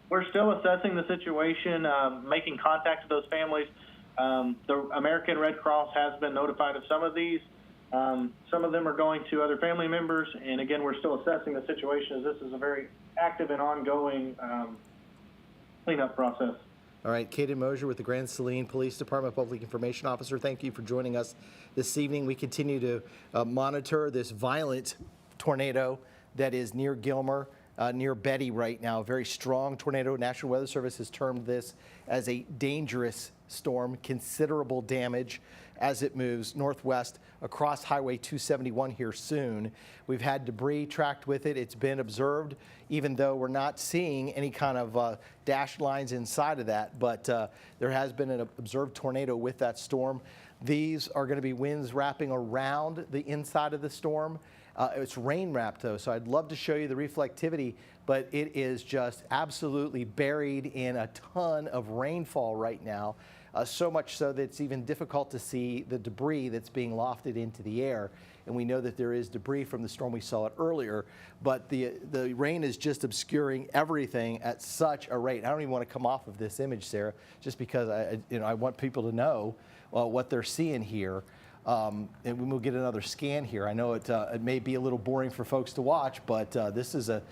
We're still assessing the situation, making contact with those families. The American Red Cross has been notified of some of these. Some of them are going to other family members, and again, we're still assessing the situation, as this is a very active and ongoing cleanup process. All right, Caden Mosier with the Grand Saline Police Department Public Information Officer, thank you for joining us this evening. We continue to monitor this violent tornado that is near Gilmer. near Betty right now. A very strong tornado. National Weather Service has termed this as a dangerous storm. Considerable damage as it moves northwest across Highway 271 here soon. We've had debris tracked with it. It's been observed, even though we're not seeing any kind of dashed lines inside of that. But there has been an observed tornado with that storm. These are going to be winds wrapping around the inside of the storm. It's rain wrapped though, so I'd love to show you the reflectivity, but it is just absolutely buried in a ton of rainfall right now. So much so that it's even difficult to see the debris that's being lofted into the air. And we know that there is debris from the storm. We saw it earlier, but the rain is just obscuring everything at such a rate. I don't even want to come off of this image, Sarah, just because I want people to know what they're seeing here. And we'll get another scan here. I know it may be a little boring for folks to watch, but this is a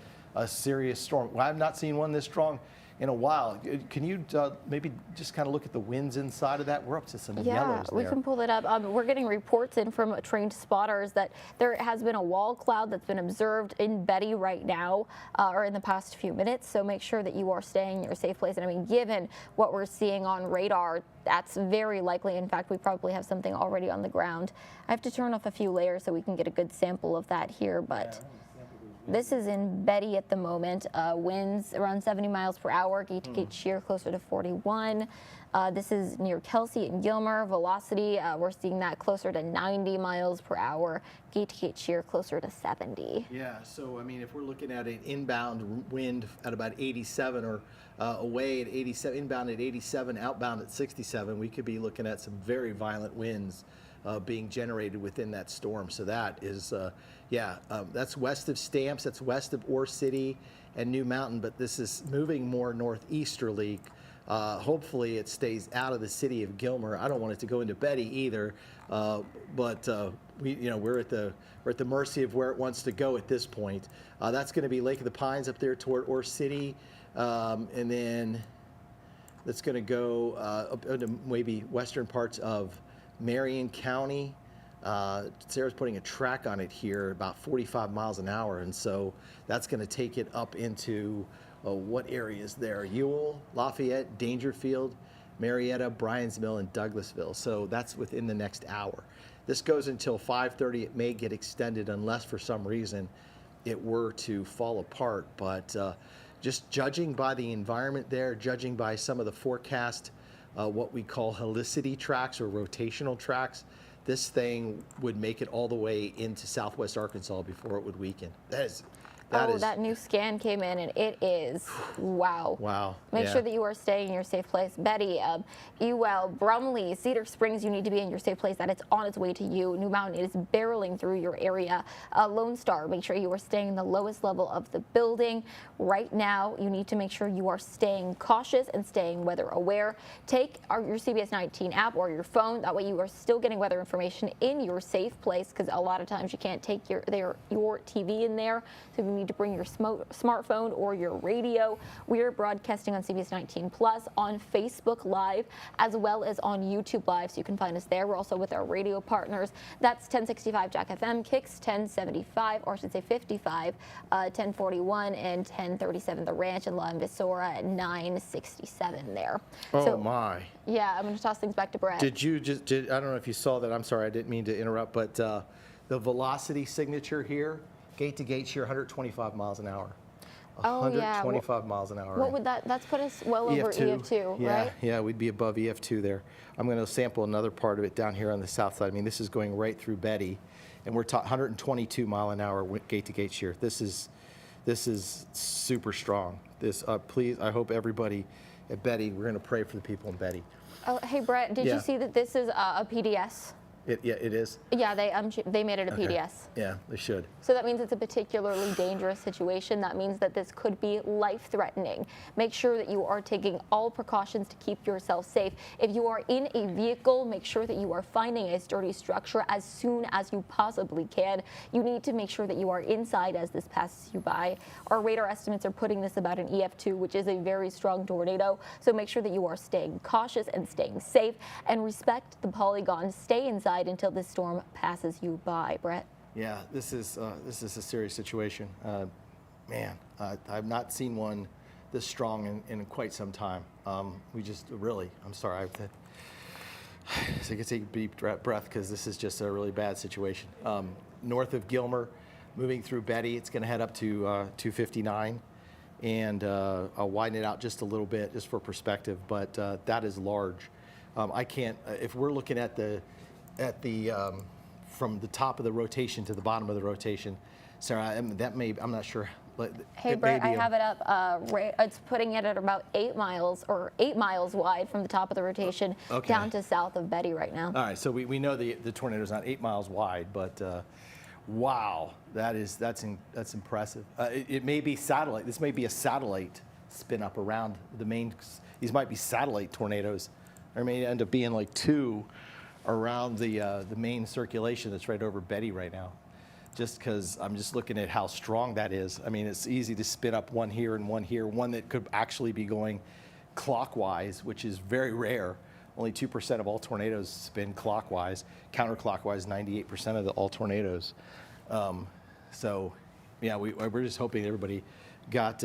serious storm. Well, I've not seen one this strong in a while. Can you maybe just kind of look at the winds inside of that? We're up to some yellows there. Yeah, we can pull that up. We're getting reports in from trained spotters that there has been a wall cloud that's been observed in Betty right now, or in the past few minutes. So make sure that you are staying in your safe place. And I mean, given what we're seeing on radar, that's very likely. In fact, we probably have something already on the ground. I have to turn off a few layers so we can get a good sample of that here, but this is in Betty at the moment. Winds around 70 miles per hour, gate-to-gate shear closer to 41. This is near Kelsey and Gilmer. Velocity, we're seeing that closer to 90 miles per hour. Gate-to-gate shear closer to 70. Yeah, so I mean, if we're looking at an inbound wind at about 87 or away at 87, inbound at 87, outbound at 67, we could be looking at some very violent winds being generated within that storm. So that is, that's west of Stamps, that's west of Ore City and New Mountain, but this is moving more northeasterly. Hopefully it stays out of the city of Gilmer. I don't want it to go into Betty either, but we're at the mercy of where it wants to go at this point. That's going to be Lake of the Pines up there toward Ore City, and then that's going to go up into maybe western parts of Marion County. Sarah's putting a track on it here, about 45 miles an hour, and so that's going to take it up into what areas there? Ewell, Lafayette, Dangerfield, Marietta, Bryan's Mill, and Douglasville. So that's within the next hour. This goes until 5:30. It may get extended unless for some reason it were to fall apart. But just judging by the environment there, judging by some of the forecast, what we call helicity tracks or rotational tracks, this thing would make it all the way into southwest Arkansas before it would weaken. That new scan came in, and it is, wow. Wow. Make sure that you are staying in your safe place. Betty, Ewell, Brumley, Cedar Springs, you need to be in your safe place. That it's on its way to you. New Mountain, it is barreling through your area. Lone Star, make sure you are staying in the lowest level of the building. Right now, you need to make sure you are staying cautious and staying weather aware. Take your CBS19 app or your phone. That way you are still getting weather information in your safe place, because a lot of times you can't take your TV in there. So you need to bring your smartphone or your radio. We are broadcasting on CBS19 Plus, on Facebook Live, as well as on YouTube Live, so you can find us there. We're also with our radio partners. That's 1065 Jack FM, Kicks 1075, or I should say 55, 1041 and 1037 The Ranch, and La Emisora at 967 there. Oh my. Yeah, I'm going to toss things back to Brett. I don't know if you saw that. I'm sorry, I didn't mean to interrupt, but the velocity signature here, gate-to-gate shear, 125 miles an hour. 125 miles an hour. What would that's put us well over EF2, right? Yeah, we'd be above EF2 there. I'm going to sample another part of it down here on the south side. I mean, this is going right through Betty, and we're 122 mile an hour gate-to-gate shear. This is super strong. Please, I hope everybody at Betty, we're going to pray for the people in Betty. Oh, hey, Brett, did you see that this is a PDS? It is? Yeah, they made it a PDS. Yeah, they should. So that means it's a particularly dangerous situation. That means that this could be life-threatening. Make sure that you are taking all precautions to keep yourself safe. If you are in a vehicle, make sure that you are finding a sturdy structure as soon as you possibly can. You need to make sure that you are inside as this passes you by. Our radar estimates are putting this about an EF2, which is a very strong tornado. So make sure that you are staying cautious and staying safe, and respect the polygon. Stay inside until this storm passes you by. Brett? Yeah, this is a serious situation. man, I've not seen one this strong in quite some time. We just really, I'm sorry, so I can take a deep breath because this is just a really bad situation. North of Gilmer, moving through Betty, it's going to head up to 259, and I'll widen it out just a little bit just for perspective, but that is large. I can't, if we're looking at the from the top of the rotation to the bottom of the rotation, Sarah, that may, I'm not sure. Hey, Brett, I have it up. It's putting it at about 8 miles or 8 miles wide from the top of the rotation down to south of Betty right now. All right, so we know the tornado's not 8 miles wide, but wow, that's impressive. It may be satellite. This may be a satellite spin up around the main. These might be satellite tornadoes. There may end up being like 2 around the main circulation that's right over Betty right now. Just because I'm just looking at how strong that is. I mean, it's easy to spin up one here and one here, one that could actually be going clockwise, which is very rare. Only 2% of all tornadoes spin clockwise. Counterclockwise, 98% of all tornadoes. So, yeah, we're just hoping everybody got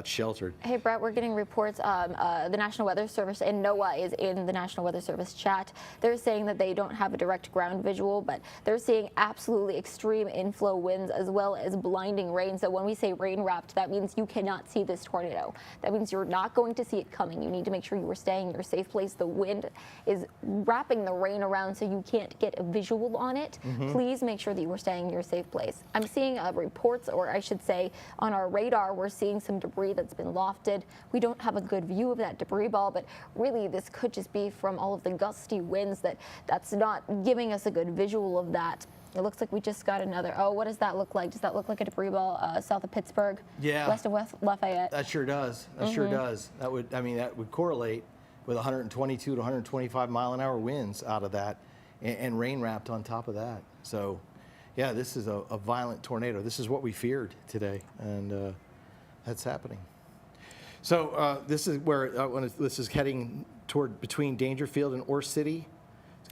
sheltered. Hey, Brett, we're getting reports. The National Weather Service and NOAA is in the National Weather Service chat. They're saying that they don't have a direct ground visual, but they're seeing absolutely extreme inflow winds as well as blinding rain. So when we say rain wrapped, that means you cannot see this tornado. That means you're not going to see it coming. You need to make sure you are staying in your safe place. The wind is wrapping the rain around so you can't get a visual on it. Please make sure that you are staying in your safe place. I'm seeing reports, or I should say on our radar, we're seeing some debris that's been lofted. We don't have a good view of that debris ball, but really this could just be from all of the gusty winds that's not giving us a good visual of that. It looks like we just got another. Oh, what does that look like? Does that look like a debris ball south of Pittsburgh? Yeah. West of Lafayette? That sure does. That sure does. That would correlate with 122 to 125 mile an hour winds out of that, and rain wrapped on top of that. So, yeah, this is a violent tornado. This is what we feared today, and that's happening. So this is where this is heading toward between Dangerfield and Ore City.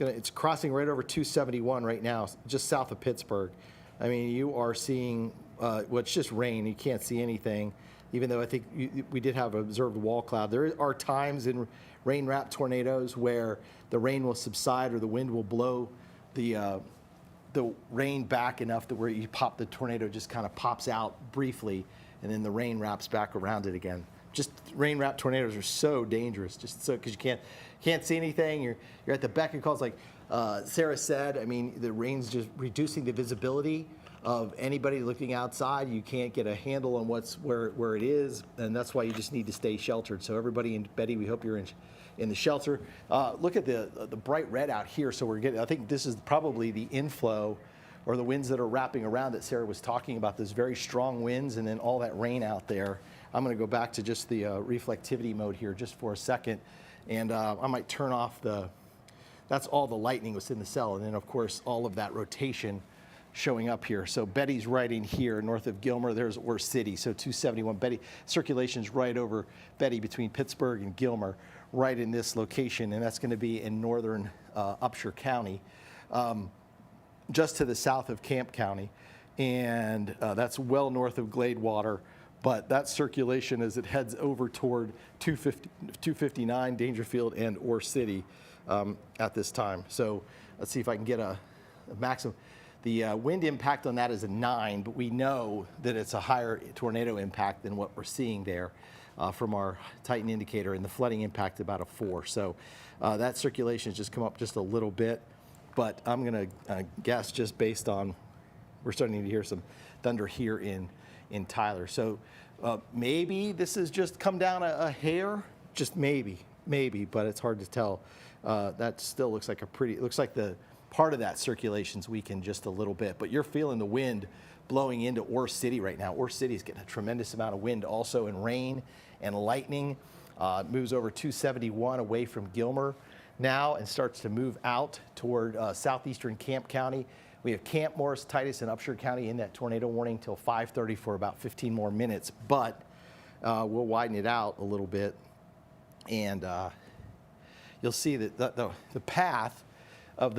It's crossing right over 271 right now, just south of Pittsburgh. I mean, you are seeing it's just rain. You can't see anything, even though I think we did have observed wall cloud. There are times in rain-wrapped tornadoes where the rain will subside or the wind will blow the rain back enough that where the tornado just kind of pops out briefly, and then the rain wraps back around it again. Just rain-wrapped tornadoes are so dangerous, just so because you can't see anything. You're at the beck and calls, like Sarah said. I mean, the rain's just reducing the visibility of anybody looking outside. You can't get a handle on where it is, and that's why you just need to stay sheltered. So everybody in Betty, we hope you're in the shelter. Look at the bright red out here. So I think this is probably the inflow or the winds that are wrapping around that Sarah was talking about, those very strong winds and then all that rain out there. I'm going to go back to just the reflectivity mode here just for a second, and I might turn off that's all the lightning was in the cell, and then of course all of that rotation showing up here. So Betty's right in here, north of Gilmer. There's Ore City, so 271. Betty, circulation's right over Betty between Pittsburgh and Gilmer, right in this location, and that's going to be in northern Upshur County. Just to the south of Camp County, and that's well north of Gladewater, but that circulation as it heads over toward 259, Dangerfield, and Ore City at this time. So let's see if I can get a maximum. The wind impact on that is a 9, but we know that it's a higher tornado impact than what we're seeing there from our Titan indicator, and the flooding impact about a 4. So that circulation has just come up just a little bit. But I'm going to guess just based on, we're starting to hear some thunder here in Tyler. So maybe this has just come down a hair, just maybe, but it's hard to tell. That still looks like it looks like the part of that circulation's weakened just a little bit. But you're feeling the wind blowing into Ore City right now. Ore City's getting a tremendous amount of wind also, and rain and lightning. It moves over 271 away from Gilmer now and starts to move out toward southeastern Camp County. We have Camp, Morris, Titus, and Upshur County in that tornado warning till 5:30 for about 15 more minutes, but we'll widen it out a little bit, and you'll see that the path of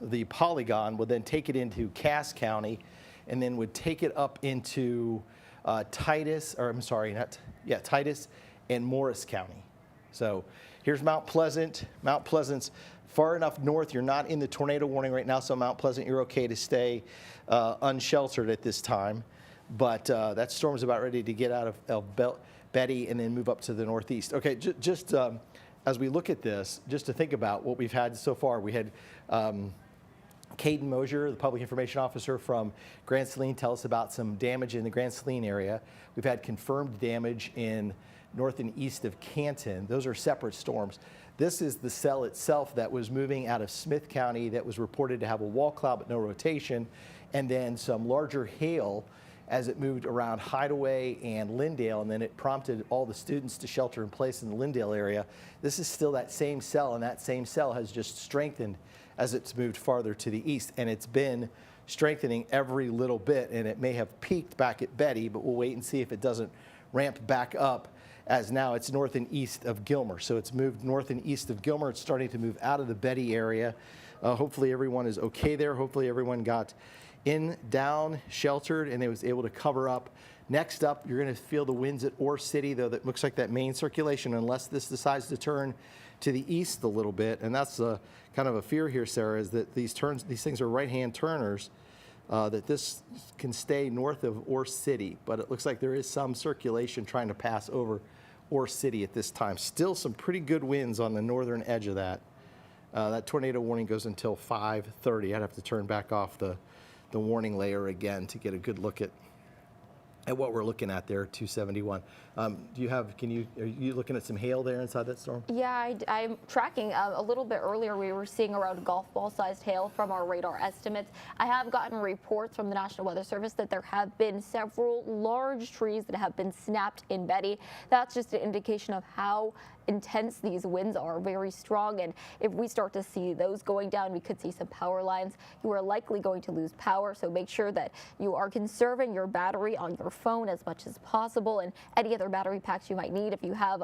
the polygon would then take it into Cass County, and then would take it up into Titus, or I'm sorry, Titus and Morris County. So here's Mount Pleasant. Mount Pleasant's far enough north. You're not in the tornado warning right now, so Mount Pleasant, you're okay to stay unsheltered at this time. But that storm's about ready to get out of Betty and then move up to the northeast. Okay, just as we look at this, just to think about what we've had so far, we had Caden Mosier, the public information officer from Grand Saline, tell us about some damage in the Grand Saline area. We've had confirmed damage in north and east of Canton. Those are separate storms. This is the cell itself that was moving out of Smith County that was reported to have a wall cloud but no rotation, and then some larger hail as it moved around Hideaway and Lindale, and then it prompted all the students to shelter in place in the Lindale area. This is still that same cell, and that same cell has just strengthened as it's moved farther to the east, and it's been strengthening every little bit, and it may have peaked back at Betty, but we'll wait and see if it doesn't ramp back up, as now it's north and east of Gilmer. So it's moved north and east of Gilmer. It's starting to move out of the Betty area. Hopefully everyone is okay there. Hopefully everyone got in, down, sheltered, and it was able to cover up. Next up, you're going to feel the winds at Ore City, though that looks like that main circulation, unless this decides to turn to the east a little bit. And that's kind of a fear here, Sarah, is that these things are right-hand turners, that this can stay north of Ore City, but it looks like there is some circulation trying to pass over Ore City at this time. Still some pretty good winds on the northern edge of that. That tornado warning goes until 5:30. I'd have to turn back off the warning layer again to get a good look at what we're looking at there, 271. Are you looking at some hail there inside that storm? Yeah, I'm tracking. A little bit earlier, we were seeing around golf ball-sized hail from our radar estimates. I have gotten reports from the National Weather Service that there have been several large trees that have been snapped in Betty. That's just an indication of how intense these winds are, very strong, and if we start to see those going down, we could see some power lines. You are likely going to lose power, so make sure that you are conserving your battery on your phone as much as possible, and any other battery packs you might need. If you have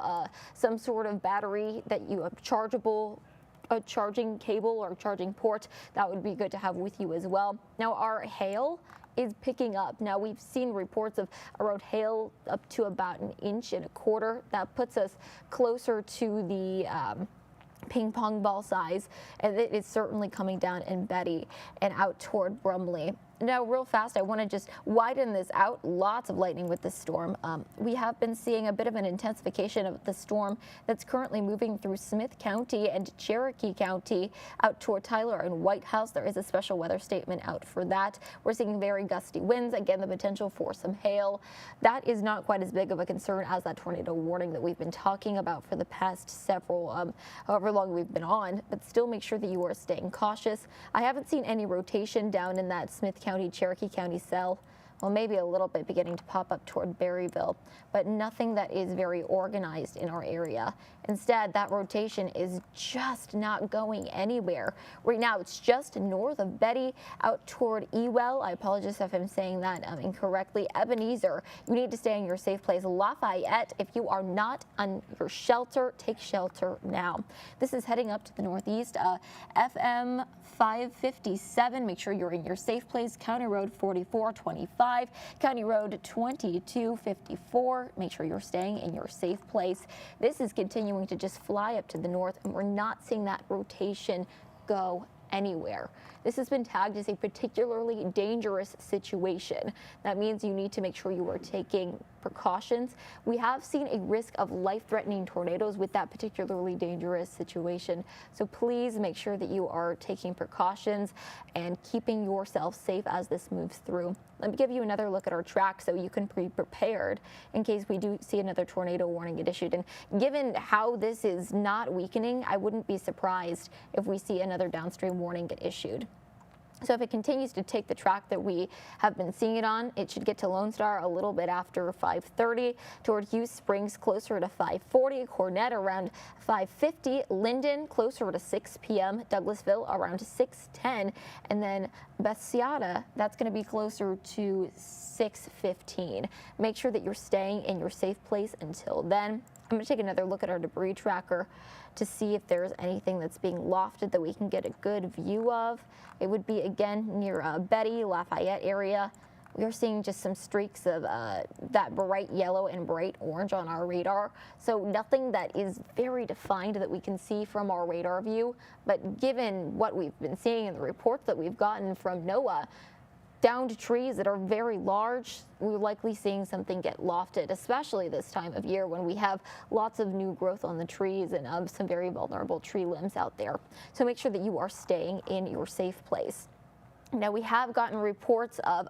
some sort of battery that you have a charging cable or charging port, that would be good to have with you as well. Now, our hail is picking up. Now, we've seen reports of around hail up to about 1.25 inches. That puts us closer to the ping pong ball size, and it is certainly coming down in Betty and out toward Brumley. Now, real fast, I want to just widen this out. Lots of lightning with this storm. We have been seeing a bit of an intensification of the storm that's currently moving through Smith County and Cherokee County out toward Tyler and White House. There is a special weather statement out for that. We're seeing very gusty winds. Again, the potential for some hail. That is not quite as big of a concern as that tornado warning that we've been talking about for the past several, however long we've been on, but still make sure that you are staying cautious. I haven't seen any rotation down in that Smith County, Cherokee County cell. Well, maybe a little bit beginning to pop up toward Berryville, but nothing that is very organized in our area. Instead, that rotation is just not going anywhere. Right now, it's just north of Betty, out toward Ewell. I apologize if I'm saying that incorrectly. Ebenezer, you need to stay in your safe place. Lafayette, if you are not on your shelter, take shelter now. This is heading up to the northeast. FM 557, make sure you're in your safe place. County Road 4425, County Road 2254, make sure you're staying in your safe place. This is continuing to just fly up to the north, and we're not seeing that rotation go anywhere. This has been tagged as a particularly dangerous situation. That means you need to make sure you are taking precautions. We have seen a risk of life-threatening tornadoes with that particularly dangerous situation. So please make sure that you are taking precautions and keeping yourself safe as this moves through. Let me give you another look at our track so you can be prepared in case we do see another tornado warning get issued. And given how this is not weakening, I wouldn't be surprised if we see another downstream warning get issued. So if it continues to take the track that we have been seeing it on, it should get to Lone Star a little bit after 5:30, toward Hughes Springs closer to 5:40, Cornett around 5:50, Linden closer to 6 p.m., Douglasville around 6:10, and then Bessiata, that's going to be closer to 6:15. Make sure that you're staying in your safe place until then. I'm going to take another look at our debris tracker to see if there's anything that's being lofted that we can get a good view of. It would be, again, near Betty, Lafayette area. We are seeing just some streaks of that bright yellow and bright orange on our radar. So nothing that is very defined that we can see from our radar view. But given what we've been seeing in the reports that we've gotten from NOAA, downed trees that are very large, we're likely seeing something get lofted, especially this time of year when we have lots of new growth on the trees and some very vulnerable tree limbs out there. So make sure that you are staying in your safe place. Now, we have gotten reports of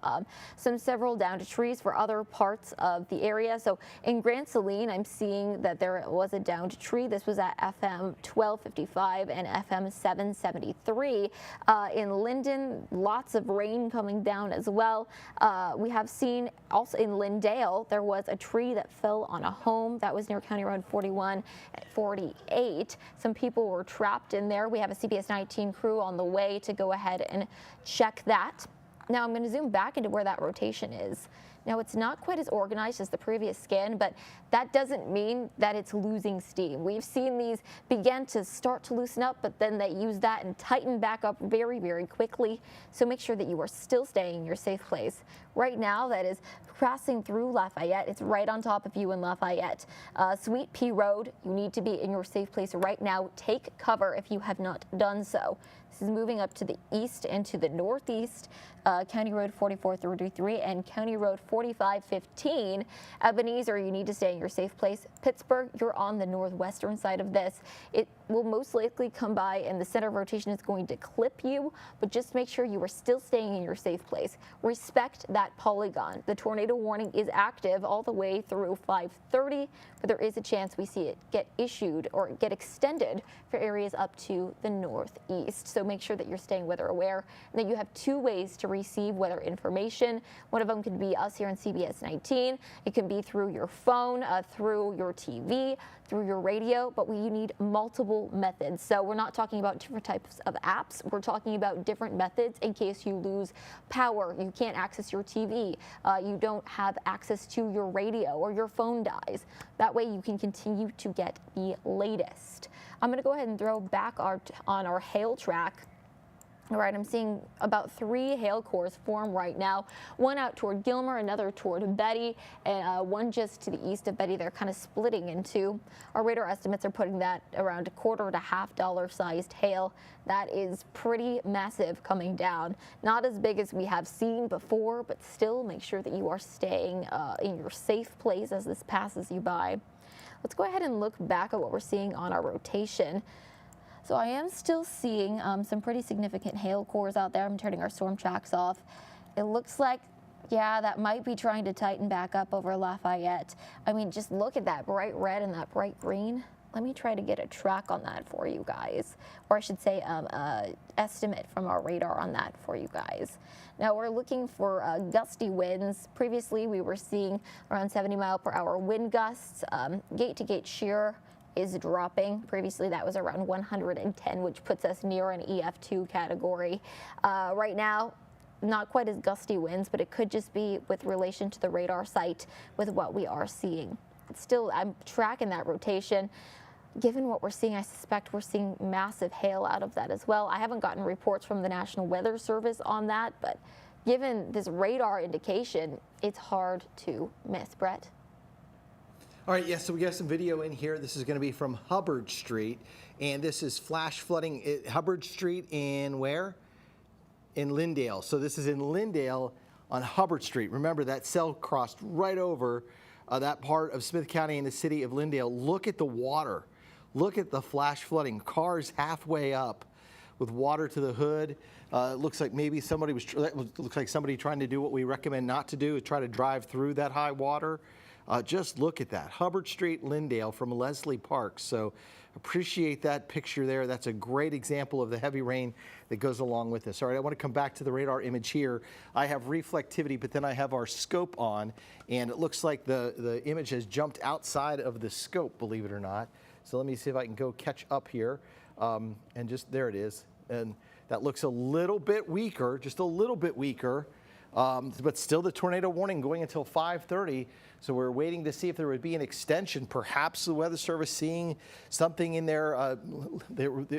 several downed trees for other parts of the area. So in Grand Saline, I'm seeing that there was a downed tree. This was at FM 1255 and FM 773. In Linden, lots of rain coming down as well. We have seen also in Lindale, there was a tree that fell on a home that was near County Road 41 at 48. Some people were trapped in there. We have a CBS19 crew on the way to go ahead and check that. Now I'm going to zoom back into where that rotation is. Now it's not quite as organized as the previous scan, but that doesn't mean that it's losing steam. We've seen these begin to start to loosen up, but then they use that and tighten back up very, very quickly. So make sure that you are still staying in your safe place. Right now, that is crossing through Lafayette. It's right on top of you in Lafayette. Sweet Pea Road, you need to be in your safe place right now. Take cover if you have not done so. This is moving up to the east and to the northeast. County Road 4433 and County Road 4515. Ebenezer, you need to stay in your safe place. Pittsburgh, you're on the northwestern side of this. It will most likely come by and the center of rotation is going to clip you, but just make sure you are still staying in your safe place. Respect that polygon. The tornado warning is active all the way through 5:30, but there is a chance we see it get issued or get extended for areas up to the northeast. So make sure that you're staying weather aware and that you have two ways to receive weather information. One of them could be us here on CBS 19. It can be through your phone, through your TV, through your radio, but you need multiple methods. So we're not talking about different types of apps. We're talking about different methods in case you lose power, you can't access your TV, you don't have access to your radio or your phone dies. That way you can continue to get the latest. I'm going to go ahead and throw back on our hail track. All right, I'm seeing about 3 hail cores form right now. One out toward Gilmer, another toward Betty, and one just to the east of Betty. They're kind of splitting in two. Our radar estimates are putting that around $1/4 to $1/2 sized hail. That is pretty massive coming down. Not as big as we have seen before, but still make sure that you are staying in your safe place as this passes you by. Let's go ahead and look back at what we're seeing on our rotation. So I am still seeing some pretty significant hail cores out there. I'm turning our storm tracks off. It looks like, yeah, that might be trying to tighten back up over Lafayette. I mean, just look at that bright red and that bright green. Let me try to get a track on that for you guys, or I should say estimate from our radar on that for you guys. Now we're looking for gusty winds. Previously we were seeing around 70-mile-per-hour wind gusts. Gate-to-gate shear is dropping. Previously that was around 110, which puts us near an EF2 category. Right now, not quite as gusty winds, but it could just be with relation to the radar site with what we are seeing. Still, I'm tracking that rotation. Given what we're seeing, I suspect we're seeing massive hail out of that as well. I haven't gotten reports from the National Weather Service on that, but given this radar indication, it's hard to miss. Brett? All right, yes, so we got some video in here. This is going to be from Hubbard Street, and this is flash flooding at Hubbard Street in where? In Lindale. So this is in Lindale on Hubbard Street. Remember, that cell crossed right over that part of Smith County in the city of Lindale. Look at the water. Look at the flash flooding. Cars halfway up with water to the hood. It looks like maybe somebody looks like somebody trying to do what we recommend not to do, is try to drive through that high water. Just look at that. Hubbard Street, Lindale from Leslie Park. So appreciate that picture there. That's a great example of the heavy rain that goes along with this. All right, I want to come back to the radar image here. I have reflectivity, but then I have our scope on, and it looks like the image has jumped outside of the scope, believe it or not. So let me see if I can go catch up here. And just there it is. And that looks a little bit weaker, just a little bit weaker. but still the tornado warning going until 5:30. So we're waiting to see if there would be an extension. Perhaps the Weather Service seeing something in there.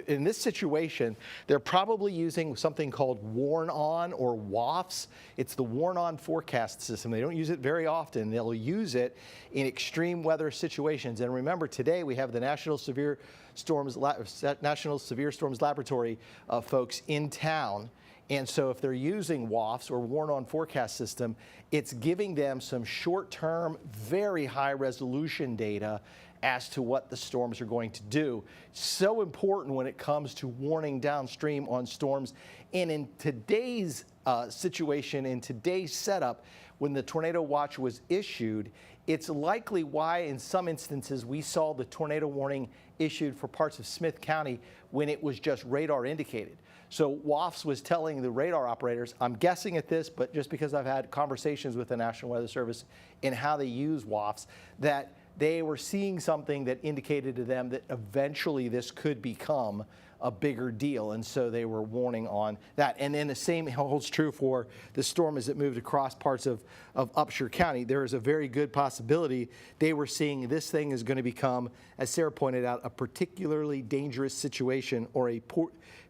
In this situation, they're probably using something called WARN-ON or WAFS. It's the WARN-ON forecast system. They don't use it very often. They'll use it in extreme weather situations. And remember, today we have the National Severe Storms Laboratory folks in town. And so if they're using WAFS or WARN-ON forecast system, it's giving them some short-term, very high-resolution data as to what the storms are going to do. So important when it comes to warning downstream on storms. And in today's situation, in today's setup, when the tornado watch was issued, it's likely why in some instances we saw the tornado warning issued for parts of Smith County when it was just radar indicated. So WAFS was telling the radar operators, I'm guessing at this, but just because I've had conversations with the National Weather Service in how they use WAFS, that they were seeing something that indicated to them that eventually this could become a bigger deal. And so they were warning on that. And then the same holds true for the storm as it moved across parts of Upshur County. There is a very good possibility they were seeing this thing is going to become, as Sarah pointed out, a particularly dangerous situation or a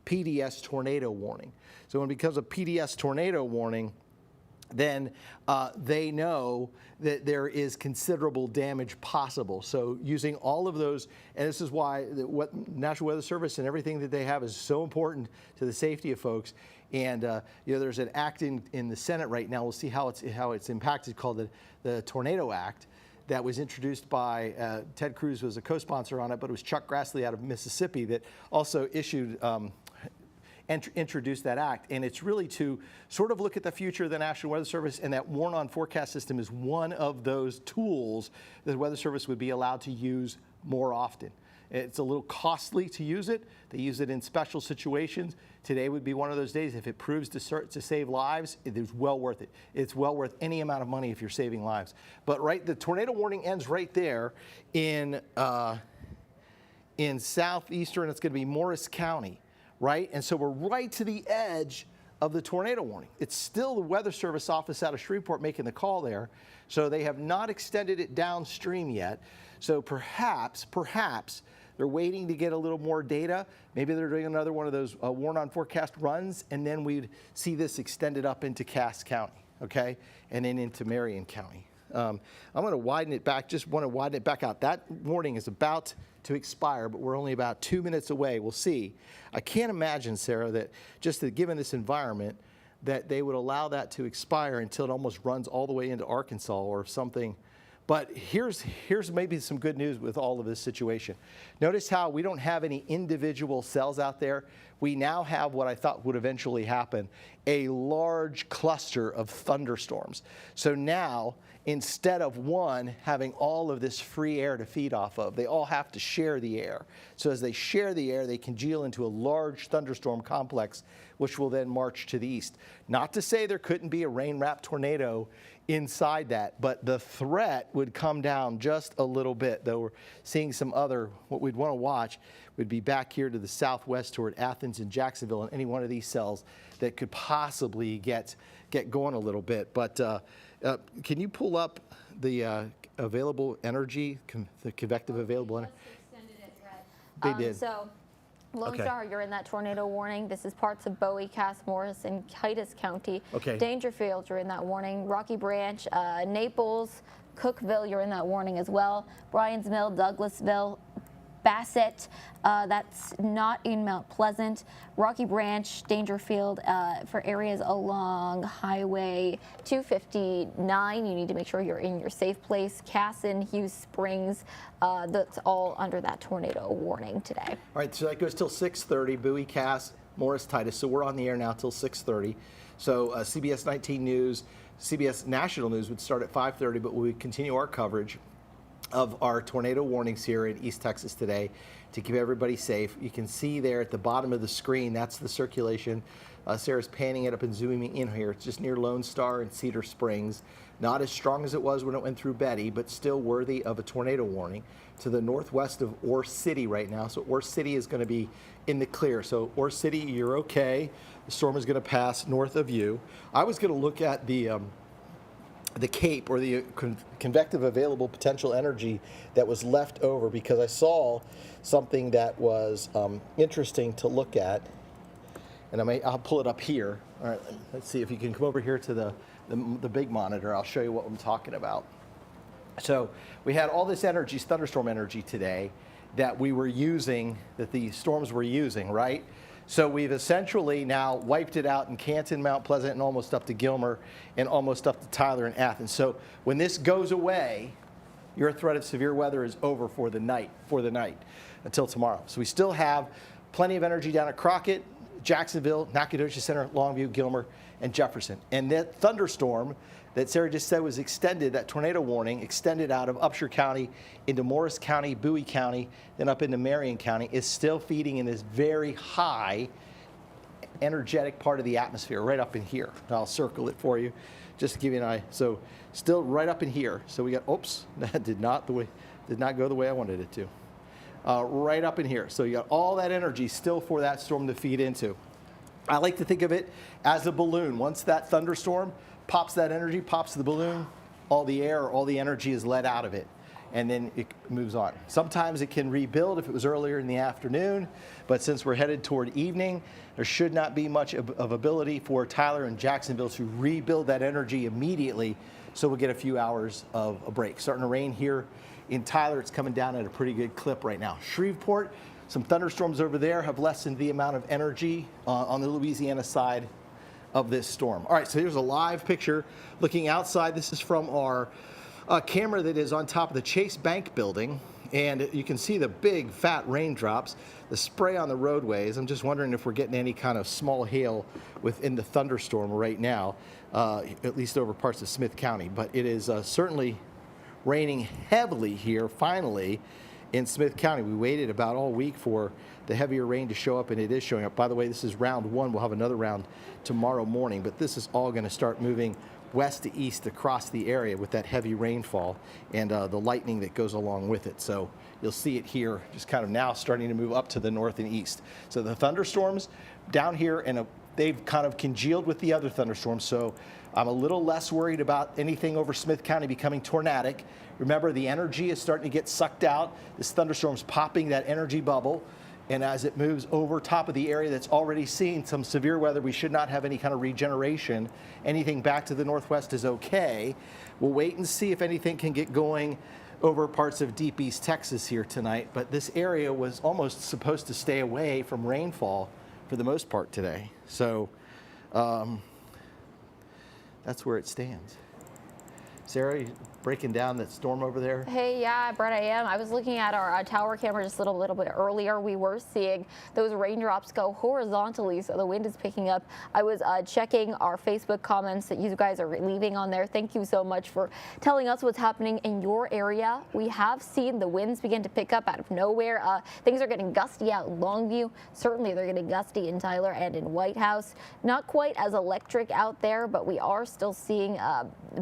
PDS tornado warning. So when it becomes a PDS tornado warning, then they know that there is considerable damage possible. So using all of those, and this is why what National Weather Service and everything that they have is so important to the safety of folks. And you know, there's an act in the Senate right now. We'll see how it's impacted, called the Tornado Act, that was introduced by Ted Cruz was a co-sponsor on it, but it was Chuck Grassley out of Mississippi that also issued. Introduce that act, and it's really to sort of look at the future of the National Weather Service, and that WARN-ON forecast system is one of those tools that the Weather Service would be allowed to use more often. It's a little costly to use it. They use it in special situations. Today would be one of those days. If it proves to save lives, it is well worth it. It's well worth any amount of money if you're saving lives. But the tornado warning ends right there in southeastern. It's going to be Morris County. Right? And so we're right to the edge of the tornado warning. It's still the Weather Service office out of Shreveport making the call there. So they have not extended it downstream yet. So perhaps they're waiting to get a little more data. Maybe they're doing another one of those WARN-ON forecast runs, and then we'd see this extended up into Cass County, okay? And then into Marion County. I'm going to widen it back, just want to widen it back out. That warning is about to expire, but we're only about 2 minutes away. We'll see. I can't imagine, Sarah, that just given this environment, that they would allow that to expire until it almost runs all the way into Arkansas or something. But here's maybe some good news with all of this situation. Notice how we don't have any individual cells out there. We now have what I thought would eventually happen, a large cluster of thunderstorms. So now, instead of one having all of this free air to feed off of, they all have to share the air. So as they share the air, they congeal into a large thunderstorm complex, which will then march to the east. Not to say there couldn't be a rain-wrapped tornado inside that, but the threat would come down just a little bit, though we're seeing some other, what we'd want to watch would be back here to the southwest toward Athens and Jacksonville, and any one of these cells that could possibly get going a little bit. But can you pull up the available energy, the convective available energy? They did. So Lone Star, you're in that tornado warning. This is parts of Bowie, Cass, Morris, and Titus County. Okay. Dangerfield, you're in that warning. Rocky Branch, Naples, Cookville, you're in that warning as well. Bryan's Mill, Douglasville, Bassett, that's not in Mount Pleasant. Rocky Branch, Dangerfield, for areas along Highway 259, you need to make sure you're in your safe place. Casson, Hughes Springs, that's all under that tornado warning today. All right, so that goes till 6:30, Bowie, Cass, Morris, Titus. So we're on the air now till 6:30. So CBS19 News, CBS National News would start at 5:30, but we would continue our coverage of our tornado warnings here in East Texas today to keep everybody safe. You can see there at the bottom of the screen, that's the circulation. Sarah's panning it up and zooming in here. It's just near Lone Star and Cedar Springs. Not as strong as it was when it went through Betty, but still worthy of a tornado warning to the northwest of Ore City right now. So Ore City is going to be in the clear. So Ore City, you're okay. The storm is going to pass north of you. I was going to look at the CAPE, or the convective available potential energy that was left over, because I saw something that was interesting to look at. And I'll pull it up here. All right, let's see if you can come over here to the big monitor. I'll show you what I'm talking about. So we had all this energy, thunderstorm energy today, that we were using, that the storms were using, right? So we've essentially now wiped it out in Canton, Mount Pleasant, and almost up to Gilmer, and almost up to Tyler and Athens. So when this goes away, your threat of severe weather is over for the night until tomorrow. So we still have plenty of energy down at Crockett, Jacksonville, Nacogdoches Center, Longview, Gilmer, and Jefferson. And that thunderstorm that Sarah just said was extended, that tornado warning, extended out of Upshur County into Morris County, Bowie County, then up into Marion County, is still feeding in this very high energetic part of the atmosphere, right up in here. I'll circle it for you, just to give you an eye. So still right up in here. So we got, oops, that did not go the way I wanted it to. Right up in here. So you got all that energy still for that storm to feed into. I like to think of it as a balloon. Once that thunderstorm pops that energy, pops the balloon, all the air, all the energy is let out of it, and then it moves on. Sometimes it can rebuild if it was earlier in the afternoon, but since we're headed toward evening, there should not be much of ability for Tyler and Jacksonville to rebuild that energy immediately, so we'll get a few hours of a break. Starting to rain here in Tyler. It's coming down at a pretty good clip right now. Shreveport, some thunderstorms over there have lessened the amount of energy on the Louisiana side of this storm. All right, so here's a live picture looking outside. This is from our camera that is on top of the Chase Bank building, and you can see the big fat raindrops, the spray on the roadways. I'm just wondering if we're getting any kind of small hail within the thunderstorm right now, at least over parts of Smith County. But it is certainly raining heavily here finally in Smith County. We waited about all week for the heavier rain to show up, and it is showing up. By the way, this is round one. We'll have another round tomorrow morning, but this is all going to start moving west to east across the area with that heavy rainfall and the lightning that goes along with it. So you'll see it here just kind of now starting to move up to the north and east. So the thunderstorms down here, and they've kind of congealed with the other thunderstorms, so I'm a little less worried about anything over Smith County becoming tornadic. Remember, the energy is starting to get sucked out. This thunderstorm's popping that energy bubble, and as it moves over top of the area that's already seen some severe weather, we should not have any kind of regeneration. Anything back to the northwest is okay. We'll wait and see if anything can get going over parts of deep East Texas here tonight, but this area was almost supposed to stay away from rainfall for the most part today. So that's where it stands. Sarah, you breaking down that storm over there? Hey, yeah, Brett, I am. I was looking at our tower camera just a little bit earlier. We were seeing those raindrops go horizontally, so the wind is picking up. I was checking our Facebook comments that you guys are leaving on there. Thank you so much for telling us what's happening in your area. We have seen the winds begin to pick up out of nowhere. Things are getting gusty out in Longview. Certainly they're getting gusty in Tyler and in White House. Not quite as electric out there, but we are still seeing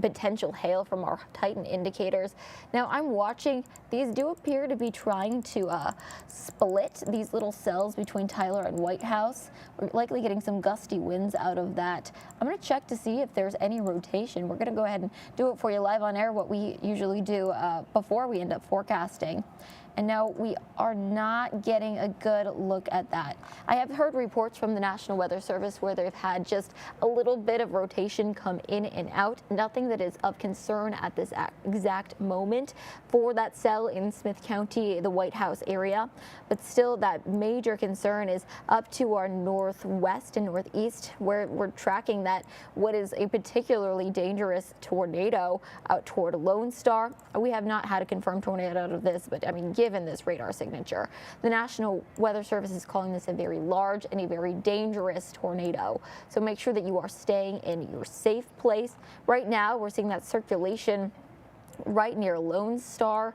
potential hail from our Titan indicators. Now I'm watching, these do appear to be trying to split these little cells between Tyler and White House. We're likely getting some gusty winds out of that. I'm going to check to see if there's any rotation. We're going to go ahead and do it for you live on air, what we usually do before we end up forecasting. And now we are not getting a good look at that. I have heard reports from the National Weather Service where they've had just a little bit of rotation come in and out. Nothing that is of concern at this exact moment for that cell in Smith County, the White House area. But still, that major concern is up to our northwest and northeast, where we're tracking that what is a particularly dangerous tornado out toward Lone Star. We have not had a confirmed tornado out of this, but I mean, given this radar signature, the National Weather Service is calling this a very large and a very dangerous tornado. So make sure that you are staying in your safe place. Right now, we're seeing that circulation right near Lone Star.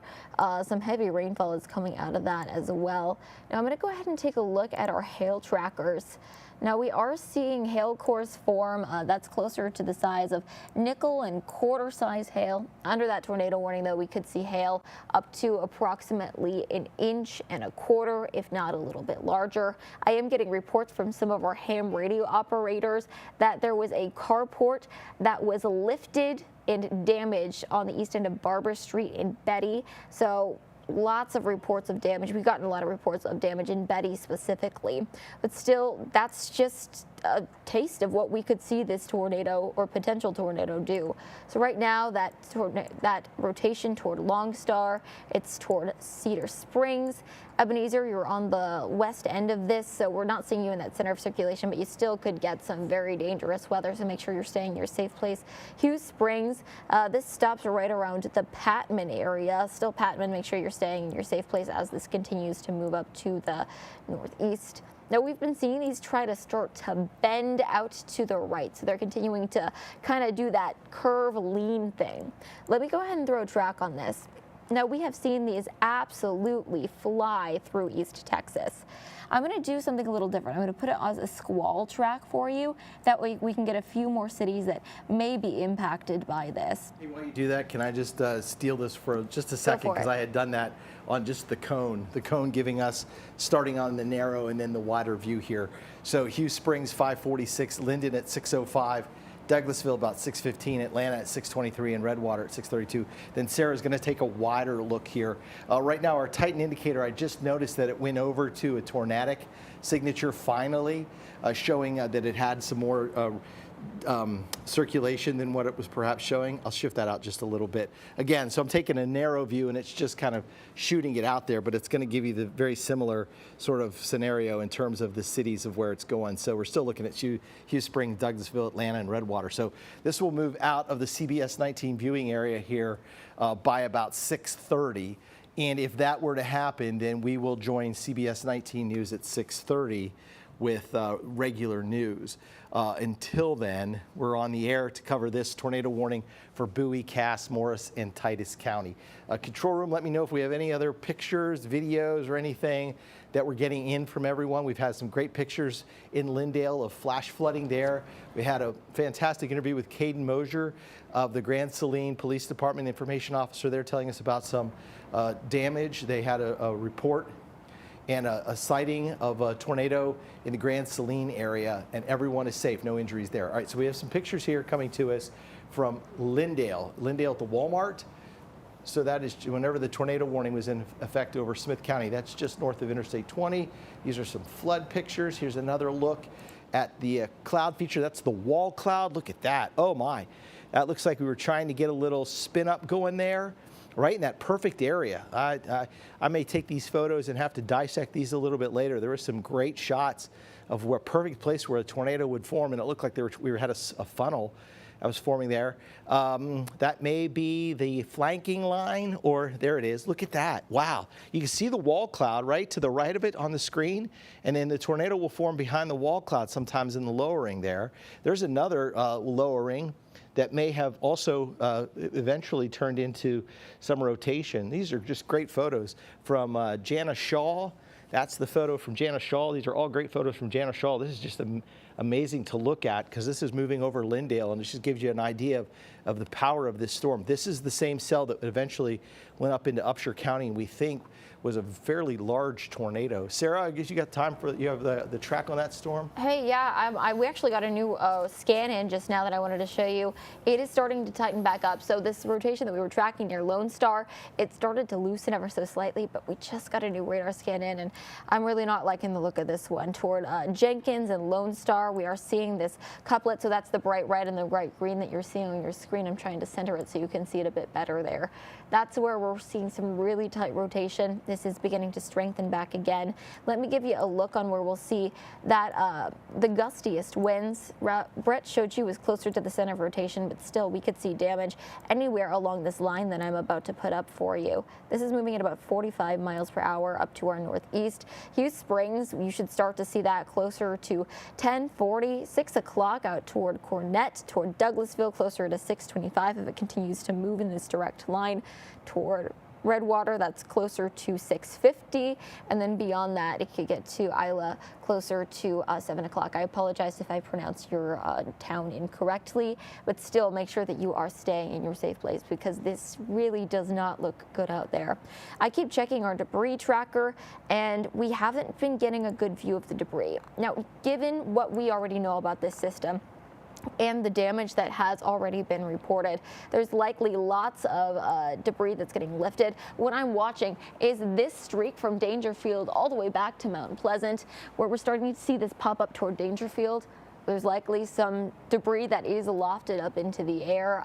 Some heavy rainfall is coming out of that as well. Now I'm going to go ahead and take a look at our hail trackers. Now we are seeing hail cores form that's closer to the size of nickel and quarter size hail. Under that tornado warning though, we could see hail up to approximately 1.25 inches, if not a little bit larger. I am getting reports from some of our ham radio operators that there was a carport that was lifted and damaged on the east end of Barber Street in Betty. So lots of reports of damage. We've gotten a lot of reports of damage in Betty specifically, but still, that's just a taste of what we could see this tornado or potential tornado do. So right now, that rotation toward Long Star, it's toward Cedar Springs. Ebenezer, you're on the west end of this, so we're not seeing you in that center of circulation, but you still could get some very dangerous weather, so make sure you're staying in your safe place. Hughes Springs, this stops right around the Patman area. Still Patman, make sure you're staying in your safe place as this continues to move up to the northeast. Now we've been seeing these try to start to bend out to the right, so they're continuing to kind of do that curve lean thing. Let me go ahead and throw a track on this. Now we have seen these absolutely fly through East Texas. I'm going to do something a little different. I'm going to put it as a squall track for you. That way we can get a few more cities that may be impacted by this. Hey, while you do that, can I just steal this for just a second? Because I had done that on just the cone giving us starting on the narrow and then the wider view here. So Hughes Springs 546, Linden at 605. Douglasville about 6:15, Atlanta at 6:23, and Redwater at 6:32. Then Sarah's going to take a wider look here. Right now, our Titan indicator, I just noticed that it went over to a tornadic signature finally, showing that it had some more circulation than what it was perhaps showing. I'll shift that out just a little bit. Again, so I'm taking a narrow view and it's just kind of shooting it out there, but it's going to give you the very similar sort of scenario in terms of the cities of where it's going. So we're still looking at Hughes Springs, Douglasville, Atlanta, and Redwater. So this will move out of the CBS19 viewing area here by about 6:30. And if that were to happen, then we will join CBS19 News at 6:30 with regular news. Until then, we're on the air to cover this tornado warning for Bowie, Cass, Morris, and Titus County. Control room, let me know if we have any other pictures, videos, or anything that we're getting in from everyone. We've had some great pictures in Lindale of flash flooding there. We had a fantastic interview with Caden Mosier of the Grand Saline Police Department information officer there, telling us about some damage. They had a report and a sighting of a tornado in the Grand Saline area, and everyone is safe, no injuries there. All right, so we have some pictures here coming to us from Lindale at the Walmart. So that is whenever the tornado warning was in effect over Smith County. That's just north of Interstate 20. These are some flood pictures. Here's another look at the cloud feature. That's the wall cloud. Look at that. Oh my. That looks like we were trying to get a little spin up going there, right in that perfect area. I may take these photos and have to dissect these a little bit later. There were some great shots of where perfect place where a tornado would form, and it looked like we had a funnel that was forming there. That may be the flanking line, or there it is. Look at that. Wow. You can see the wall cloud right to the right of it on the screen, and then the tornado will form behind the wall cloud sometimes in the lowering there. There's another lowering that may have also eventually turned into some rotation. These are just great photos from Jana Shaw. That's the photo from Jana Shaw. These are all great photos from Jana Shaw. This is just amazing to look at because this is moving over Lindale, and it just gives you an idea of the power of this storm. This is the same cell that eventually went up into Upshur County, and we think was a fairly large tornado. Sarah, I guess you got time for, you have the track on that storm? Hey, yeah, we actually got a new scan in just now that I wanted to show you. It is starting to tighten back up. So this rotation that we were tracking near Lone Star, it started to loosen ever so slightly, but we just got a new radar scan in, and I'm really not liking the look of this one. Toward Jenkins and Lone Star, we are seeing this couplet, so that's the bright red and the bright green that you're seeing on your screen. I'm trying to center it so you can see it a bit better there. That's where we're seeing some really tight rotation. This is beginning to strengthen back again. Let me give you a look on where we'll see that the gustiest winds Brett showed you was closer to the center of rotation, but still we could see damage anywhere along this line that I'm about to put up for you. This is moving at about 45 miles per hour up to our northeast. Hughes Springs, you should start to see that closer to 10:40, 6 o'clock out toward Cornett, toward Douglasville, closer to 6:25 if it continues to move in this direct line toward Redwater. That's closer to 6:50, and then beyond that it could get to Isla closer to 7 o'clock. I apologize if I pronounced your town incorrectly, but still make sure that you are staying in your safe place because this really does not look good out there. I keep checking our debris tracker and we haven't been getting a good view of the debris. Now, given what we already know about this system and the damage that has already been reported, there's likely lots of debris that's getting lifted. What I'm watching is this streak from Dangerfield all the way back to Mount Pleasant, where we're starting to see this pop up toward Dangerfield. There's likely some debris that is lofted up into the air.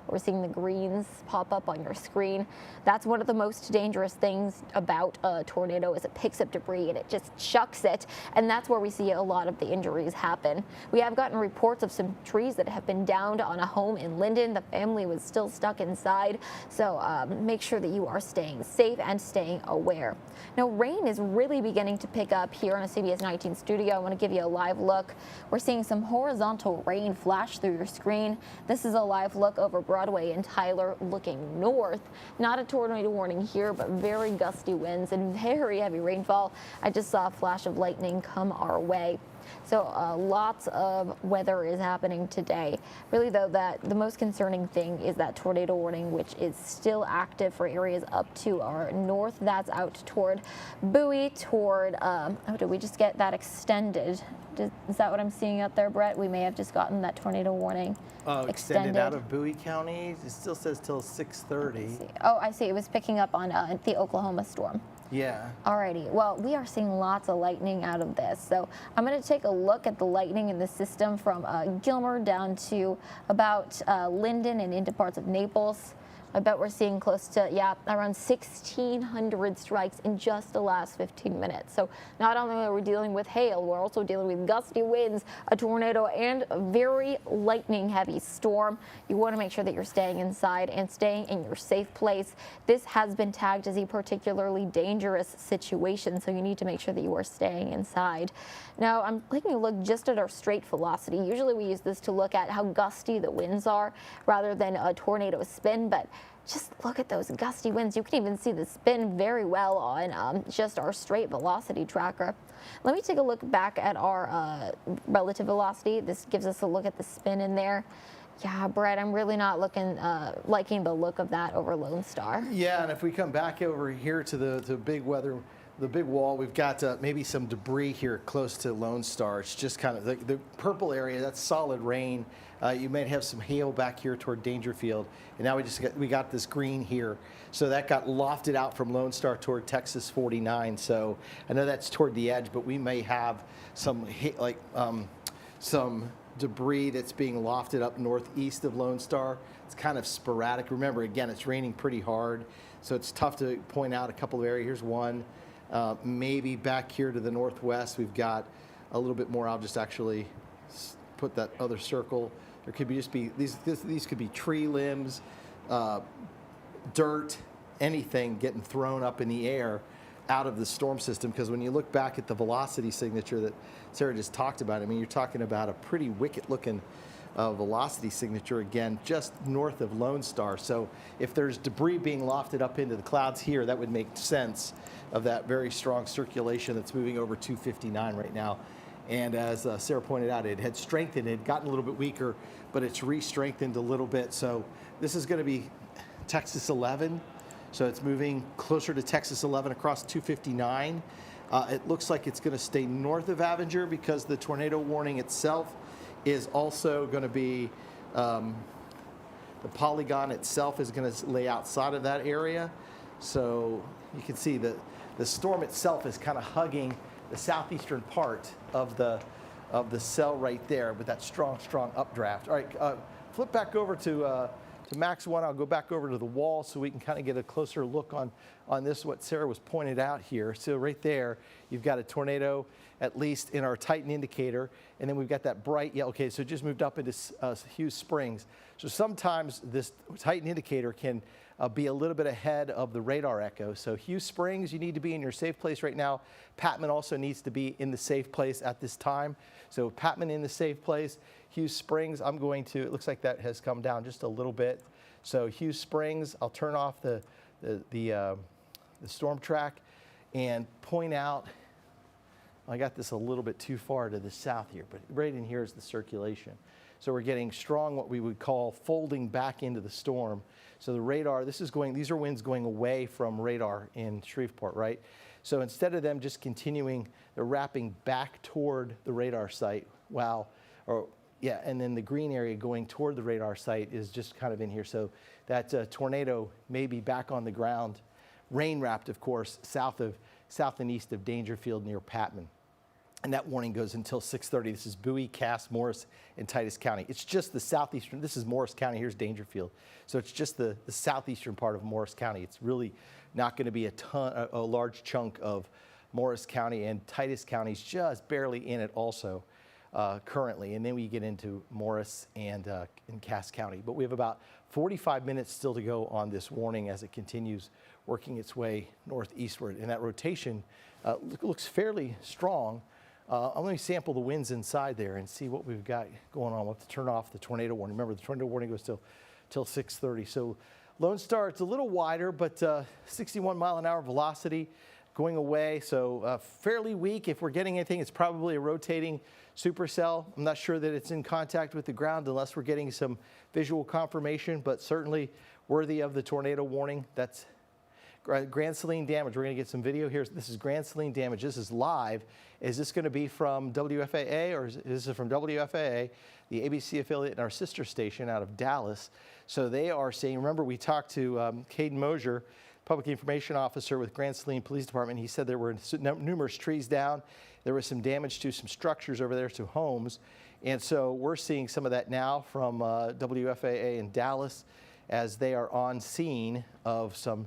We're seeing the greens pop up on your screen. That's one of the most dangerous things about a tornado is it picks up debris and it just chucks it, and that's where we see a lot of the injuries happen. We have gotten reports of some trees that have been downed on a home in Linden. The family was still stuck inside, so make sure that you are staying safe and staying aware. Now, rain is really beginning to pick up here on a CBS19 studio. I want to give you a live look. We're seeing some horizontal rain flash through your screen. This is a live look over Broadway and Tyler looking north. Not a tornado warning here, but very gusty winds and very heavy rainfall. I just saw a flash of lightning come our way. So lots of weather is happening today. Really, though, that the most concerning thing is that tornado warning, which is still active for areas up to our north. That's out toward Bowie, toward, oh, did we just get that extended? Is that what I'm seeing out there, Brett? We may have just gotten that tornado warning extended out of Bowie County. It still says till 6:30. Oh, I see. It was picking up on the Oklahoma storm. Yeah. Alrighty, well, we are seeing lots of lightning out of this. So I'm going to take a look at the lightning in the system from Gilmer down to about Linden and into parts of Naples. I bet we're seeing close to, yeah, around 1,600 strikes in just the last 15 minutes. So not only are we dealing with hail, we're also dealing with gusty winds, a tornado, and a very lightning-heavy storm. You want to make sure that you're staying inside and staying in your safe place. This has been tagged as a particularly dangerous situation, so you need to make sure that you are staying inside. Now, I'm taking a look just at our straight velocity. Usually we use this to look at how gusty the winds are rather than a tornado spin, but just look at those gusty winds. You can even see the spin very well on just our straight velocity tracker. Let me take a look back at our relative velocity. This gives us a look at the spin in there. Yeah, Brett, I'm really not liking the look of that over Lone Star. Yeah, and if we come back over here to the big weather, the big wall, we've got maybe some debris here close to Lone Star. It's just kind of the purple area. That's solid rain. You might have some hail back here toward Dangerfield, and now we got this green here. So that got lofted out from Lone Star toward Texas 49. So I know that's toward the edge, but we may have some some debris that's being lofted up northeast of Lone Star. It's kind of sporadic. Remember, again, it's raining pretty hard, so it's tough to point out a couple of areas. Here's one. Maybe back here to the northwest, we've got a little bit more. I'll just actually put that other circle. There could just be these could be tree limbs, dirt, anything getting thrown up in the air out of the storm system. Because when you look back at the velocity signature that Sarah just talked about, I mean, you're talking about a pretty wicked-looking velocity signature, again, just north of Lone Star. So if there's debris being lofted up into the clouds here, that would make sense of that very strong circulation that's moving over 259 right now. And as Sarah pointed out, it had strengthened, it had gotten a little bit weaker, but it's re-strengthened a little bit. So this is going to be Texas 11. So it's moving closer to Texas 11 across 259. It looks like it's going to stay north of Avenger because the tornado warning itself is also going to be, the polygon itself is going to lay outside of that area. So you can see that the storm itself is kind of hugging the southeastern part of the cell right there with that strong updraft. All right, flip back over to to Max 1, I'll go back over to the wall so we can kind of get a closer look on this, what Sarah was pointed out here. So right there, you've got a tornado, at least in our Titan indicator, and then we've got that bright yellow. Okay, so it just moved up into Hughes Springs. So sometimes this Titan indicator can be a little bit ahead of the radar echo. So Hughes Springs, you need to be in your safe place right now. Patman also needs to be in the safe place at this time. So Patman in the safe place. Hughes Springs, I'm going to, it looks like that has come down just a little bit. So Hughes Springs, I'll turn off the storm track and point out, I got this a little bit too far to the south here, but right in here is the circulation. So we're getting strong, what we would call folding back into the storm. So the radar, these are winds going away from radar in Shreveport, right? So instead of them just continuing, they're wrapping back toward the radar site. And then the green area going toward the radar site is just kind of in here. So that tornado may be back on the ground, rain wrapped, of course, south and east of Dangerfield near Patman. And that warning goes until 6:30. This is Bowie, Cass, Morris, and Titus County. It's just the southeastern. This is Morris County. Here's Dangerfield. So it's just the southeastern part of Morris County. It's really not going to be a large chunk of Morris County, and Titus County's just barely in it also currently. And then we get into Morris and in Cass County. But we have about 45 minutes still to go on this warning as it continues working its way northeastward. And that rotation looks fairly strong. Let me sample the winds inside there and see what we've got going on. We'll have to turn off the tornado warning. Remember, the tornado warning goes till 6:30. So Lone Star, it's a little wider, but 61 mile an hour velocity going away. So fairly weak. If we're getting anything, it's probably a rotating supercell. I'm not sure that it's in contact with the ground unless we're getting some visual confirmation, but certainly worthy of the tornado warning. That's Grand Saline damage. We're going to get some video here. This is Grand Saline damage. This is live. Is this going to be from WFAA or is this from WFAA, the ABC affiliate and our sister station out of Dallas? So they are saying, remember we talked to Caden Mosier, Public Information Officer with Grand Saline Police Department. He said there were numerous trees down. There was some damage to some structures over there, to homes. And so we're seeing some of that now from WFAA in Dallas as they are on scene of some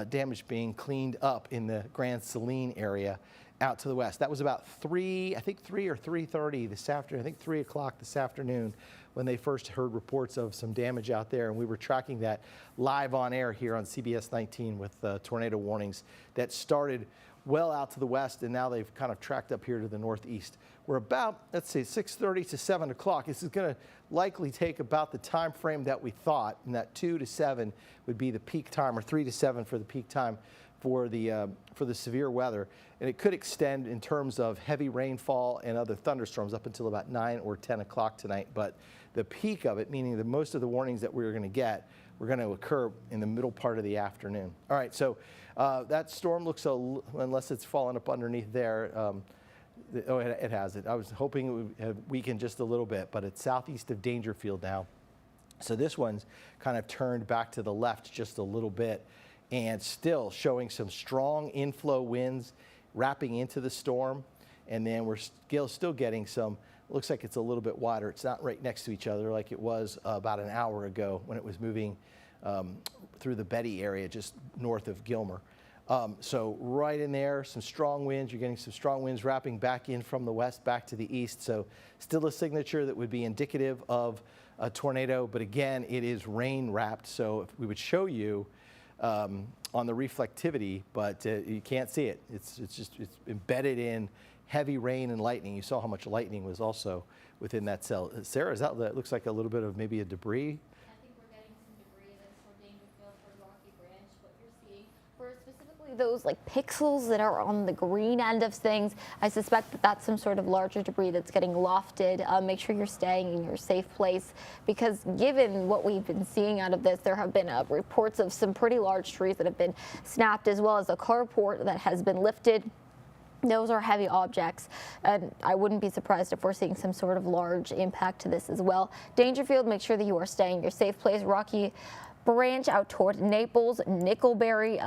damage being cleaned up in the Grand Saline area out to the west. That was about 3 or 3:30 this afternoon, I think 3 o'clock this afternoon when they first heard reports of some damage out there. And we were tracking that live on air here on CBS19 with tornado warnings that started well out to the west, and now they've kind of tracked up here to the northeast. We're about, let's say, 6:30 to 7 o'clock. This is going to likely take about the time frame that we thought, and that 2 to 7 would be the peak time, or 3 to 7 for the peak time for the severe weather. And it could extend in terms of heavy rainfall and other thunderstorms up until about 9 or 10 o'clock tonight. But the peak of it, meaning that most of the warnings that we're going to get, we're going to occur in the middle part of the afternoon. All right, so that storm looks, unless it's fallen up underneath there, it has it. I was hoping it would have weakened just a little bit, but it's southeast of Dangerfield now. So this one's kind of turned back to the left just a little bit and still showing some strong inflow winds wrapping into the storm. And then we're still getting some, looks like it's a little bit wider. It's not right next to each other like it was about an hour ago when it was moving through the Betty area just north of Gilmer. So right in there, some strong winds. You're getting some strong winds wrapping back in from the west back to the east. So still a signature that would be indicative of a tornado, but again, it is rain wrapped. So if we would show you on the reflectivity, but you can't see it. It's embedded in heavy rain and lightning. You saw how much lightning was also within that cell. Sarah, that looks like a little bit of maybe a debris? I think we're getting some debris that's from Dangerfield, from Rocky Branch. What you're seeing for specifically those like pixels that are on the green end of things, I suspect that that's some sort of larger debris that's getting lofted. Make sure you're staying in your safe place, because given what we've been seeing out of this, there have been reports of some pretty large trees that have been snapped, as well as a carport that has been lifted. Those are heavy objects, and I wouldn't be surprised if we're seeing some sort of large impact to this as well. Dangerfield, make sure that you are staying in your safe place. Rocky Branch out toward Naples, Nickelberry,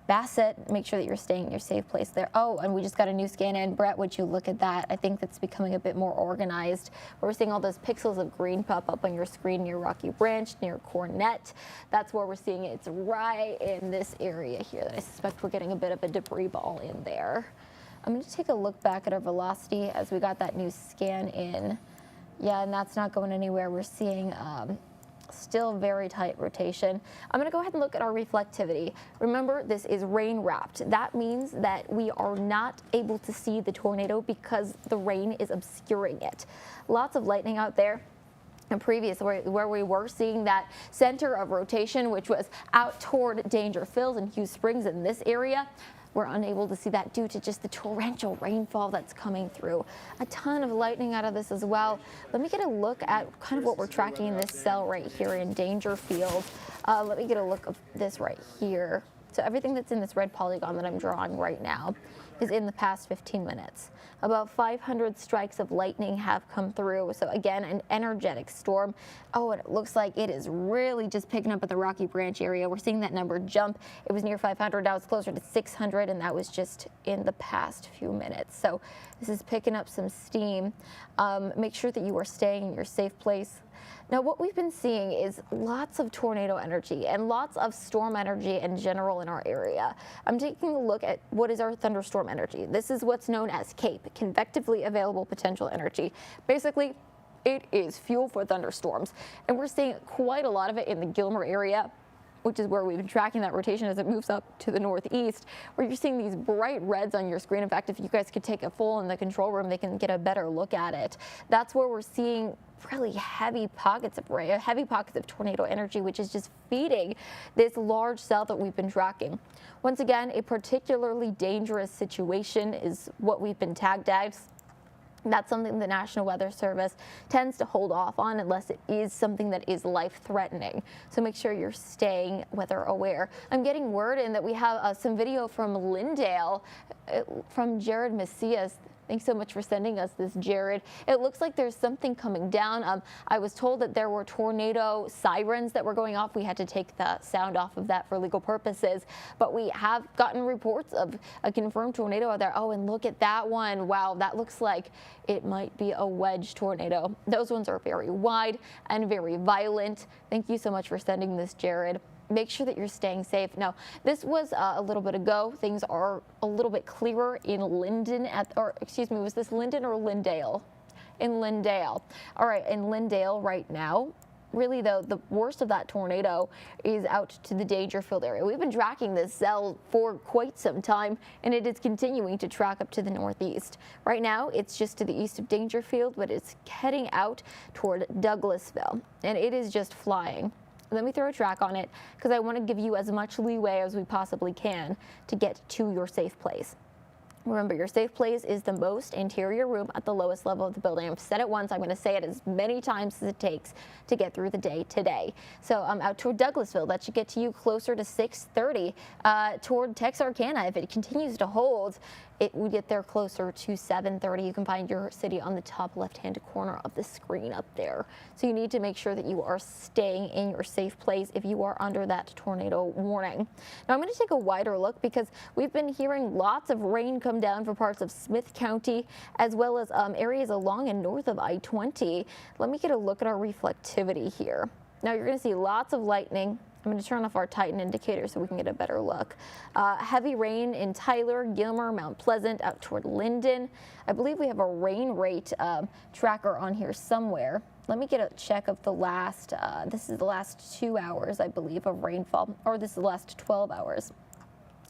Bassett, make sure that you're staying in your safe place there. Oh, and we just got a new scan in. Brett, would you look at that? I think that's becoming a bit more organized. We're seeing all those pixels of green pop up on your screen near Rocky Branch, near Cornett. That's where we're seeing it. It's right in this area here that I suspect we're getting a bit of a debris ball in there. I'm going to take a look back at our velocity as we got that new scan in. Yeah, and that's not going anywhere. We're seeing still very tight rotation. I'm going to go ahead and look at our reflectivity. Remember, this is rain wrapped. That means that we are not able to see the tornado because the rain is obscuring it. Lots of lightning out there. And previous where we were seeing that center of rotation, which was out toward Dangerfield and Hughes Springs in this area, we're unable to see that due to just the torrential rainfall that's coming through. A ton of lightning out of this as well. Let me get a look at kind of what we're tracking in this cell right here in Dangerfield. Let me get a look of this right here. So everything that's in this red polygon that I'm drawing right now is in the past 15 minutes. About 500 strikes of lightning have come through. So again, an energetic storm. Oh, and it looks like it is really just picking up at the Rocky Branch area. We're seeing that number jump. It was near 500, now it's closer to 600, and that was just in the past few minutes. So this is picking up some steam. Make sure that you are staying in your safe place. Now, what we've been seeing is lots of tornado energy and lots of storm energy in general in our area. I'm taking a look at what is our thunderstorm energy. This is what's known as CAPE, convectively available potential energy. Basically, it is fuel for thunderstorms, and we're seeing quite a lot of it in the Gilmer area, which is where we've been tracking that rotation as it moves up to the northeast, where you're seeing these bright reds on your screen. In fact, if you guys could take a full in the control room, they can get a better look at it. That's where we're seeing really heavy pockets of rain, heavy pockets of tornado energy, which is just feeding this large cell that we've been tracking. Once again, a particularly dangerous situation is what we've been tagged as. That's something the National Weather Service tends to hold off on unless it is something that is life-threatening. So make sure you're staying weather aware. I'm getting word in that we have some video from Lindale from Jared Macias. Thanks so much for sending us this, Jared. It looks like there's something coming down. I was told that there were tornado sirens that were going off. We had to take the sound off of that for legal purposes, but we have gotten reports of a confirmed tornado out there. Oh, and look at that one. Wow, that looks like it might be a wedge tornado. Those ones are very wide and very violent. Thank you so much for sending this, Jared. Make sure that you're staying safe. Now, this was a little bit ago. Things are a little bit clearer in Linden, was this Linden or Lindale? In Lindale. All right, in Lindale right now. Really, though, the worst of that tornado is out to the Dangerfield area. We've been tracking this cell for quite some time, and it is continuing to track up to the northeast. Right now, it's just to the east of Dangerfield, but it's heading out toward Douglasville, and it is just flying. Let me throw a track on it because I want to give you as much leeway as we possibly can to get to your safe place. Remember, your safe place is the most interior room at the lowest level of the building. I've said it once. I'm going to say it as many times as it takes to get through the day today. So I'm out toward Douglasville. That should get to you closer to 6:30. Toward Texarkana, if it continues to hold, it would get there closer to 7:30. You can find your city on the top left-hand corner of the screen up there. So you need to make sure that you are staying in your safe place if you are under that tornado warning. Now I'm going to take a wider look because we've been hearing lots of rain come down for parts of Smith County as well as areas along and north of I-20. Let me get a look at our reflectivity here. Now you're going to see lots of lightning. I'm going to turn off our Titan indicator so we can get a better look. Heavy rain in Tyler, Gilmer, Mount Pleasant, out toward Linden. I believe we have a rain rate tracker on here somewhere. Let me get a check of the last, this is the last 2 hours, I believe, of rainfall, or this is the last 12 hours.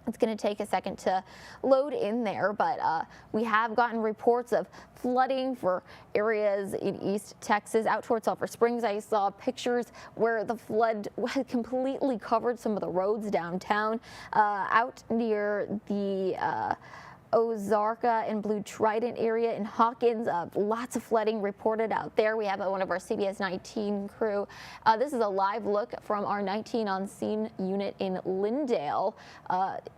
It's going to take a second to load in there, but we have gotten reports of flooding for areas in East Texas. Out towards Sulphur Springs, I saw pictures where the flood had completely covered some of the roads downtown. Out near the Ozarka and Blue Trident area in Hawkins. Lots of flooding reported out there. We have one of our CBS19 crew. This is a live look from our 19 on scene unit in Lindale.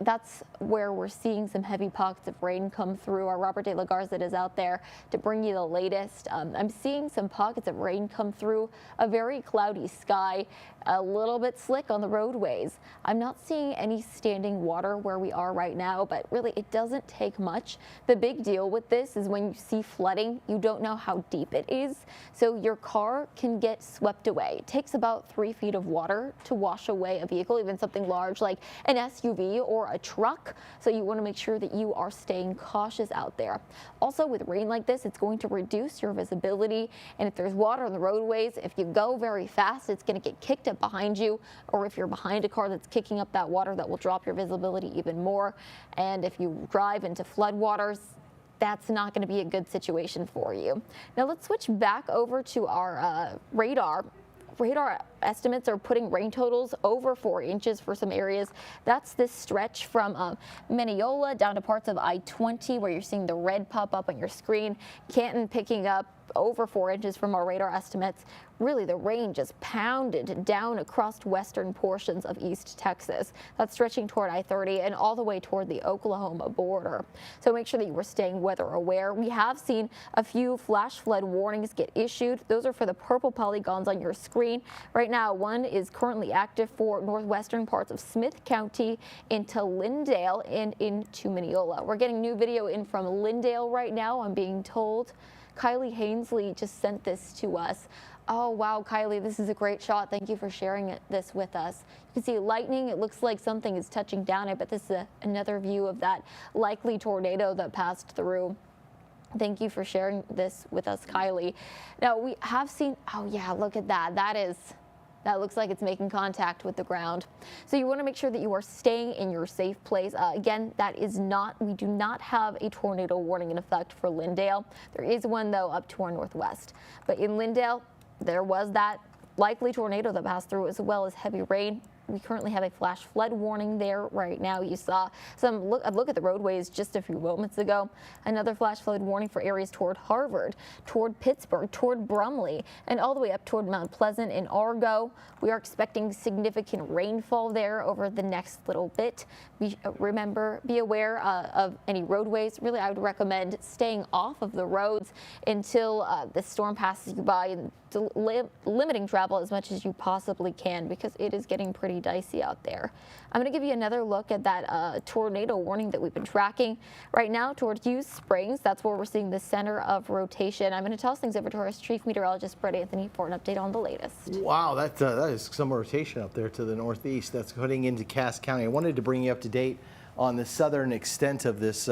That's where we're seeing some heavy pockets of rain come through. Our Robert De La Garza is out there to bring you the latest. I'm seeing some pockets of rain come through, a very cloudy sky, a little bit slick on the roadways. I'm not seeing any standing water where we are right now, but really it doesn't take much. The big deal with this is when you see flooding, you don't know how deep it is, so your car can get swept away. It takes about 3 feet of water to wash away a vehicle, even something large like an SUV or a truck, so you want to make sure that you are staying cautious out there. Also, with rain like this, it's going to reduce your visibility, and if there's water on the roadways, if you go very fast, it's going to get kicked up behind you, or if you're behind a car that's kicking up that water, that will drop your visibility even more. And if you drive into floodwaters, that's not going to be a good situation for you. Now let's switch back over to our radar. Radar estimates are putting rain totals over 4 inches for some areas. That's this stretch from Mineola down to parts of I-20 where you're seeing the red pop up on your screen. Canton picking up over 4 inches from our radar estimates. Really, the rain just pounded down across western portions of East Texas. That's stretching toward I-30 and all the way toward the Oklahoma border. So make sure that you are staying weather aware. We have seen a few flash flood warnings get issued. Those are for the purple polygons on your screen. Right now, one is currently active for northwestern parts of Smith County into Lindale and into Mineola. We're getting new video in from Lindale right now, I'm being told. Kylie Hainsley just sent this to us. Oh, wow, Kylie, this is a great shot. Thank you for sharing this with us. You can see lightning. It looks like something is touching down it, but this is another view of that likely tornado that passed through. Thank you for sharing this with us, Kylie. Now, we have seen, oh, yeah, look at that. That looks like it's making contact with the ground. So you want to make sure that you are staying in your safe place. Again, we do not have a tornado warning in effect for Lindale. There is one, though, up to our northwest. But in Lindale, there was that likely tornado that passed through, as well as heavy rain. We currently have a flash flood warning there right now. You saw a look at the roadways just a few moments ago. Another flash flood warning for areas toward Harvard, toward Pittsburgh, toward Brumley, and all the way up toward Mount Pleasant and Argo. We are expecting significant rainfall there over the next little bit. Be aware of any roadways. Really, I would recommend staying off of the roads until the storm passes you by, and limiting travel as much as you possibly can, because it is getting pretty dicey out there. I'm going to give you another look at that tornado warning that we've been tracking right now toward Hughes Springs. That's where we're seeing the center of rotation. I'm going to toss things over to our chief meteorologist, Brett Anthony, for an update on the latest. Wow, that is some rotation up there to the northeast. That's heading into Cass County. I wanted to bring you up to date on the southern extent of this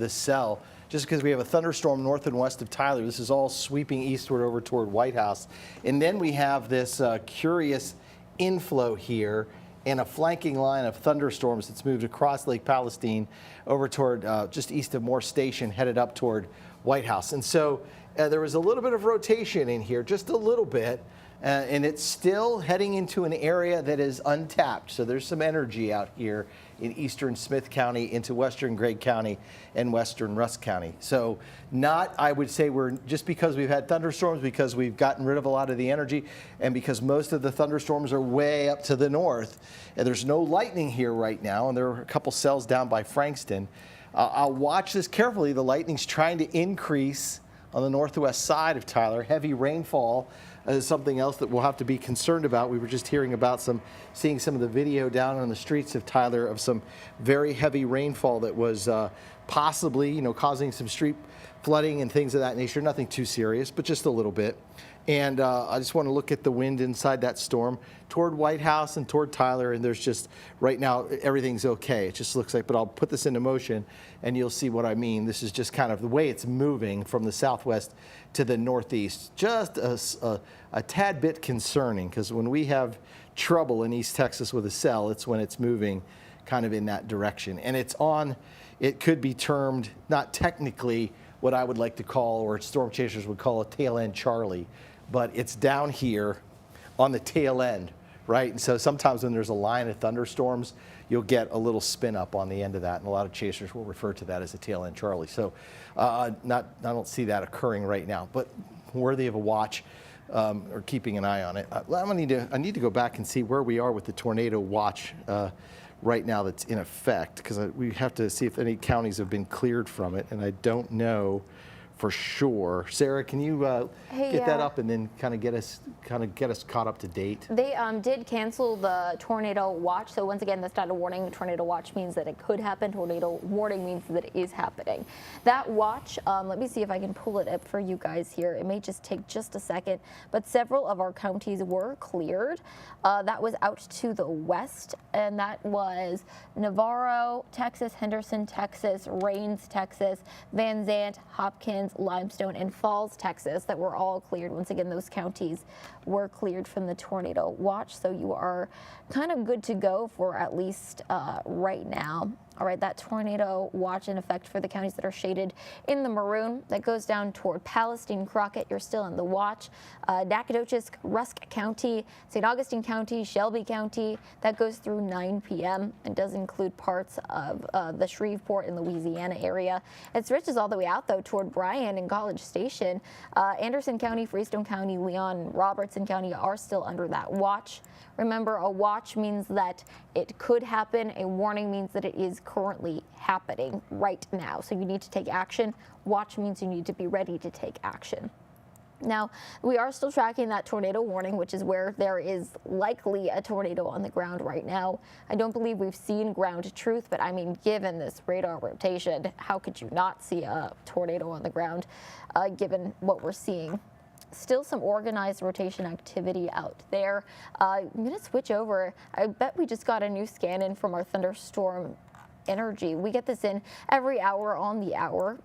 cell, just because we have a thunderstorm north and west of Tyler. This is all sweeping eastward over toward White House. And then we have this curious inflow here and a flanking line of thunderstorms that's moved across Lake Palestine over toward just east of Moore Station, headed up toward White House. And so there was a little bit of rotation in here, just a little bit. And it's still heading into an area that is untapped. So there's some energy out here in eastern Smith County into western Gregg County and western Rusk County. So I would say we're just because we've had thunderstorms, because we've gotten rid of a lot of the energy, and because most of the thunderstorms are way up to the north, and there's no lightning here right now, and there are a couple cells down by Frankston. I'll watch this carefully. The lightning's trying to increase on the northwest side of Tyler. Heavy rainfall is something else that we'll have to be concerned about. We were just hearing about seeing some of the video down on the streets of Tyler of some very heavy rainfall that was possibly, causing some street flooding and things of that nature. Nothing too serious, but just a little bit. And I just want to look at the wind inside that storm toward White House and toward Tyler, and there's just, right now, everything's okay. It just looks like, but I'll put this into motion and you'll see what I mean. This is just kind of the way it's moving from the southwest to the northeast. Just a tad bit concerning, because when we have trouble in East Texas with a cell, it's when it's moving kind of in that direction. And it could be termed, not technically what I would like to call, or storm chasers would call, a tail end Charlie, but it's down here on the tail end right? And so sometimes when there's a line of thunderstorms, you'll get a little spin up on the end of that, and a lot of chasers will refer to that as a tail end Charlie. So I don't see that occurring right now, but worthy of a watch. Or keeping an eye on it. I need to go back and see where we are with the tornado watch right now that's in effect, because we have to see if any counties have been cleared from it, and I don't know for sure. Sarah, can you get that up and then kind of get us caught up to date? They did cancel the tornado watch. So once again, that's not a warning. Tornado watch means that it could happen. Tornado warning means that it is happening. That watch, let me see if I can pull it up for you guys here. It may just take just a second, but several of our counties were cleared. That was out to the west, and that was Navarro, Texas, Henderson, Texas, Rains, Texas, Van Zandt, Hopkins, Limestone, and Falls, Texas, that were all cleared. Once again, those counties were cleared from the tornado watch, so you are kind of good to go for at least right now. All right, that tornado watch in effect for the counties that are shaded in the maroon. That goes down toward Palestine, Crockett. You're still in the watch. Nacogdoches, Rusk County, St. Augustine County, Shelby County. That goes through 9 p.m. and does include parts of the Shreveport and Louisiana area. It stretches all the way out, though, toward Bryan and College Station. Anderson County, Freestone County, Leon, Robertson County are still under that watch. Remember, a watch means that it could happen. A warning means that it is currently happening right now. So you need to take action. Watch means you need to be ready to take action. Now, we are still tracking that tornado warning, which is where there is likely a tornado on the ground right now. I don't believe we've seen ground truth, but I mean, given this radar rotation, how could you not see a tornado on the ground, given what we're seeing? Still some organized rotation activity out there. I'm going to switch over. I bet we just got a new scan in from our thunderstorm energy. We get this in every hour on the hour,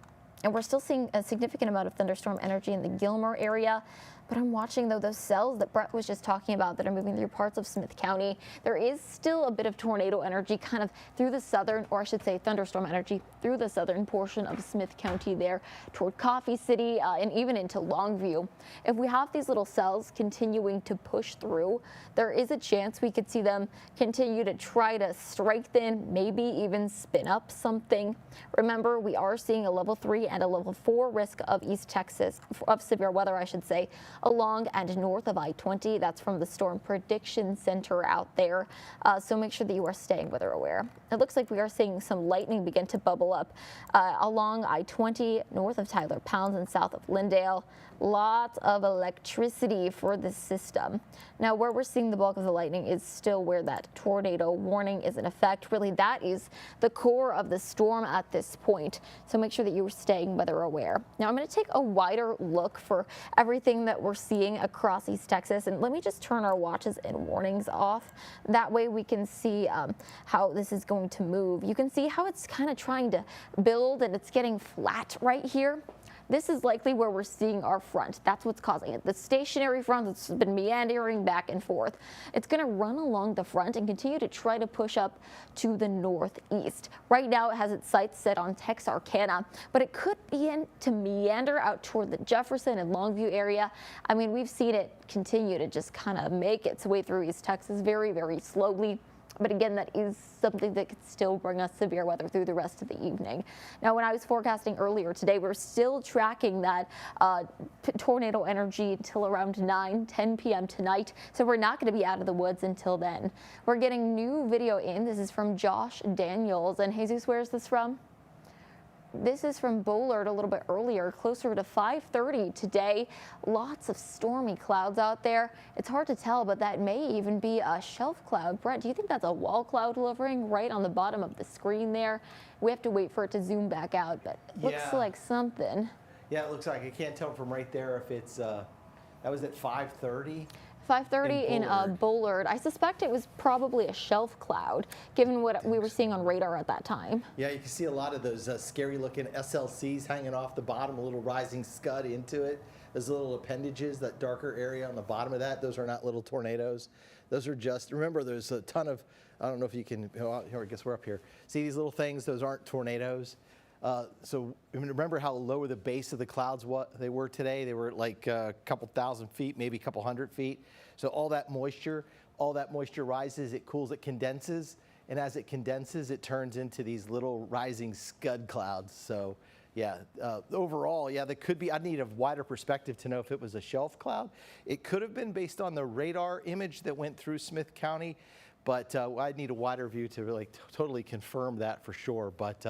and we're still seeing a significant amount of thunderstorm energy in the Gilmer area. But I'm watching, though, those cells that Brett was just talking about that are moving through parts of Smith County. There is still a bit of tornado energy kind of through the southern, or I should say thunderstorm energy, through the southern portion of Smith County there toward Coffee City and even into Longview. If we have these little cells continuing to push through, there is a chance we could see them continue to try to strengthen, maybe even spin up something. Remember, we are seeing a level 3 and a level 4 risk of East Texas, of severe weather, I should say, along and north of I-20. That's from the Storm Prediction Center out there. So make sure that you are staying weather aware. It looks like we are seeing some lightning begin to bubble up along I-20, north of Tyler Pounds and south of Lindale. Lots of electricity for this system. Now, where we're seeing the bulk of the lightning is still where that tornado warning is in effect. Really, that is the core of the storm at this point. So make sure that you are staying weather aware. Now, I'm going to take a wider look for everything that we're seeing across East Texas. And let me just turn our watches and warnings off. That way we can see how this is going to move. You can see how it's kind of trying to build and it's getting flat right here. This is likely where we're seeing our front. That's what's causing it. The stationary front that's been meandering back and forth. It's going to run along the front and continue to try to push up to the northeast. Right now it has its sights set on Texarkana, but it could begin to meander out toward the Jefferson and Longview area. I mean, we've seen it continue to just kind of make its way through East Texas very, very slowly. But again, that is something that could still bring us severe weather through the rest of the evening. Now, when I was forecasting earlier today, we're still tracking that tornado energy until around 10 p.m. tonight. So we're not going to be out of the woods until then. We're getting new video in. This is from Josh Daniels. And Jesus, where is this from? This is from Bullard a little bit earlier, closer to 5:30 today. Lots of stormy clouds out there. It's hard to tell, but that may even be a shelf cloud. Brett, do you think that's a wall cloud hovering right on the bottom of the screen there? We have to wait for it to zoom back out, but it looks like something. Yeah, it looks like. I can't tell from right there if it's, that was at 5:30. 5:30 in Bullard. I suspect it was probably a shelf cloud, given what we were seeing on radar at that time. Yeah, you can see a lot of those scary-looking SLCs hanging off the bottom, a little rising scud into it. Those little appendages, that darker area on the bottom of that, those are not little tornadoes. Those are just, remember, there's a ton of, I don't know if you can, here, I guess we're up here. See these little things? Those aren't tornadoes. So remember how low the base of the clouds they were today? They were like a couple thousand feet, maybe a couple hundred feet. So all that moisture all that moisture rises, it cools, it condenses. And as it condenses, it turns into these little rising scud clouds. So yeah, overall, yeah, there could be, I'd need a wider perspective to know if it was a shelf cloud. It could have been based on the radar image that went through Smith County, but I'd need a wider view to really totally confirm that for sure. But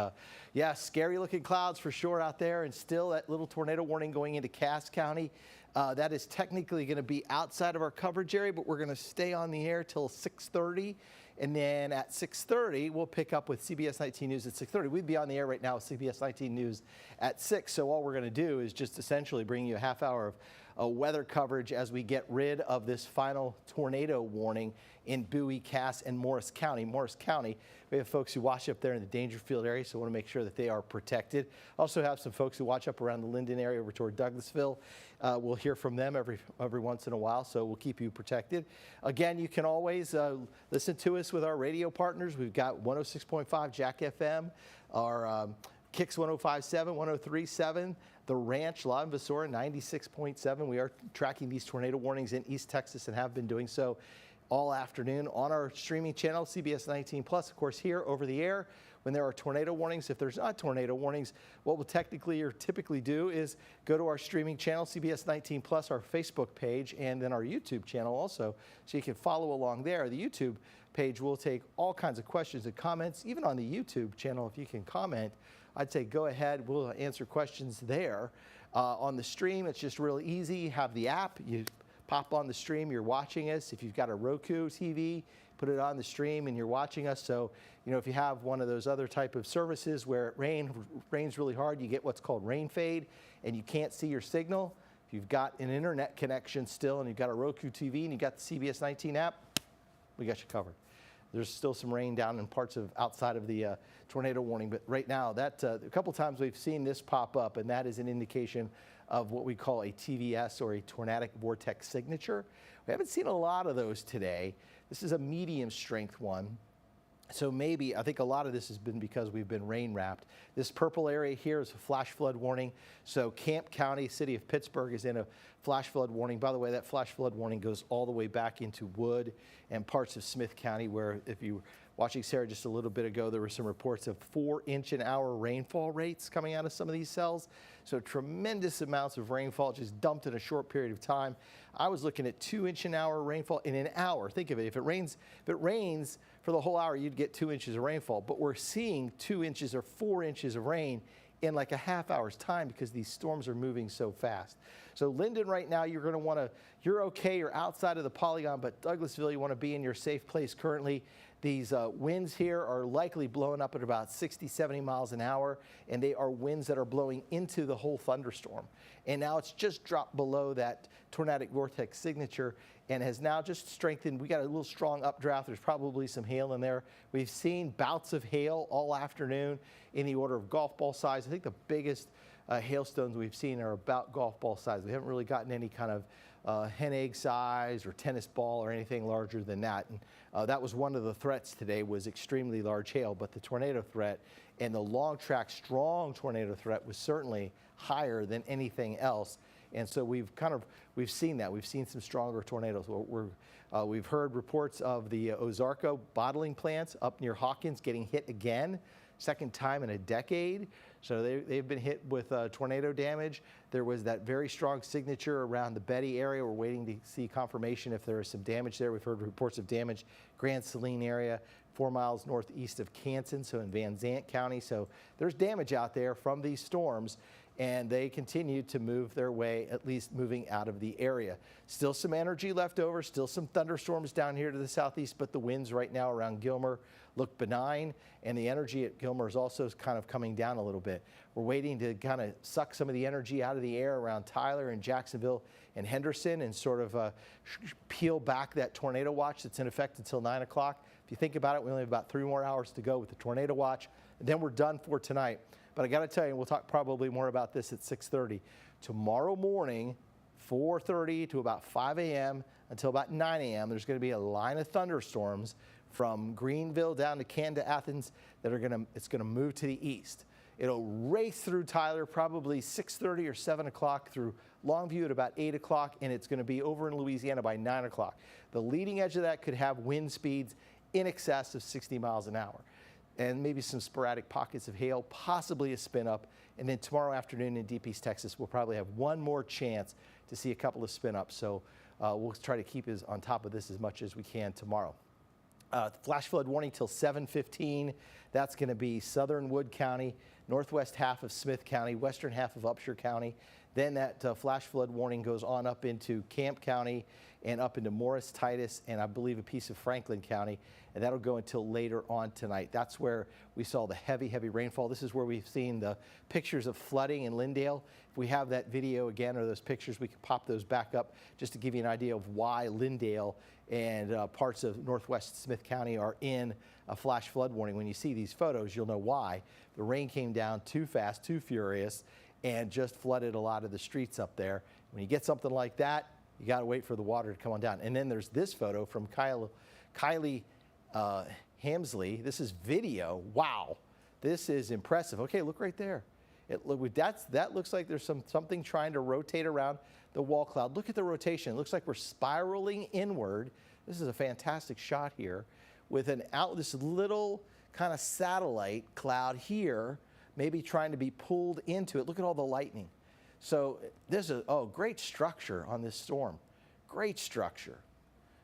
yeah, scary looking clouds for sure out there, and still that little tornado warning going into Cass County. That is technically going to be outside of our coverage area, but we're going to stay on the air till 6:30. And then at 6:30, we'll pick up with CBS19 News at 6:30. We'd be on the air right now with CBS19 News at 6. So all we're going to do is just essentially bring you a half hour of weather coverage as we get rid of this final tornado warning in Bowie, Cass, and Morris County. Morris County, we have folks who watch up there in the Dangerfield area, so we want to make sure that they are protected. Also have some folks who watch up around the Linden area over toward Douglasville. We'll hear from them every once in a while, so we'll keep you protected. Again, you can always listen to us with our radio partners. We've got 106.5 Jack FM, our Kicks 105.7, 103.7, The Ranch, La Invasora 96.7. We are tracking these tornado warnings in East Texas and have been doing so all afternoon on our streaming channel, CBS 19 Plus, of course, here over the air. When there are tornado warnings, if there's not tornado warnings, what we'll technically or typically do is go to our streaming channel, CBS 19 Plus, our Facebook page, and then our YouTube channel also, so you can follow along there. The YouTube page will take all kinds of questions and comments, even on the YouTube channel. If you can comment, I'd say go ahead. We'll answer questions there. On the stream, it's just really easy. You have the app. You pop on the stream. You're watching us. If you've got a Roku TV, put it on the stream and you're watching us. So, you know, if you have one of those other type of services where it rains really hard, you get what's called rain fade and you can't see your signal. If you've got an internet connection still and you've got a Roku TV and you've got the CBS 19 app, we got you covered. There's still some rain down in parts of outside of the tornado warning, but right now, that a couple times we've seen this pop up, and that is an indication of what we call a TVS, or a tornadic vortex signature. We haven't seen a lot of those today. This is a medium strength one. So maybe, I think a lot of this has been because we've been rain wrapped. This purple area here is a flash flood warning. So Camp County, city of Pittsburgh, is in a flash flood warning. By the way, that flash flood warning goes all the way back into Wood and parts of Smith County, where, if you were watching Sarah just a little bit ago, there were some reports of 4-inch-an-hour rainfall rates coming out of some of these cells. So tremendous amounts of rainfall just dumped in a short period of time. I was looking at 2-inch-an-hour rainfall in an hour. Think of it, if it rains for the whole hour, you'd get 2 inches of rainfall. But we're seeing 2 inches or 4 inches of rain in like a half hour's time because these storms are moving so fast. So Linden right now, you're going to want to, you're okay, you're outside of the polygon, but Douglasville, you want to be in your safe place currently. These winds here are likely blowing up at about 60, 70 miles an hour, and they are winds that are blowing into the whole thunderstorm. And now it's just dropped below that tornadic vortex signature and has now just strengthened. We got a little strong updraft. There's probably some hail in there. We've seen bouts of hail all afternoon in the order of golf ball size. I think the biggest hailstones we've seen are about golf ball size. We haven't really gotten any kind of hen egg size or tennis ball or anything larger than that. And that was one of the threats today, was extremely large hail, but the tornado threat and the long track strong tornado threat was certainly higher than anything else. And so we've seen that. We've seen some stronger tornadoes. We've heard reports of the Ozarko bottling plants up near Hawkins getting hit again, second time in a decade. So they've been hit with tornado damage. There was that very strong signature around the Betty area. We're waiting to see confirmation if there is some damage there. We've heard reports of damage, Grand Saline area, 4 miles northeast of Canson, so in Van Zant County. So there's damage out there from these storms, and they continue to move their way, at least moving out of the area. Still some energy left over, still some thunderstorms down here to the southeast, but the winds right now around Gilmer look benign, and the energy at Gilmer is also kind of coming down a little bit. We're waiting to kind of suck some of the energy out of the air around Tyler and Jacksonville and Henderson and sort of peel back that tornado watch that's in effect until 9 o'clock. If you think about it, we only have about 3 more hours to go with the tornado watch, and then we're done for tonight. But I got to tell you, we'll talk probably more about this at 6:30. Tomorrow morning, 4:30 to about 5 a.m. until about 9 a.m., there's going to be a line of thunderstorms from Greenville down to Canton to Athens that are it's going to move to the east. It'll race through Tyler probably 6:30 or 7 o'clock through Longview at about 8 o'clock, and it's going to be over in Louisiana by 9 o'clock. The leading edge of that could have wind speeds in excess of 60 miles an hour, and maybe some sporadic pockets of hail, possibly a spin up. And then tomorrow afternoon in Deep East Texas, we'll probably have one more chance to see a couple of spin ups. So we'll try to keep us on top of this as much as we can tomorrow. Flash flood warning till 7:15. That's going to be southern Wood County, northwest half of Smith County, western half of Upshur County. Then that flash flood warning goes on up into Camp County and up into Morris, Titus, and I believe a piece of Franklin County. And that'll go until later on tonight. That's where we saw the heavy rainfall. This is where we've seen the pictures of flooding in Lindale. If we have that video again or those pictures, we can pop those back up just to give you an idea of why Lindale and parts of northwest Smith County are in a flash flood warning. When you see these photos, you'll know why. The rain came down too fast, too furious, and just flooded a lot of the streets up there. When you get something like that, you got to wait for the water to come on down. And then there's this photo from Kylie Hamsley. This is video. Wow, this is impressive. Okay, look right there. That looks like there's something trying to rotate around the wall cloud. Look at the rotation. It looks like we're spiraling inward. This is a fantastic shot here with this little kind of satellite cloud here, maybe trying to be pulled into it. Look at all the lightning. So there's a great structure on this storm. Great structure.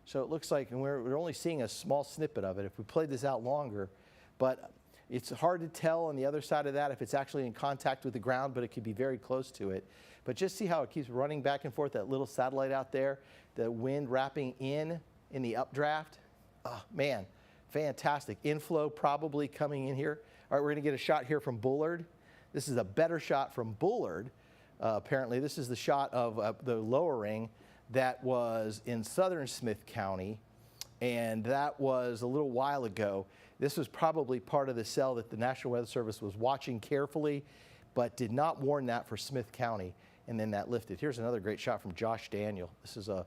So it looks like, and we're only seeing a small snippet of it. If we played this out longer, but it's hard to tell on the other side of that if it's actually in contact with the ground, but it could be very close to it. But just see how it keeps running back and forth, that little satellite out there, the wind wrapping in the updraft. Oh, man, fantastic. Inflow probably coming in here. All right, we're going to get a shot here from Bullard. This is a better shot from Bullard. Apparently, this is the shot of the lowering that was in southern Smith County, and that was a little while ago. This was probably part of the cell that the National Weather Service was watching carefully, but did not warn that for Smith County, and then that lifted. Here's another great shot from Josh Daniel. This is a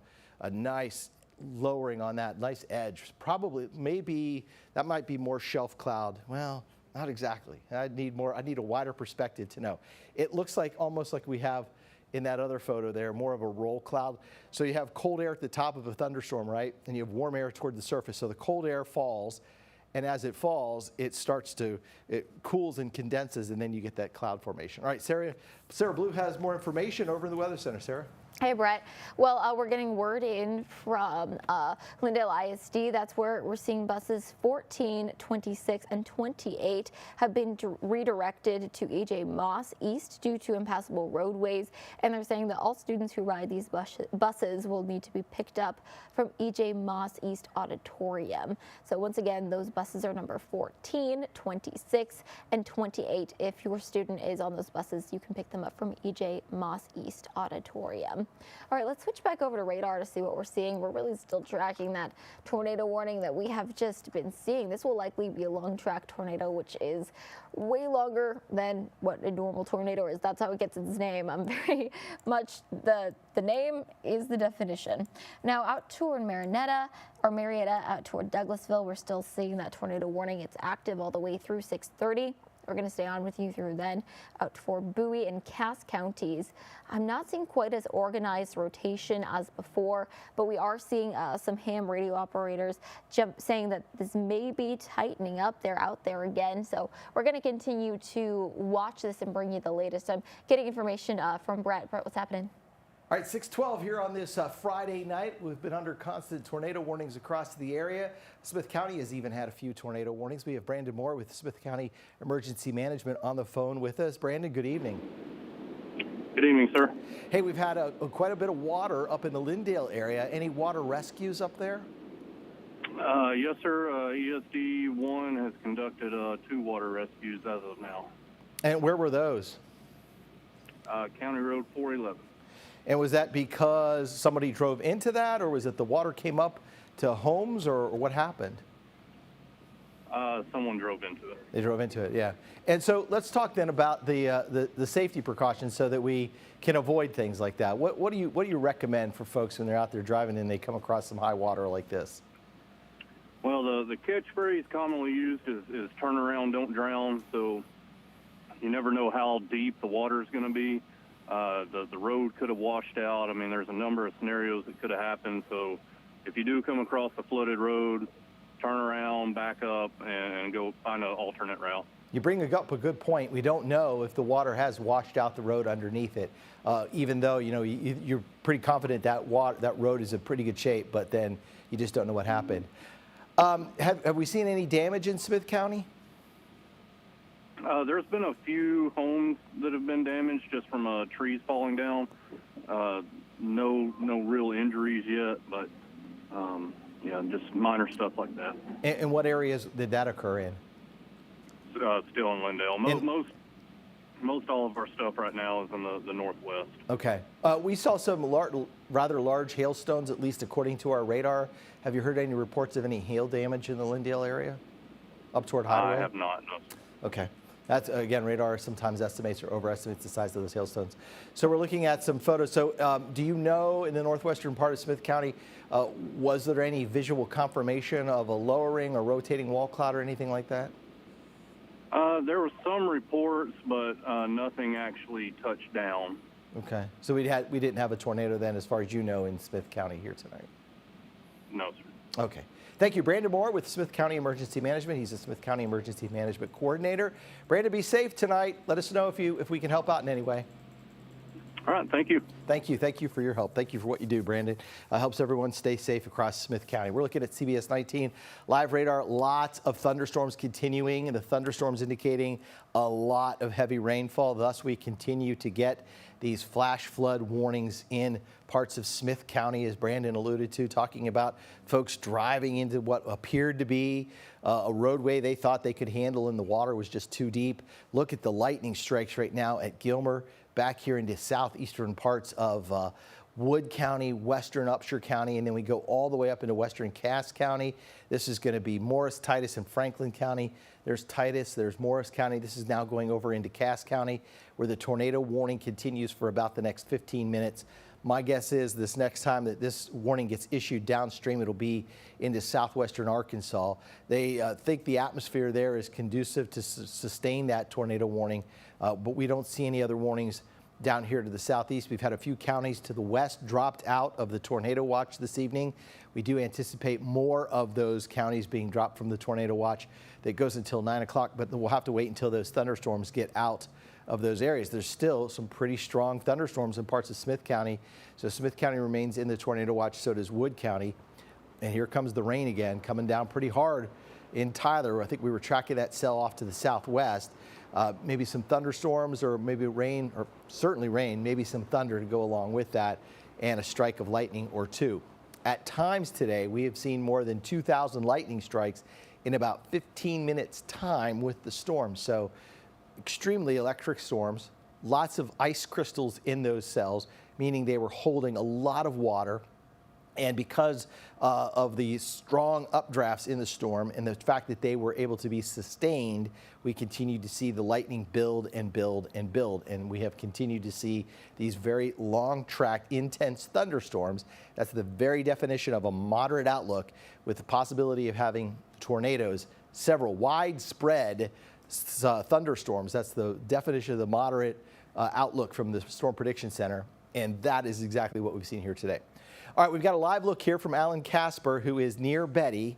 nice lowering on that, nice edge. Probably, maybe, that might be more shelf cloud. Well, not exactly. I need a wider perspective to know. It looks like almost like we have in that other photo there, more of a roll cloud. So you have cold air at the top of a thunderstorm, right? And you have warm air toward the surface. So the cold air falls, and as it falls, it cools and condenses, and then you get that cloud formation. All right, Sarah Blue has more information over in the Weather Center. Sarah? Hey, Brett. Well, we're getting word in from Lindale ISD. That's where we're seeing buses 14, 26, and 28 have been redirected to E.J. Moss East due to impassable roadways. And they're saying that all students who ride these buses will need to be picked up from E.J. Moss East Auditorium. So once again, those buses are number 14, 26, and 28. If your student is on those buses, you can pick them up from E.J. Moss East Auditorium. All right, let's switch back over to radar to see what we're seeing. We're really still tracking that tornado warning that we have just been seeing. This will likely be a long track tornado, which is way longer than what a normal tornado is. That's how it gets its name. I'm very much, the name is the definition. Now out toward Marietta, out toward Douglasville, we're still seeing that tornado warning. It's active all the way through 6:30. We're going to stay on with you through then. Out for Bowie and Cass counties, I'm not seeing quite as organized rotation as before, but we are seeing some ham radio operators saying that this may be tightening up. They're out there again. So we're going to continue to watch this and bring you the latest. I'm getting information from Brett. Brett, what's happening? All right, 6:12 here on this Friday night. We've been under constant tornado warnings across the area. Smith County has even had a few tornado warnings. We have Brandon Moore with Smith County Emergency Management on the phone with us. Brandon, good evening. Good evening, sir. Hey, we've had quite a bit of water up in the Lindale area. Any water rescues up there? Yes, sir. ESD 1 has conducted 2 water rescues as of now. And where were those? County Road 411. And was that because somebody drove into that, or was it the water came up to homes, or what happened? Someone drove into it. They drove into it, yeah. And so let's talk then about the safety precautions so that we can avoid things like that. What do you recommend for folks when they're out there driving and they come across some high water like this? Well, the catchphrase commonly used is turn around, don't drown. So you never know how deep the water is going to be. The road could have washed out. I mean, there's a number of scenarios that could have happened. So if you do come across a flooded road, turn around, back up, and go find an alternate route. You bring up a good point. We don't know if the water has washed out the road underneath it, even though you're pretty confident that road is in pretty good shape, but then you just don't know what happened. Have we seen any damage in Smith County? There's been a few homes that have been damaged just from trees falling down. No real injuries yet, but yeah, just minor stuff like that. And what areas did that occur in? Still in Lindale. Most all of our stuff right now is in the northwest. Okay. We saw some rather large hailstones, at least according to our radar. Have you heard any reports of any hail damage in the Lindale area up toward Hideaway? I have not, no. Okay. That's, again, radar sometimes estimates or overestimates the size of those hailstones. So we're looking at some photos. So do you know, in the northwestern part of Smith County, was there any visual confirmation of a lowering or rotating wall cloud or anything like that? There were some reports, but nothing actually touched down. Okay. So we didn't have a tornado then, as far as you know, in Smith County here tonight? No, sir. Okay. Thank you. Brandon Moore with Smith County Emergency Management. He's the Smith County Emergency Management Coordinator. Brandon, be safe tonight. Let us know if we can help out in any way. All right. Thank you. Thank you. Thank you for your help. Thank you for what you do, Brandon. Helps everyone stay safe across Smith County. We're looking at CBS19 live radar. Lots of thunderstorms continuing, and the thunderstorms indicating a lot of heavy rainfall. Thus, we continue to get these flash flood warnings in parts of Smith County, as Brandon alluded to, talking about folks driving into what appeared to be a roadway they thought they could handle, and the water was just too deep. Look at the lightning strikes right now at Gilmer, back here into southeastern parts of Wood County, western Upshur County, and then we go all the way up into western Cass County. This is going to be Morris, Titus, and Franklin County. There's Titus, there's Morris County. This is now going over into Cass County, where the tornado warning continues for about the next 15 minutes. My guess is this next time that this warning gets issued downstream, it'll be into southwestern Arkansas. They think the atmosphere there is conducive to sustain that tornado warning, but we don't see any other warnings down here to the southeast. We've had a few counties to the west dropped out of the tornado watch this evening. We do anticipate more of those counties being dropped from the tornado watch that goes until 9 o'clock, but we'll have to wait until those thunderstorms get out of those areas. There's still some pretty strong thunderstorms in parts of Smith County. So Smith County remains in the tornado watch, so does Wood County. And here comes the rain again, coming down pretty hard in Tyler. I think we were tracking that cell off to the southwest. Maybe some thunderstorms, or maybe rain, or certainly rain, maybe some thunder to go along with that, and a strike of lightning or two. At times today, we have seen more than 2,000 lightning strikes in about 15 minutes time with the storm. So extremely electric storms, lots of ice crystals in those cells, meaning they were holding a lot of water. And because of the strong updrafts in the storm and the fact that they were able to be sustained, we continue to see the lightning build and build and build. And we have continued to see these very long track, intense thunderstorms. That's the very definition of a moderate outlook, with the possibility of having tornadoes, several widespread thunderstorms. That's the definition of the moderate outlook from the Storm Prediction Center. And that is exactly what we've seen here today. All right, we've got a live look here from Alan Casper, who is near Betty.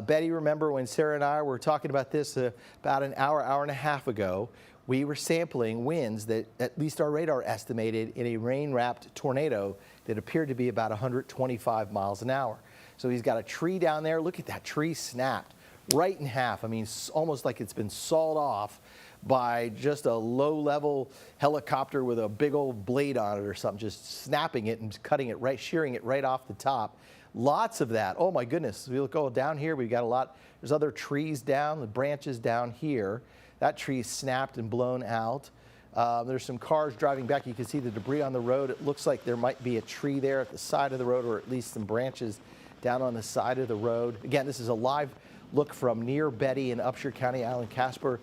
Betty, remember when Sarah and I were talking about this about an hour and a half ago, we were sampling winds that at least our radar estimated in a rain-wrapped tornado that appeared to be about 125 miles an hour. So he's got a tree down there. Look at that tree snapped right in half. I mean, almost like it's been sawed off by just a low-level helicopter with a big old blade on it or something, just snapping it and cutting it right, shearing it right off the top. Lots of that. Oh my goodness. We look down here, we've got a lot. There's other trees down, the branches down here. That tree snapped and blown out. There's some cars driving back. You can see the debris on the road. It looks like there might be a tree there at the side of the road, or at least some branches down on the side of the road. Again, this is a live look from near Betty in Upshur County. Alan Casper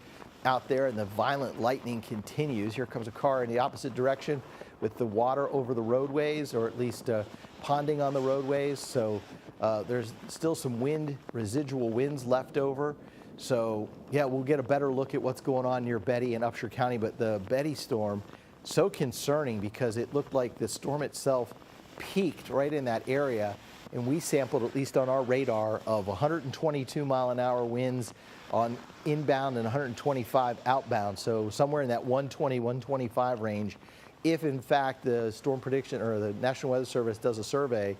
out there, and the violent lightning continues. Here comes a car in the opposite direction with the water over the roadways, or at least ponding on the roadways. So there's still some wind, residual winds left over. So yeah, we'll get a better look at what's going on near Betty and Upshur County. But the Betty storm, so concerning because it looked like the storm itself peaked right in that area. And we sampled, at least on our radar, of 122 mile an hour winds on inbound and 125 outbound. So somewhere in that 120, 125 range. If in fact the storm prediction or the National Weather Service does a survey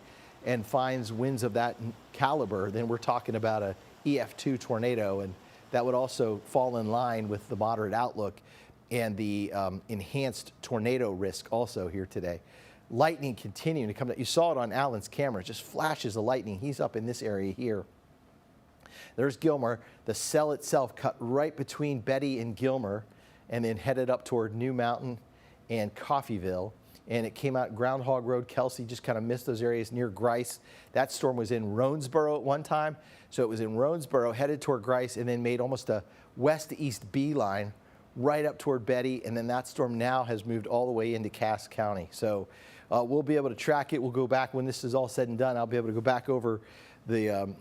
and finds winds of that caliber, then we're talking about a EF2 tornado, and that would also fall in line with the moderate outlook and the enhanced tornado risk also here today. Lightning continuing to come down. You saw it on Alan's camera, just flashes of lightning. He's up in this area here. There's Gilmer. The cell itself cut right between Betty and Gilmer and then headed up toward New Mountain and Coffeyville. And it came out Groundhog Road. Kelsey just kind of missed those areas near Grice. That storm was in Roansboro at one time. So it was in Roansboro, headed toward Grice, and then made almost a west-to-east beeline right up toward Betty. And then that storm now has moved all the way into Cass County. So we'll be able to track it. We'll go back when this is all said and done. I'll be able to go back over the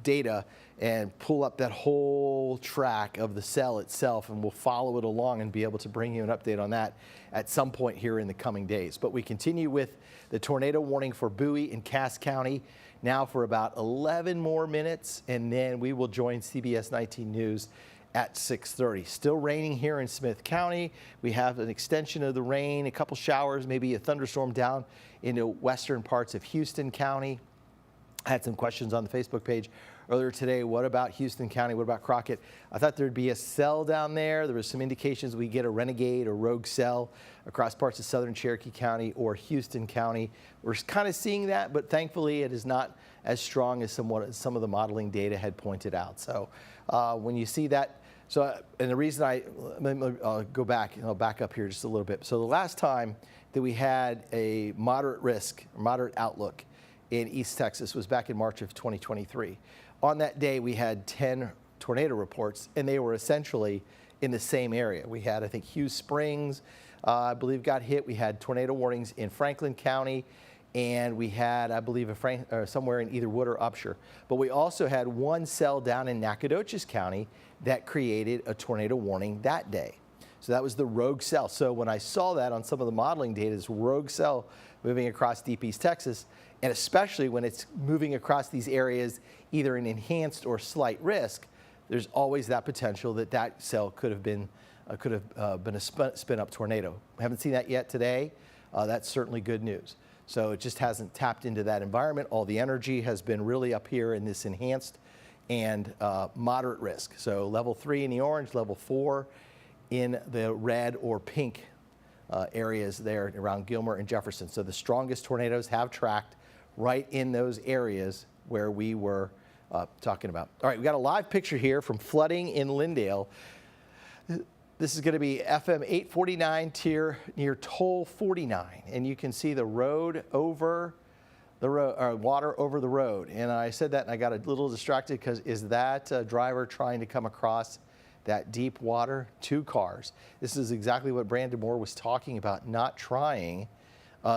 data and pull up that whole track of the cell itself, and we'll follow it along and be able to bring you an update on that at some point here in the coming days. But we continue with the tornado warning for Bowie and Cass County now for about 11 more minutes, and then we will join CBS 19 News at 6:30. Still raining here in Smith County. We have an extension of the rain, a couple showers, maybe a thunderstorm down into western parts of Houston County. I had some questions on the Facebook page earlier today. What about Houston County? What about Crockett? I thought there'd be a cell down there. There was some indications we get a renegade or rogue cell across parts of southern Cherokee County or Houston County. We're kind of seeing that, but thankfully it is not as strong as some of the modeling data had pointed out. So when you see that, and the reason I'll go back and I'll back up here just a little bit. So the last time that we had a moderate risk, or moderate outlook in East Texas was back in March of 2023. On that day, we had 10 tornado reports, and they were essentially in the same area. We had, I think, Hughes Springs, I believe, got hit. We had tornado warnings in Franklin County, and we had, I believe, somewhere in either Wood or Upshur. But we also had one cell down in Nacogdoches County that created a tornado warning that day. So that was the rogue cell. So when I saw that on some of the modeling data, this rogue cell moving across deep East Texas, and especially when it's moving across these areas, either an enhanced or slight risk, there's always that potential that that cell could have been a spin-up tornado. We haven't seen that yet today. That's certainly good news. So it just hasn't tapped into that environment. All the energy has been really up here in this enhanced and moderate risk. So level 3 in the orange, level 4 in the red or pink areas there around Gilmer and Jefferson. So the strongest tornadoes have tracked right in those areas where we were talking about. All right, we got a live picture here from flooding in Lindale. This is going to be FM 849 tier near toll 49, and you can see the road over the road, water over the road. And I said that and I got a little distracted because is that a driver trying to come across that deep water? 2 cars. This is exactly what Brandon Moore was talking about, not trying.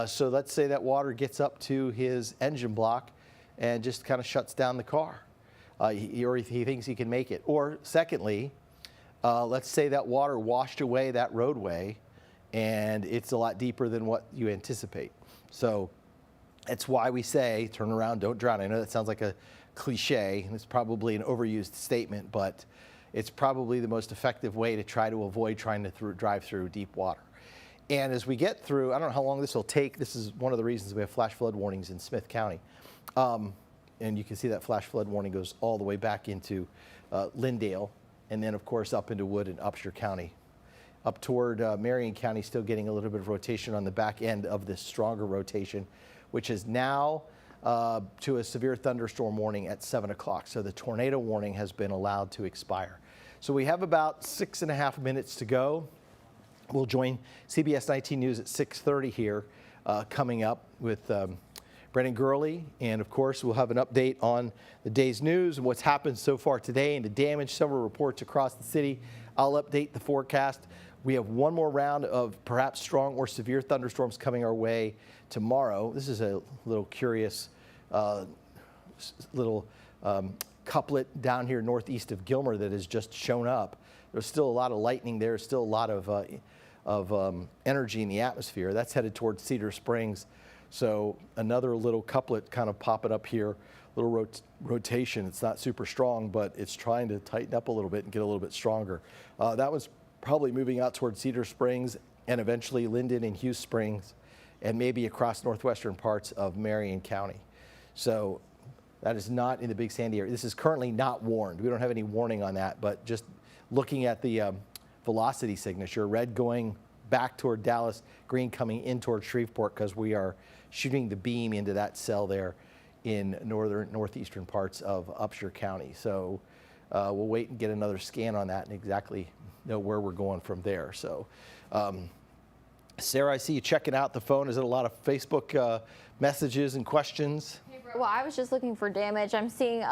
So let's say that water gets up to his engine block and just kind of shuts down the car. Or he thinks he can make it. Or secondly, let's say that water washed away that roadway and it's a lot deeper than what you anticipate. So that's why we say turn around, don't drown. I know that sounds like a cliche, and it's probably an overused statement, but it's probably the most effective way to try to avoid trying to drive through deep water. And as we get through, I don't know how long this will take. This is one of the reasons we have flash flood warnings in Smith County. And you can see that flash flood warning goes all the way back into Lindale, and then of course up into Wood and Upshur County. Up toward Marion County, still getting a little bit of rotation on the back end of this stronger rotation, which is now to a severe thunderstorm warning at 7 o'clock. So the tornado warning has been allowed to expire. So we have about 6.5 minutes to go. We'll join CBS 19 News at 6:30 here, coming up with Brennan Gurley. And of course, we'll have an update on the day's news and what's happened so far today and the damage, several reports across the city. I'll update the forecast. We have one more round of perhaps strong or severe thunderstorms coming our way tomorrow. This is a little curious couplet down here northeast of Gilmer that has just shown up. There's still a lot of lightning there, still a lot of energy in the atmosphere. That's headed towards Cedar Springs. So another little couplet kind of popping up here, little rotation. It's not super strong, but it's trying to tighten up a little bit and get a little bit stronger. That was probably moving out towards Cedar Springs and eventually Linden and Hughes Springs and maybe across northwestern parts of Marion County. So that is not in the Big Sandy area. This is currently not warned. We don't have any warning on that, but just looking at the velocity signature, red going back toward Dallas, green coming in toward Shreveport because we are shooting the beam into that cell there in northeastern parts of Upshur County. So we'll wait and get another scan on that and exactly know where we're going from there. So Sarah, I see you checking out the phone. Is it a lot of Facebook messages and questions? Well, I was just looking for damage. I'm seeing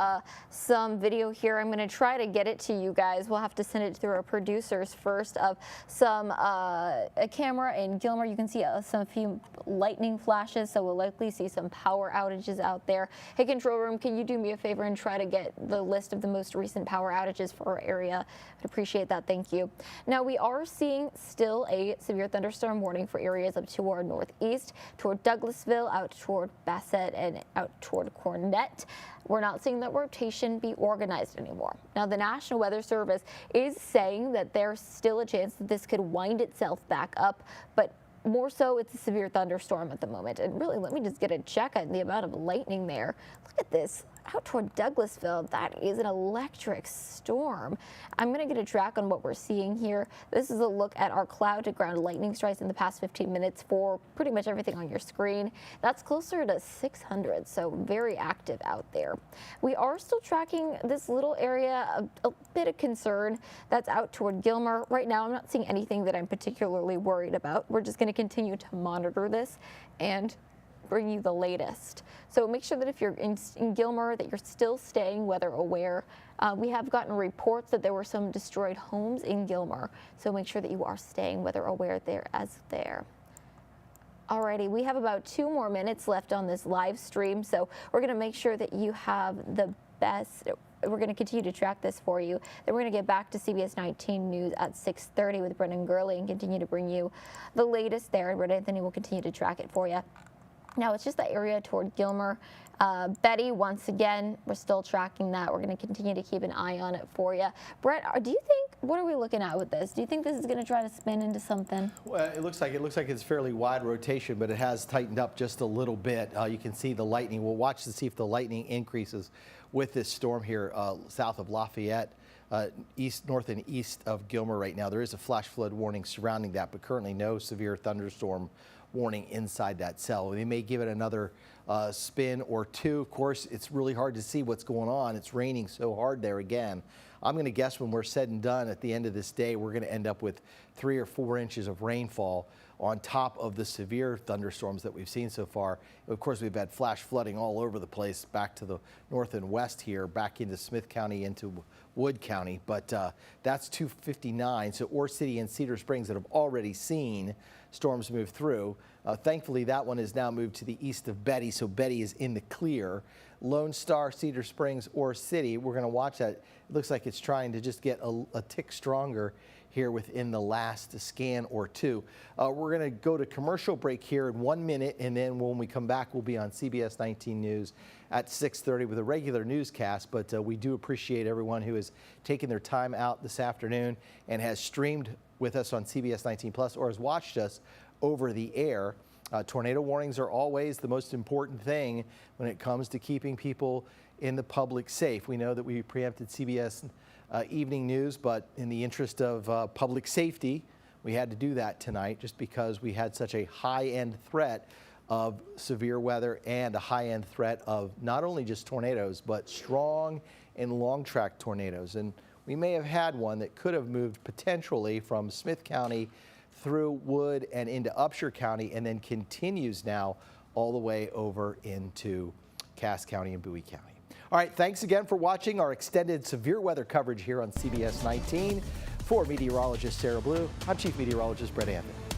some video here. I'm going to try to get it to you guys. We'll have to send it through our producers first of some a camera in Gilmer. You can see some few lightning flashes, so we'll likely see some power outages out there. Hey, control room, can you do me a favor and try to get the list of the most recent power outages for our area? I'd appreciate that. Thank you. Now, we are seeing still a severe thunderstorm warning for areas up to our northeast, toward Douglasville, out toward Bassett, and out toward Cornett. We're not seeing that rotation be organized anymore. Now, the National Weather Service is saying that there's still a chance that this could wind itself back up, but more so it's a severe thunderstorm at the moment. And really, let me just get a check on the amount of lightning there. Look at this. Out toward Douglasville, that is an electric storm. I'm going to get a track on what we're seeing here. This is a look at our cloud to ground lightning strikes in the past 15 minutes for pretty much everything on your screen. That's closer to 600, so very active out there. We are still tracking this little area, a bit of concern that's out toward Gilmer. Right now, I'm not seeing anything that I'm particularly worried about. We're just going to continue to monitor this and bring you the latest. So make sure that if you're in Gilmer that you're still staying weather aware. We have gotten reports that there were some destroyed homes in Gilmer, so make sure that you are staying weather aware there there. Alrighty, we have about 2 more minutes left on this live stream, so we're going to make sure that you have the best. We're going to continue to track this for you. Then we're going to get back to CBS19 News at 6:30 with Brendan Gurley and continue to bring you the latest there. And Brett Anthony will continue to track it for you. Now, it's just the area toward Gilmer. Betty, once again, we're still tracking that. We're going to continue to keep an eye on it for you. Brett, do you think, what are we looking at with this? Do you think this is going to try to spin into something? Well, it looks like it's fairly wide rotation, but it has tightened up just a little bit. You can see the lightning. We'll watch to see if the lightning increases with this storm here south of Lafayette. North and east of Gilmer right now. There is a flash flood warning surrounding that, but currently no severe thunderstorm warning inside that cell. They may give it another spin or two. Of course, it's really hard to see what's going on. It's raining so hard there again. I'm going to guess when we're said and done at the end of this day, we're going to end up with 3 or 4 inches of rainfall on top of the severe thunderstorms that we've seen so far. Of course, we've had flash flooding all over the place back to the north and west here, back into Smith County, into Wood County, but that's 259. So Ore City and Cedar Springs that have already seen storms move through. Thankfully, that one is now moved to the east of Betty, so Betty is in the clear. Lone Star, Cedar Springs, Ore City, we're going to watch that. It looks like it's trying to just get a tick stronger here within the last scan or two. We're going to go to commercial break here in 1 minute, and then when we come back, we'll be on CBS 19 News at 6:30 with a regular newscast. But we do appreciate everyone who has taken their time out this afternoon and has streamed with us on CBS 19 Plus or has watched us over the air. Tornado warnings are always the most important thing when it comes to keeping people in the public safe. We know that we preempted CBS evening news, but in the interest of public safety, we had to do that tonight just because we had such a high-end threat of severe weather and a high-end threat of not only just tornadoes, but strong and long-track tornadoes. And we may have had one that could have moved potentially from Smith County through Wood and into Upshur County and then continues now all the way over into Cass County and Bowie County. All right, thanks again for watching our extended severe weather coverage here on CBS 19. For meteorologist Sarah Blue, I'm Chief Meteorologist Brett Anthony.